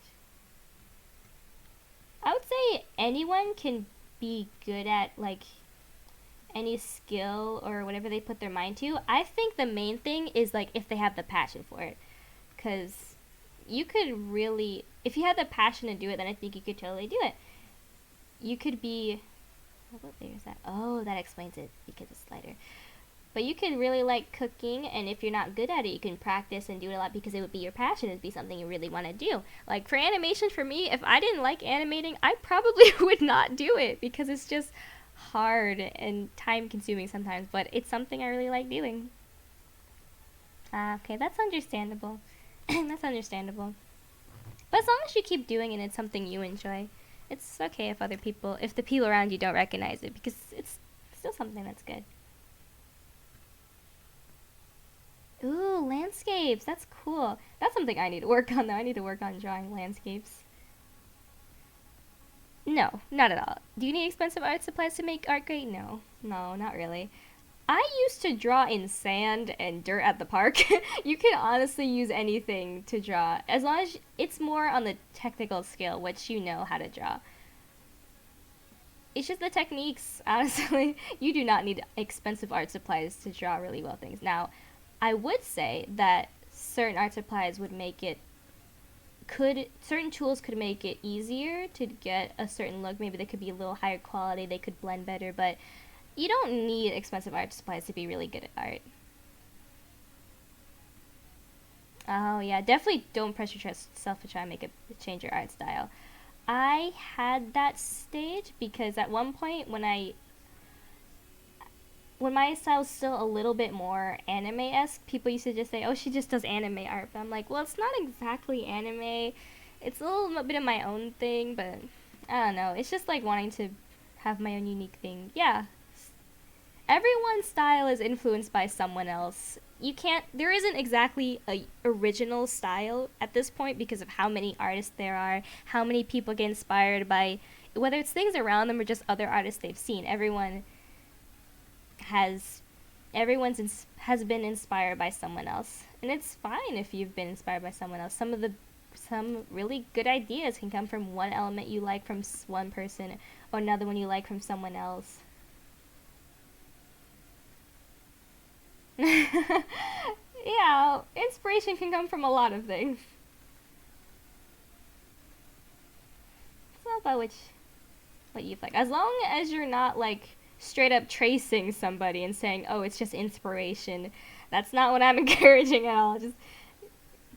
Speaker 1: I would say anyone can be good at like any skill or whatever they put their mind to. I think the main thing is like if they have the passion for it, because you could really, if you had the passion to do it, then I think you could totally do it. You could be, what layer is that? Oh, that explains it because it's lighter. But you could really like cooking, and if you're not good at it, you can practice and do it a lot because it would be your passion. It'd be something you really want to do. Like for animation, for me, if I didn't like animating, I probably would not do it because it's just hard and time consuming sometimes, but it's something I really like doing. Okay, that's understandable. That's understandable. But as long as you keep doing it and it's something you enjoy, it's okay if the people around you don't recognize it, because it's still something that's good. Ooh, landscapes. That's cool. That's something I need to work on, though. I need to work on drawing landscapes. No, not at all. Do you need expensive art supplies to make art great? No. No, not really. I used to draw in sand and dirt at the park. You can honestly use anything to draw, as long as it's more on the technical skill, which you know how to draw. It's just the techniques, honestly. You do not need expensive art supplies to draw really well things. Now, I would say that certain art supplies would make it, certain tools could make it easier to get a certain look. Maybe they could be a little higher quality, they could blend better, but You don't need expensive art supplies to be really good at art. Oh yeah, definitely don't pressure yourself to try and change your art style. I had that stage because at one point when my style was still a little bit more anime-esque, people used to just say, "Oh, she just does anime art." But I'm like, well, it's not exactly anime. It's a little bit of my own thing, but I don't know. It's just like wanting to have my own unique thing. Yeah, everyone's style is influenced by someone else. There isn't exactly a original style at this point because of how many artists there are, how many people get inspired by, whether it's things around them or just other artists they've seen. Has has been inspired by someone else, and it's fine if you've been inspired by someone else. Some really good ideas can come from one element you like from one person or another one you like from someone else. Yeah, inspiration can come from a lot of things. It's not about what you like. As long as you're not like straight up tracing somebody and saying, "Oh, it's just inspiration." That's not what I'm encouraging at all. Just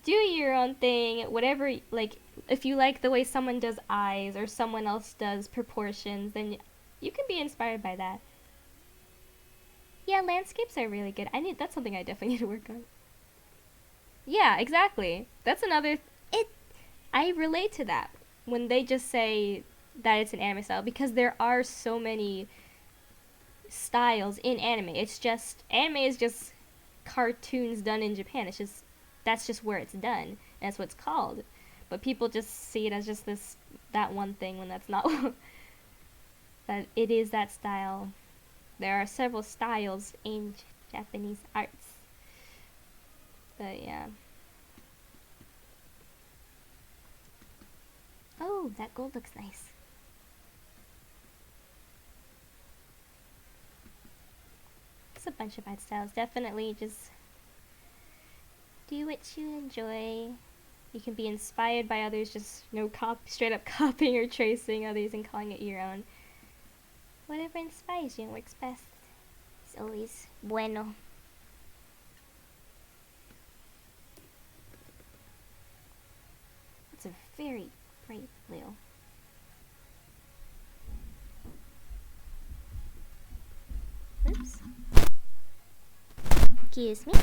Speaker 1: do your own thing. Whatever, like, if you like the way someone does eyes or someone else does proportions, then you can be inspired by that. Yeah, landscapes are really good. That's something I definitely need to work on. Yeah, exactly. That's another. It. I relate to that when they just say that it's an anime style because there are so many styles in anime. It's just anime is just cartoons done in Japan. That's just where it's done. That's what it's called. But people just see it as just that one thing when that's not that it is that style. There are several styles in Japanese arts. But yeah. Oh, that gold looks nice. It's a bunch of art styles. Definitely just do what you enjoy. You can be inspired by others, just straight up copying or tracing others and calling it your own. Whatever inspires you and works best is always bueno. It's a very bright blue. Oops. Excuse me.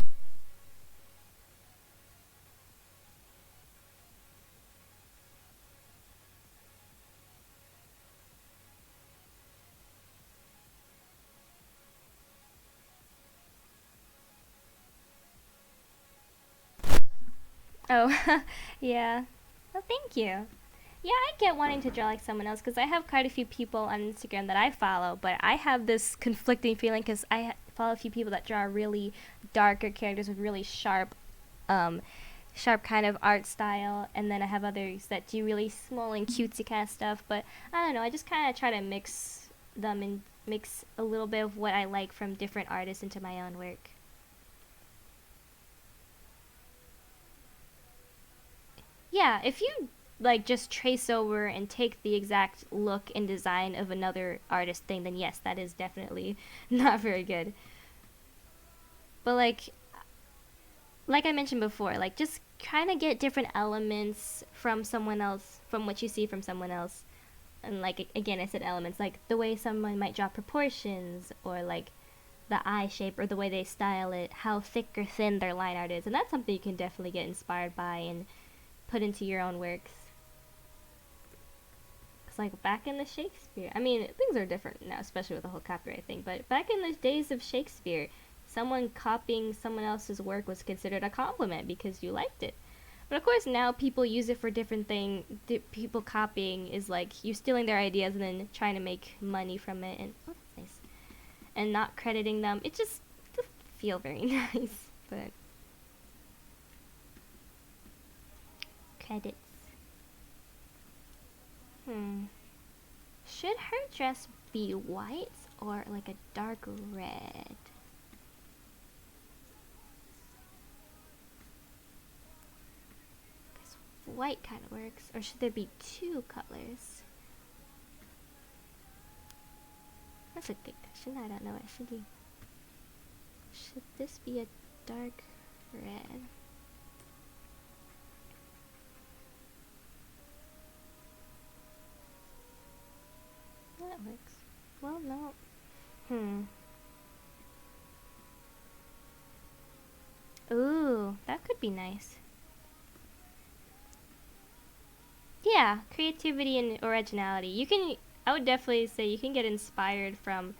Speaker 1: Oh, yeah. Well, thank you. Yeah, I get wanting to draw like someone else because I have quite a few people on Instagram that I follow, but I have this conflicting feeling because follow a few people that draw really darker characters with really sharp kind of art style, and then I have others that do really small and cutesy kind of stuff. But I don't know, I just kind of try to mix them and mix a little bit of what I like from different artists into my own work. Yeah, if you like just trace over and take the exact look and design of another artist thing, then yes, that is definitely not very good. But like I mentioned before, like just kind of get different elements from someone else, from what you see from someone else. And like again, I said elements, like the way someone might draw proportions or like the eye shape or the way they style it, how thick or thin their line art is. And that's something you can definitely get inspired by and put into your own works. It's like back in the Shakespeare. I mean, things are different now, especially with the whole copyright thing. But back in the days of Shakespeare, someone copying someone else's work was considered a compliment because you liked it. But of course, now people use it for different things. People copying is like you stealing their ideas and then trying to make money from it, and oh, that's nice. And not crediting them. It just doesn't feel very nice. But credits. Should her dress be white or like a dark red? Because white kind of works. Or should there be two colors? That's a good question. I don't know what I should do. Should this be a dark red? That works. Well, no. Ooh, that could be nice. Yeah, creativity and originality. You can, I would definitely say you can get inspired from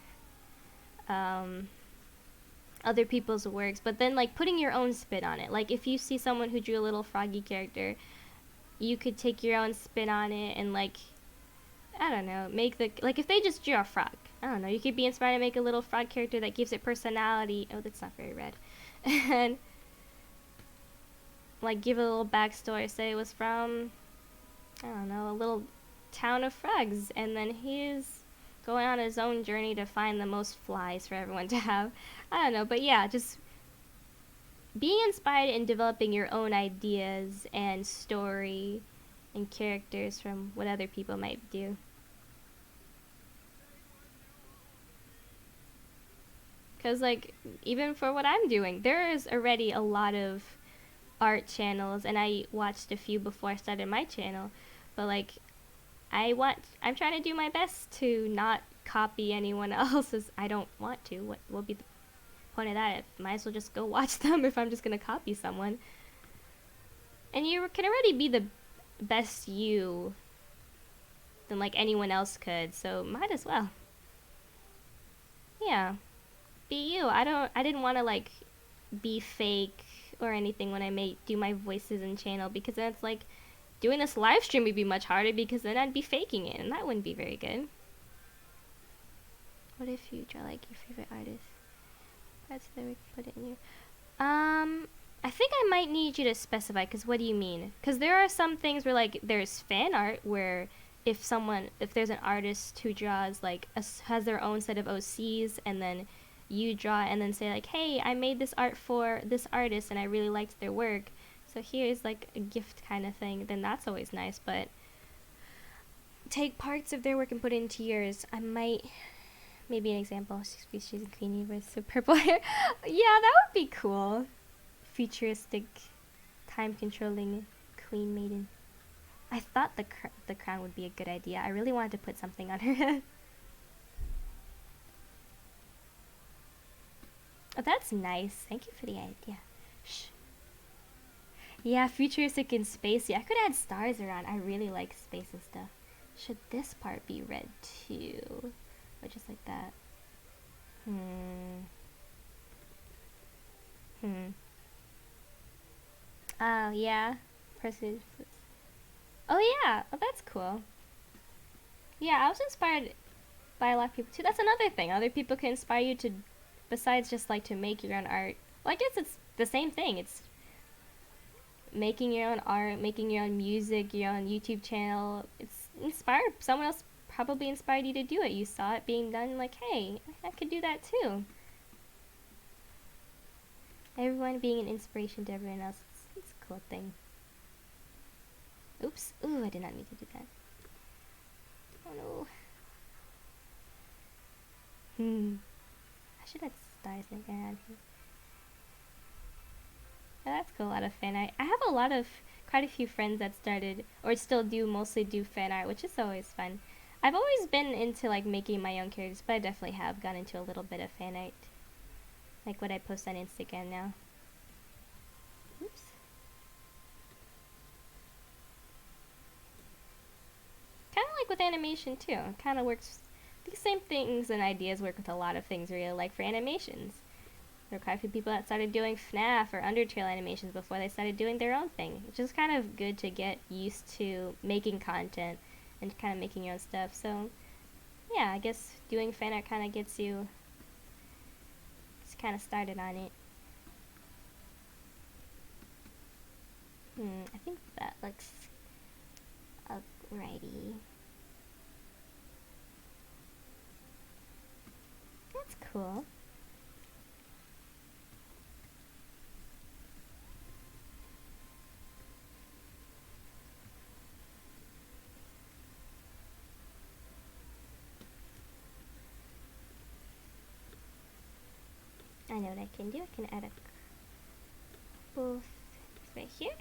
Speaker 1: other people's works, but then like putting your own spin on it. Like if you see someone who drew a little froggy character, you could take your own spin on it and like, I don't know, make the, like if they just drew a frog, I don't know, you could be inspired to make a little frog character that gives it personality. Oh, that's not very red. And like give it a little backstory, say it was from, I don't know, a little town of frogs, and then he's going on his own journey to find the most flies for everyone to have. I don't know, but yeah, just being inspired and developing your own ideas and story and characters from what other people might do. Because, like, even for what I'm doing, there is already a lot of art channels, and I watched a few before I started my channel, but, like, I'm trying to do my best to not copy anyone else's. I don't want to. What will be the point of that? I might as well just go watch them if I'm just going to copy someone. And you can already be the best you than, like, anyone else could, so might as well. Yeah. Be you. I didn't want to like be fake or anything when I do my voices and channel, because then it's like doing this live stream would be much harder, because then I'd be faking it and that wouldn't be very good. What if you draw like your favorite artist? That's the way we can put it in here. I think I might need you to specify, because what do you mean? Because there are some things where like there's fan art where if there's an artist who draws like has their own set of OCs, and then you draw and then say like, hey, I made this art for this artist and I really liked their work, so here's like a gift kind of thing, then that's always nice. But take parts of their work and put it into yours. I might, maybe an example, she's in Queenie with purple hair. Yeah, that would be cool. Futuristic, time controlling queen maiden. I thought the crown would be a good idea. I really wanted to put something on her head. Oh, that's nice. Thank you for the idea. Shh. Yeah, futuristic and spacey. I could add stars around. I really like space and stuff. Should this part be red too? Or just like that? Oh, yeah. Person. Oh, yeah. Oh, that's cool. Yeah, I was inspired by a lot of people too. That's another thing. Other people can inspire you to, besides just like to make your own art. Well, I guess it's the same thing. It's making your own art, making your own music, your own YouTube channel. It's inspired. Someone else probably inspired you to do it. You saw it being done, like, hey, I could do that too. Everyone being an inspiration to everyone else. It's a cool thing. Oops. Ooh, I did not need to do that. Oh no. I should have stars like around here. Oh, that's cool. A lot of fan art. I have quite a few friends that started, or still do, mostly do fan art, which is always fun. I've always been into like making my own characters, but I definitely have gone into a little bit of fan art, like what I post on Instagram now. Oops. Kind of like with animation too. It kind of works. These same things and ideas work with a lot of things, really, like for animations. There were quite a few people that started doing FNAF or Undertale animations before they started doing their own thing, which is kind of good to get used to making content and kind of making your own stuff. So, yeah, I guess doing fan art kind of gets you just kind of started on it. I think that looks alrighty. That's cool. what I can do. I can add a both right here.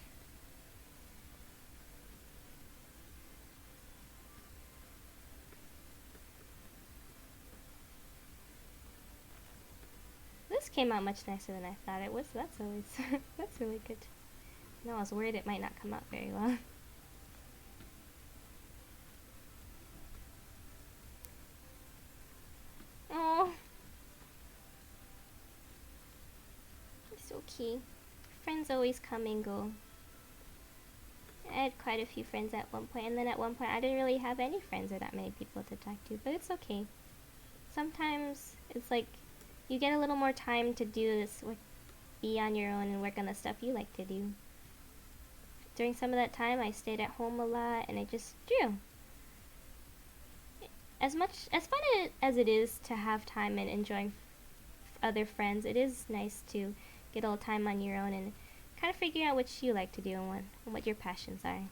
Speaker 1: This came out much nicer than I thought it was. So that's always that's really good. No, I was worried it might not come out very well. Oh, it's so cute. Friends always come and go. I had quite a few friends at one point, and then at one point I didn't really have any friends or that many people to talk to, but it's okay. Sometimes it's like you get a little more time to do this, be on your own and work on the stuff you like to do. During some of that time I stayed at home a lot and I just drew. As fun as it is to have time and enjoying other friends, it is nice to get a little time on your own and kind of figure out what you like to do and what your passions are.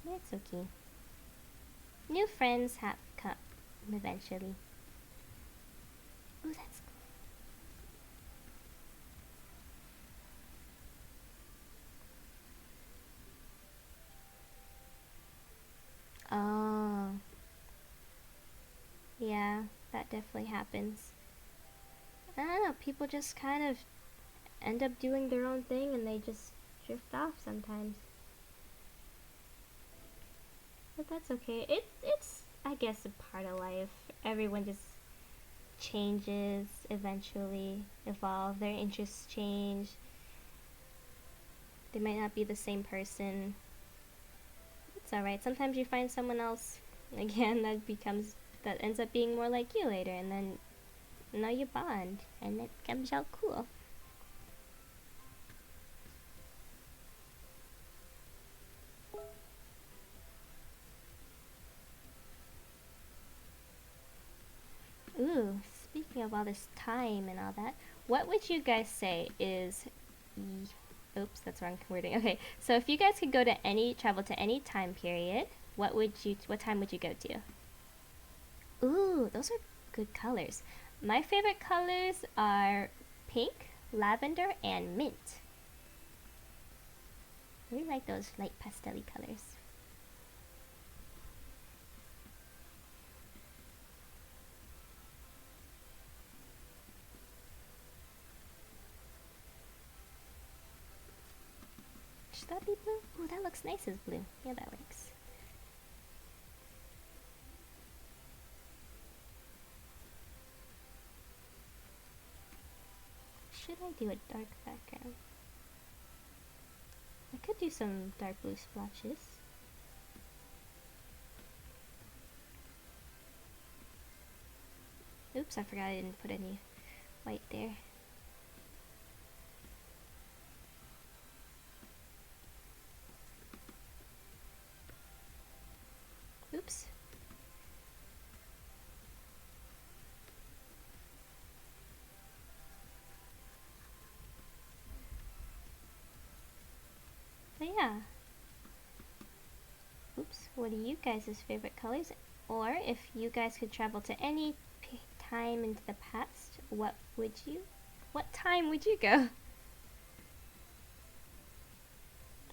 Speaker 1: It's okay. New friends have come eventually. Oh, that's cool. Oh. Yeah, that definitely happens. I don't know, people just kind of end up doing their own thing and they just drift off sometimes. But that's okay. It's I guess a part of life. Everyone just changes eventually, evolve, their interests change. They might not be the same person. It's alright. Sometimes you find someone else again that ends up being more like you later, and then you bond and it becomes all cool. Ooh, speaking of all this time and all that, what would you guys say is oops, that's wrong wording. Okay, so if you guys could travel to any time period, what time would you go to? Ooh, those are good colors. My favorite colors are pink, lavender, and mint. I really like those light pastel-y colors. Should that be blue? Ooh, that looks nice as blue. Yeah, that works. Should I do a dark background? I could do some dark blue splotches. Oops, I forgot I didn't put any white there. Oops. But yeah. Oops, what are you guys' favorite colors? Or if you guys could travel to any time into the past, what time would you go? I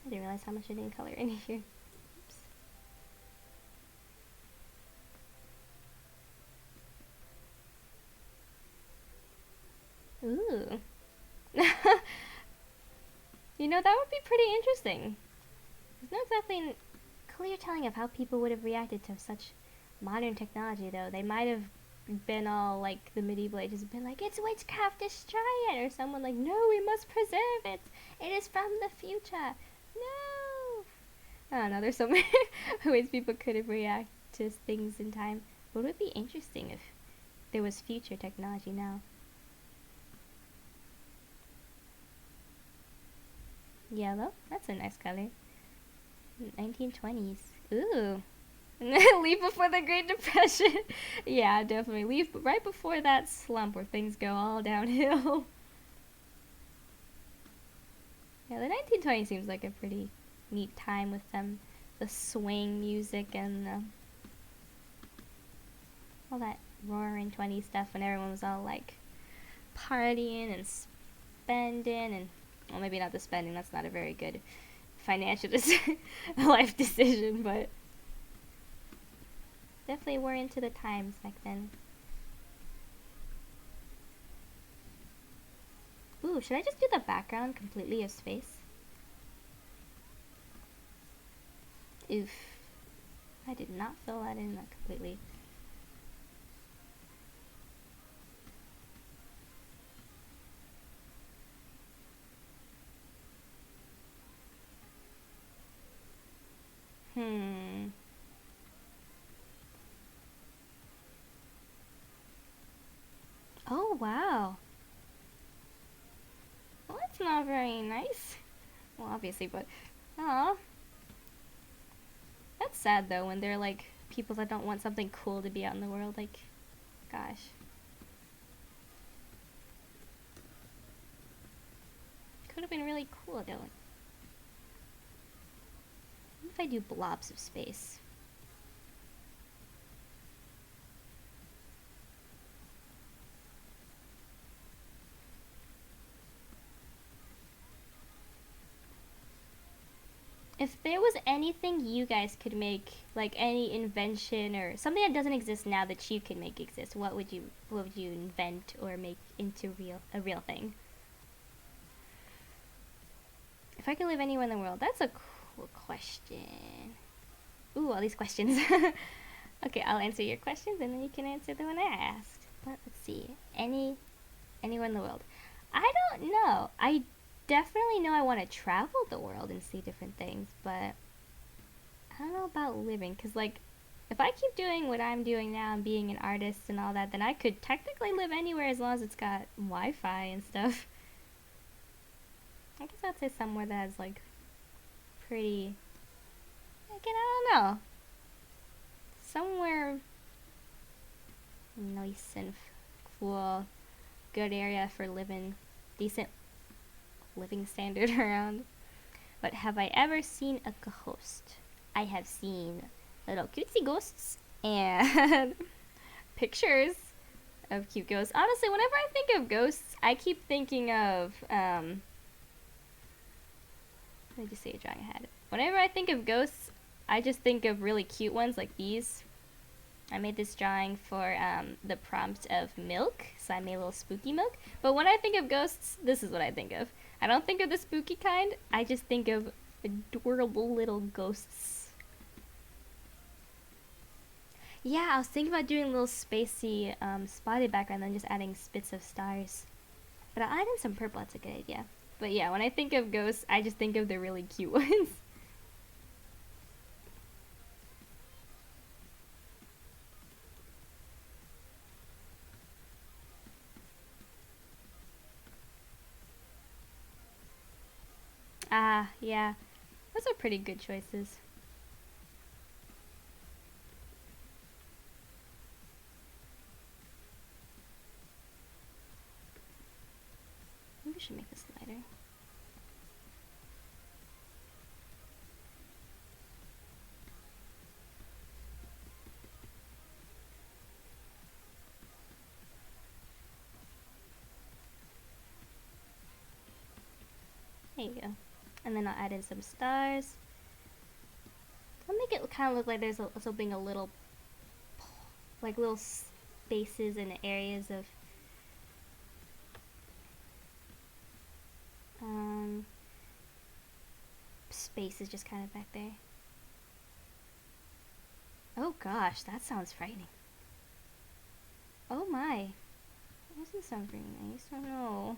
Speaker 1: didn't realize how much I didn't color in here. Oops. Ooh. You know, that would be pretty interesting. There's no exactly clear telling of how people would have reacted to such modern technology, though. They might have been all like the medieval ages, been like, it's witchcraft, destroy it, or someone like, no, we must preserve it. It is from the future. No. I don't know. There's so many ways people could have reacted to things in time. But it would be interesting if there was future technology now. Yellow? That's a nice color. 1920s. Ooh. Leave before the Great Depression. Yeah, definitely. Leave right before that slump where things go all downhill. Yeah, the 1920s seems like a pretty neat time with the swing music and all that roaring 20s stuff when everyone was all like partying and spending and, well, maybe not the spending, that's not a very good financial life decision, but definitely were into the times back then. Ooh, should I just do the background completely of space? Oof. I did not fill that in that completely. Oh, wow. Well, that's not very nice. Well, obviously, but... Aw. That's sad, though, when they're, like, people that don't want something cool to be out in the world. Like, gosh. Could have been really cool, though. What if I do blobs of space? If there was anything you guys could make, like any invention or something that doesn't exist now that you could make exist, what would you invent or make into a real thing? If I could live anywhere in the world, that's a cool question. Ooh, all these questions. Okay, I'll answer your questions and then you can answer the one I asked. But let's see. Anywhere in the world. I don't know. I definitely know I want to travel the world and see different things, but I don't know about living, because, like, if I keep doing what I'm doing now and being an artist and all that, then I could technically live anywhere as long as it's got Wi-Fi and stuff. I guess I'd say somewhere that has, like, pretty... Again, I don't know. Somewhere nice and cool, good area for living, decent living standard around. But have I ever seen a ghost? I have seen little cutesy ghosts and pictures of cute ghosts. Honestly, whenever I think of ghosts, I keep thinking of let me just see a drawing I had. Whenever I think of ghosts, I just think of really cute ones like these. I made this drawing for the prompt of milk, so I made a little spooky milk. But when I think of ghosts, this is what I think of. I don't think of the spooky kind, I just think of adorable little ghosts. Yeah, I was thinking about doing a little spacey spotted background and then just adding spits of stars. But I'll add in some purple, that's a good idea. But yeah, when I think of ghosts, I just think of the really cute ones. Ah, yeah. Those are pretty good choices. Maybe we should make this lighter. There you go. And then I'll add in some stars. I'll make it kind of look like there's also being a little, like little spaces and areas of space is just kind of back there. Oh gosh, that sounds frightening. Oh my. That doesn't sound very nice. I don't know.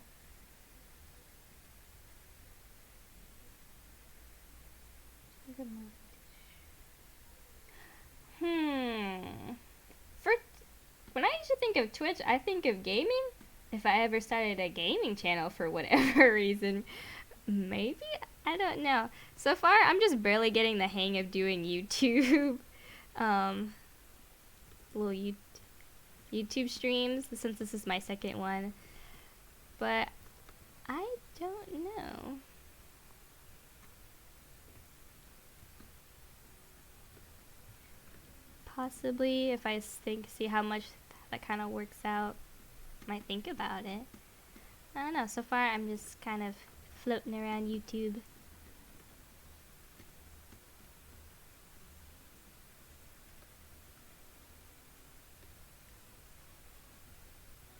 Speaker 1: When I usually think of Twitch, I think of gaming. If I ever started a gaming channel for whatever reason, maybe? I don't know. So far, I'm just barely getting the hang of doing YouTube. Little YouTube streams, since this is my second one. But I don't know. Possibly, if I see how much that kind of works out, might think about it. I don't know, so far I'm just kind of floating around YouTube.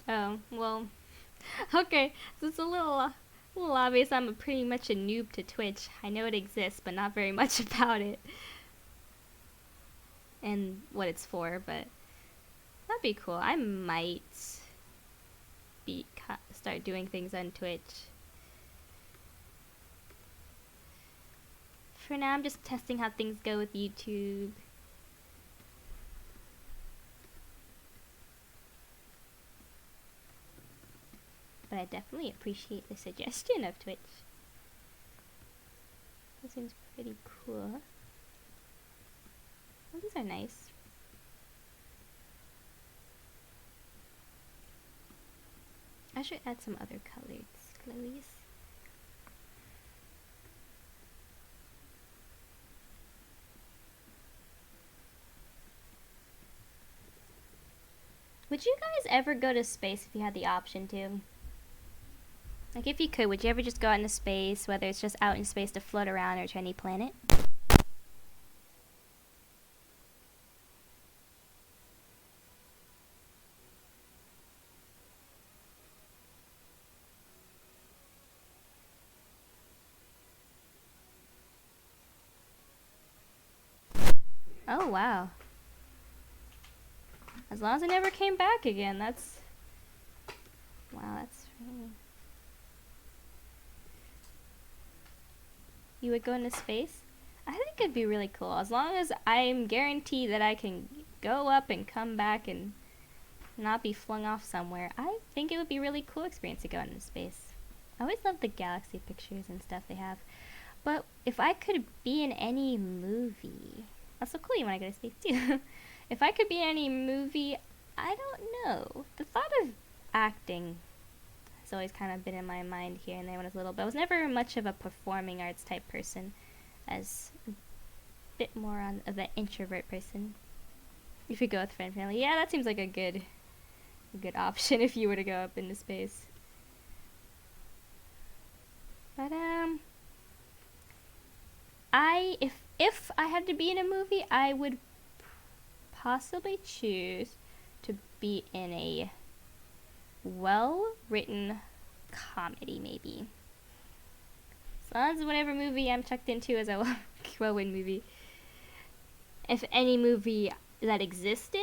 Speaker 1: Oh, well, okay, so it's a little obvious I'm pretty much a noob to Twitch. I know it exists, but not very much about it. And what it's for, but that'd be cool. I might start doing things on Twitch. For now, I'm just testing how things go with YouTube. But I definitely appreciate the suggestion of Twitch. This seems pretty cool. Oh, these are nice. I should add some other colors, glowies. Would you guys ever go to space if you had the option to? Like, if you could, would you ever just go out into space, whether it's just out in space to float around or to any planet? Oh, wow. As long as I never came back again, that's... Wow, that's really... You would go into space? I think it'd be really cool. As long as I'm guaranteed that I can go up and come back and not be flung off somewhere, I think it would be a really cool experience to go into space. I always love the galaxy pictures and stuff they have. But if I could be in any movie... That's so cool you want to go to space too. If I could be in any movie, I don't know. The thought of acting has always kind of been in my mind here and there when I was little, but I was never much of a performing arts type person, as a bit more of an introvert person. If you go with friend family, yeah, that seems like a good option if you were to go up into space. But if I had to be in a movie, I would possibly choose to be in a well-written comedy, maybe. As long as whatever movie I'm chucked into is a well-written movie. If any movie that existed,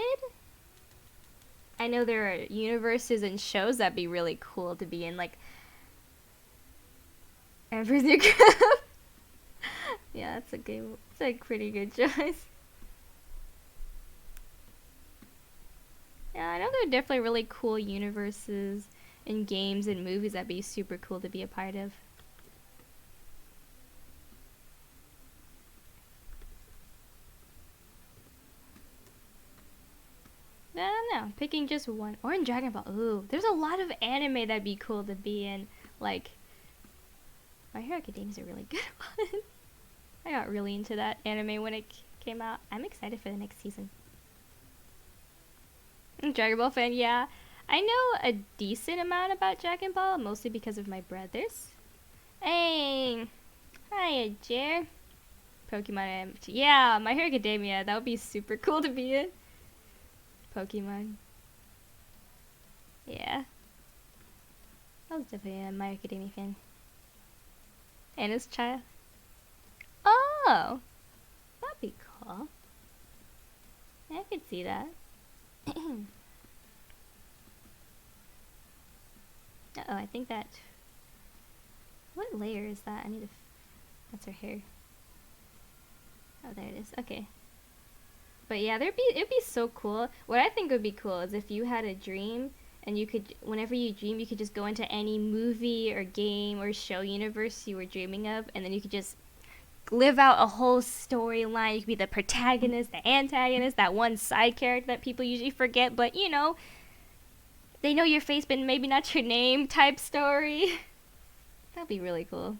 Speaker 1: I know there are universes and shows that'd be really cool to be in, like Emperor's New Groove. Yeah, that's a pretty good choice. Yeah, I know there are definitely really cool universes and games and movies that'd be super cool to be a part of. I don't know, picking just one. Or in Dragon Ball. Ooh, there's a lot of anime that'd be cool to be in. Like, My Hero Academia is a really good one. I got really into that anime when it came out. I'm excited for the next season. Dragon Ball fan, yeah. I know a decent amount about Dragon Ball, mostly because of my brothers. Hey! Hiya, Jer. Pokemon, yeah, My Hero Academia, that would be super cool to be in. Pokemon. Yeah. I was definitely a My Hero Academia fan. Anna's child. Oh! That'd be cool. Yeah, I could see that. Uh-oh, I think that... What layer is that? I need to... That's her hair. Oh, there it is. Okay. But yeah, it'd be so cool. What I think would be cool is if you had a dream and you could, whenever you dream, you could just go into any movie or game or show universe you were dreaming of, and then you could just live out a whole storyline. You could be the protagonist, the antagonist, that one side character that people usually forget, but you know, they know your face, but maybe not your name type story. That'd be really cool.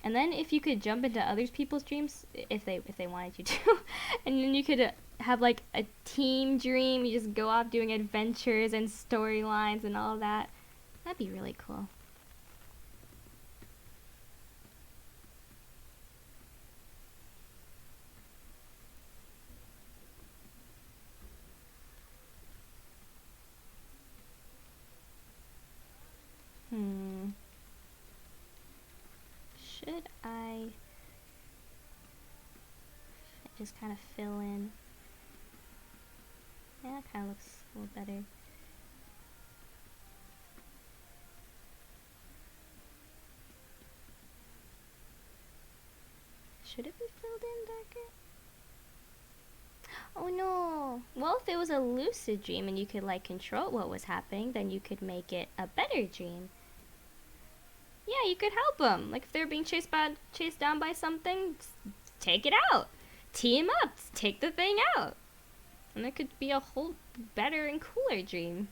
Speaker 1: And then if you could jump into other people's dreams, if they wanted you to, and then you could have like a team dream. You just go off doing adventures and storylines and all of that. That'd be really cool. Should I just kind of fill in? Yeah, that kind of looks a little better. Should it be filled in darker? Oh no! Well, if it was a lucid dream and you could like control what was happening, then you could make it a better dream. Yeah, you could help them. Like if they're being chased down by something, take it out. Team up, take the thing out. And it could be a whole better and cooler dream.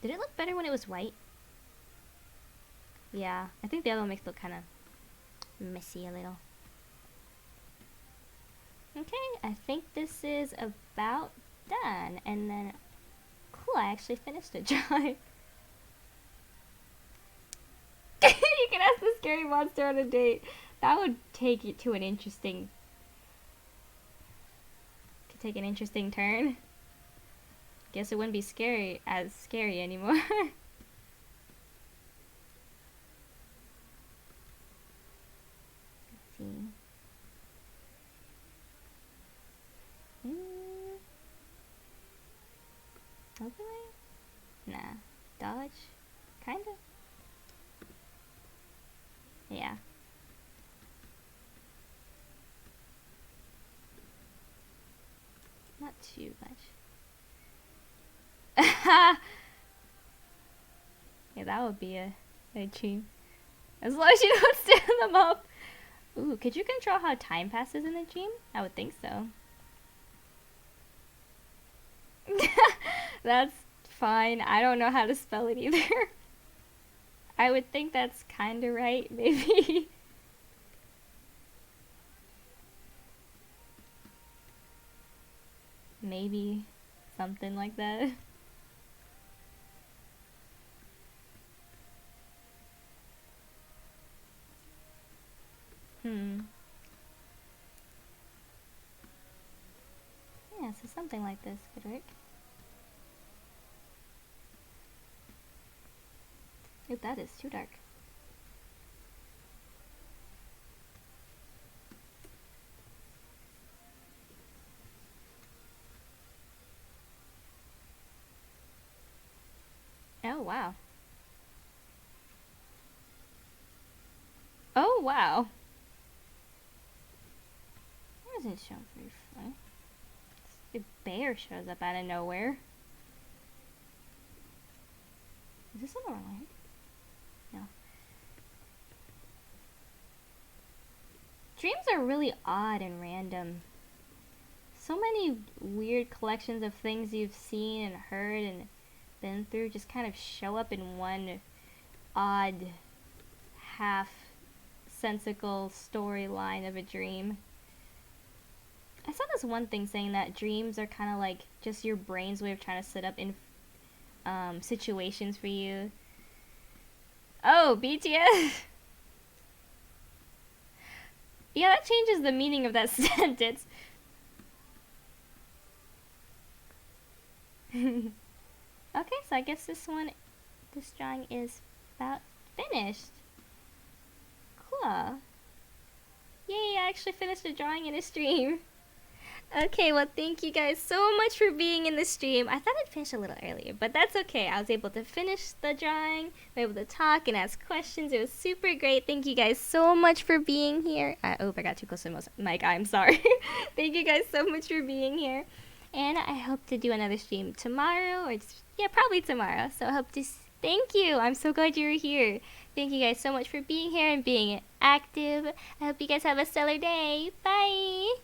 Speaker 1: Did it look better when it was white? Yeah, I think the other one makes it look kind of messy a little. Okay, I think this is about done. And then, cool, I actually finished it, John. You can ask the scary monster on a date. That would take it to an interesting... Could take an interesting turn. Guess it wouldn't be as scary anymore. Let's see. Overlay? Nah. Dodge? Kinda? Yeah. Not too much. Yeah, that would be a dream. As long as you don't stand them up. Ooh, could you control how time passes in a dream? I would think so. That's fine. I don't know how to spell it either. I would think that's kinda right, maybe. Maybe something like that. Yeah, so something like this could work. If that is too dark. Oh, wow. Oh, wow. Why doesn't it show very funny? A bear shows up out of nowhere. Is this a normal light? No. Dreams are really odd and random. So many weird collections of things you've seen and heard and been through just kind of show up in one odd half-sensical storyline of a dream. I saw this one thing saying that dreams are kind of like just your brain's way of trying to set up in situations for you. Oh, BTS! Yeah, that changes the meaning of that sentence. Okay, so I guess this drawing is about finished. Cool. Yay, I actually finished a drawing in a stream. Okay, well, thank you guys so much for being in the stream. I thought I'd finish a little earlier, but that's okay. I was able to finish the drawing, able to talk and ask questions. It was super great. Thank you guys so much for being here. I got too close to the mic. I'm sorry. Thank you guys so much for being here. And I hope to do another stream tomorrow, or probably tomorrow. So I hope to thank you. I'm so glad you were here. Thank you guys so much for being here and being active. I hope you guys have a stellar day. Bye.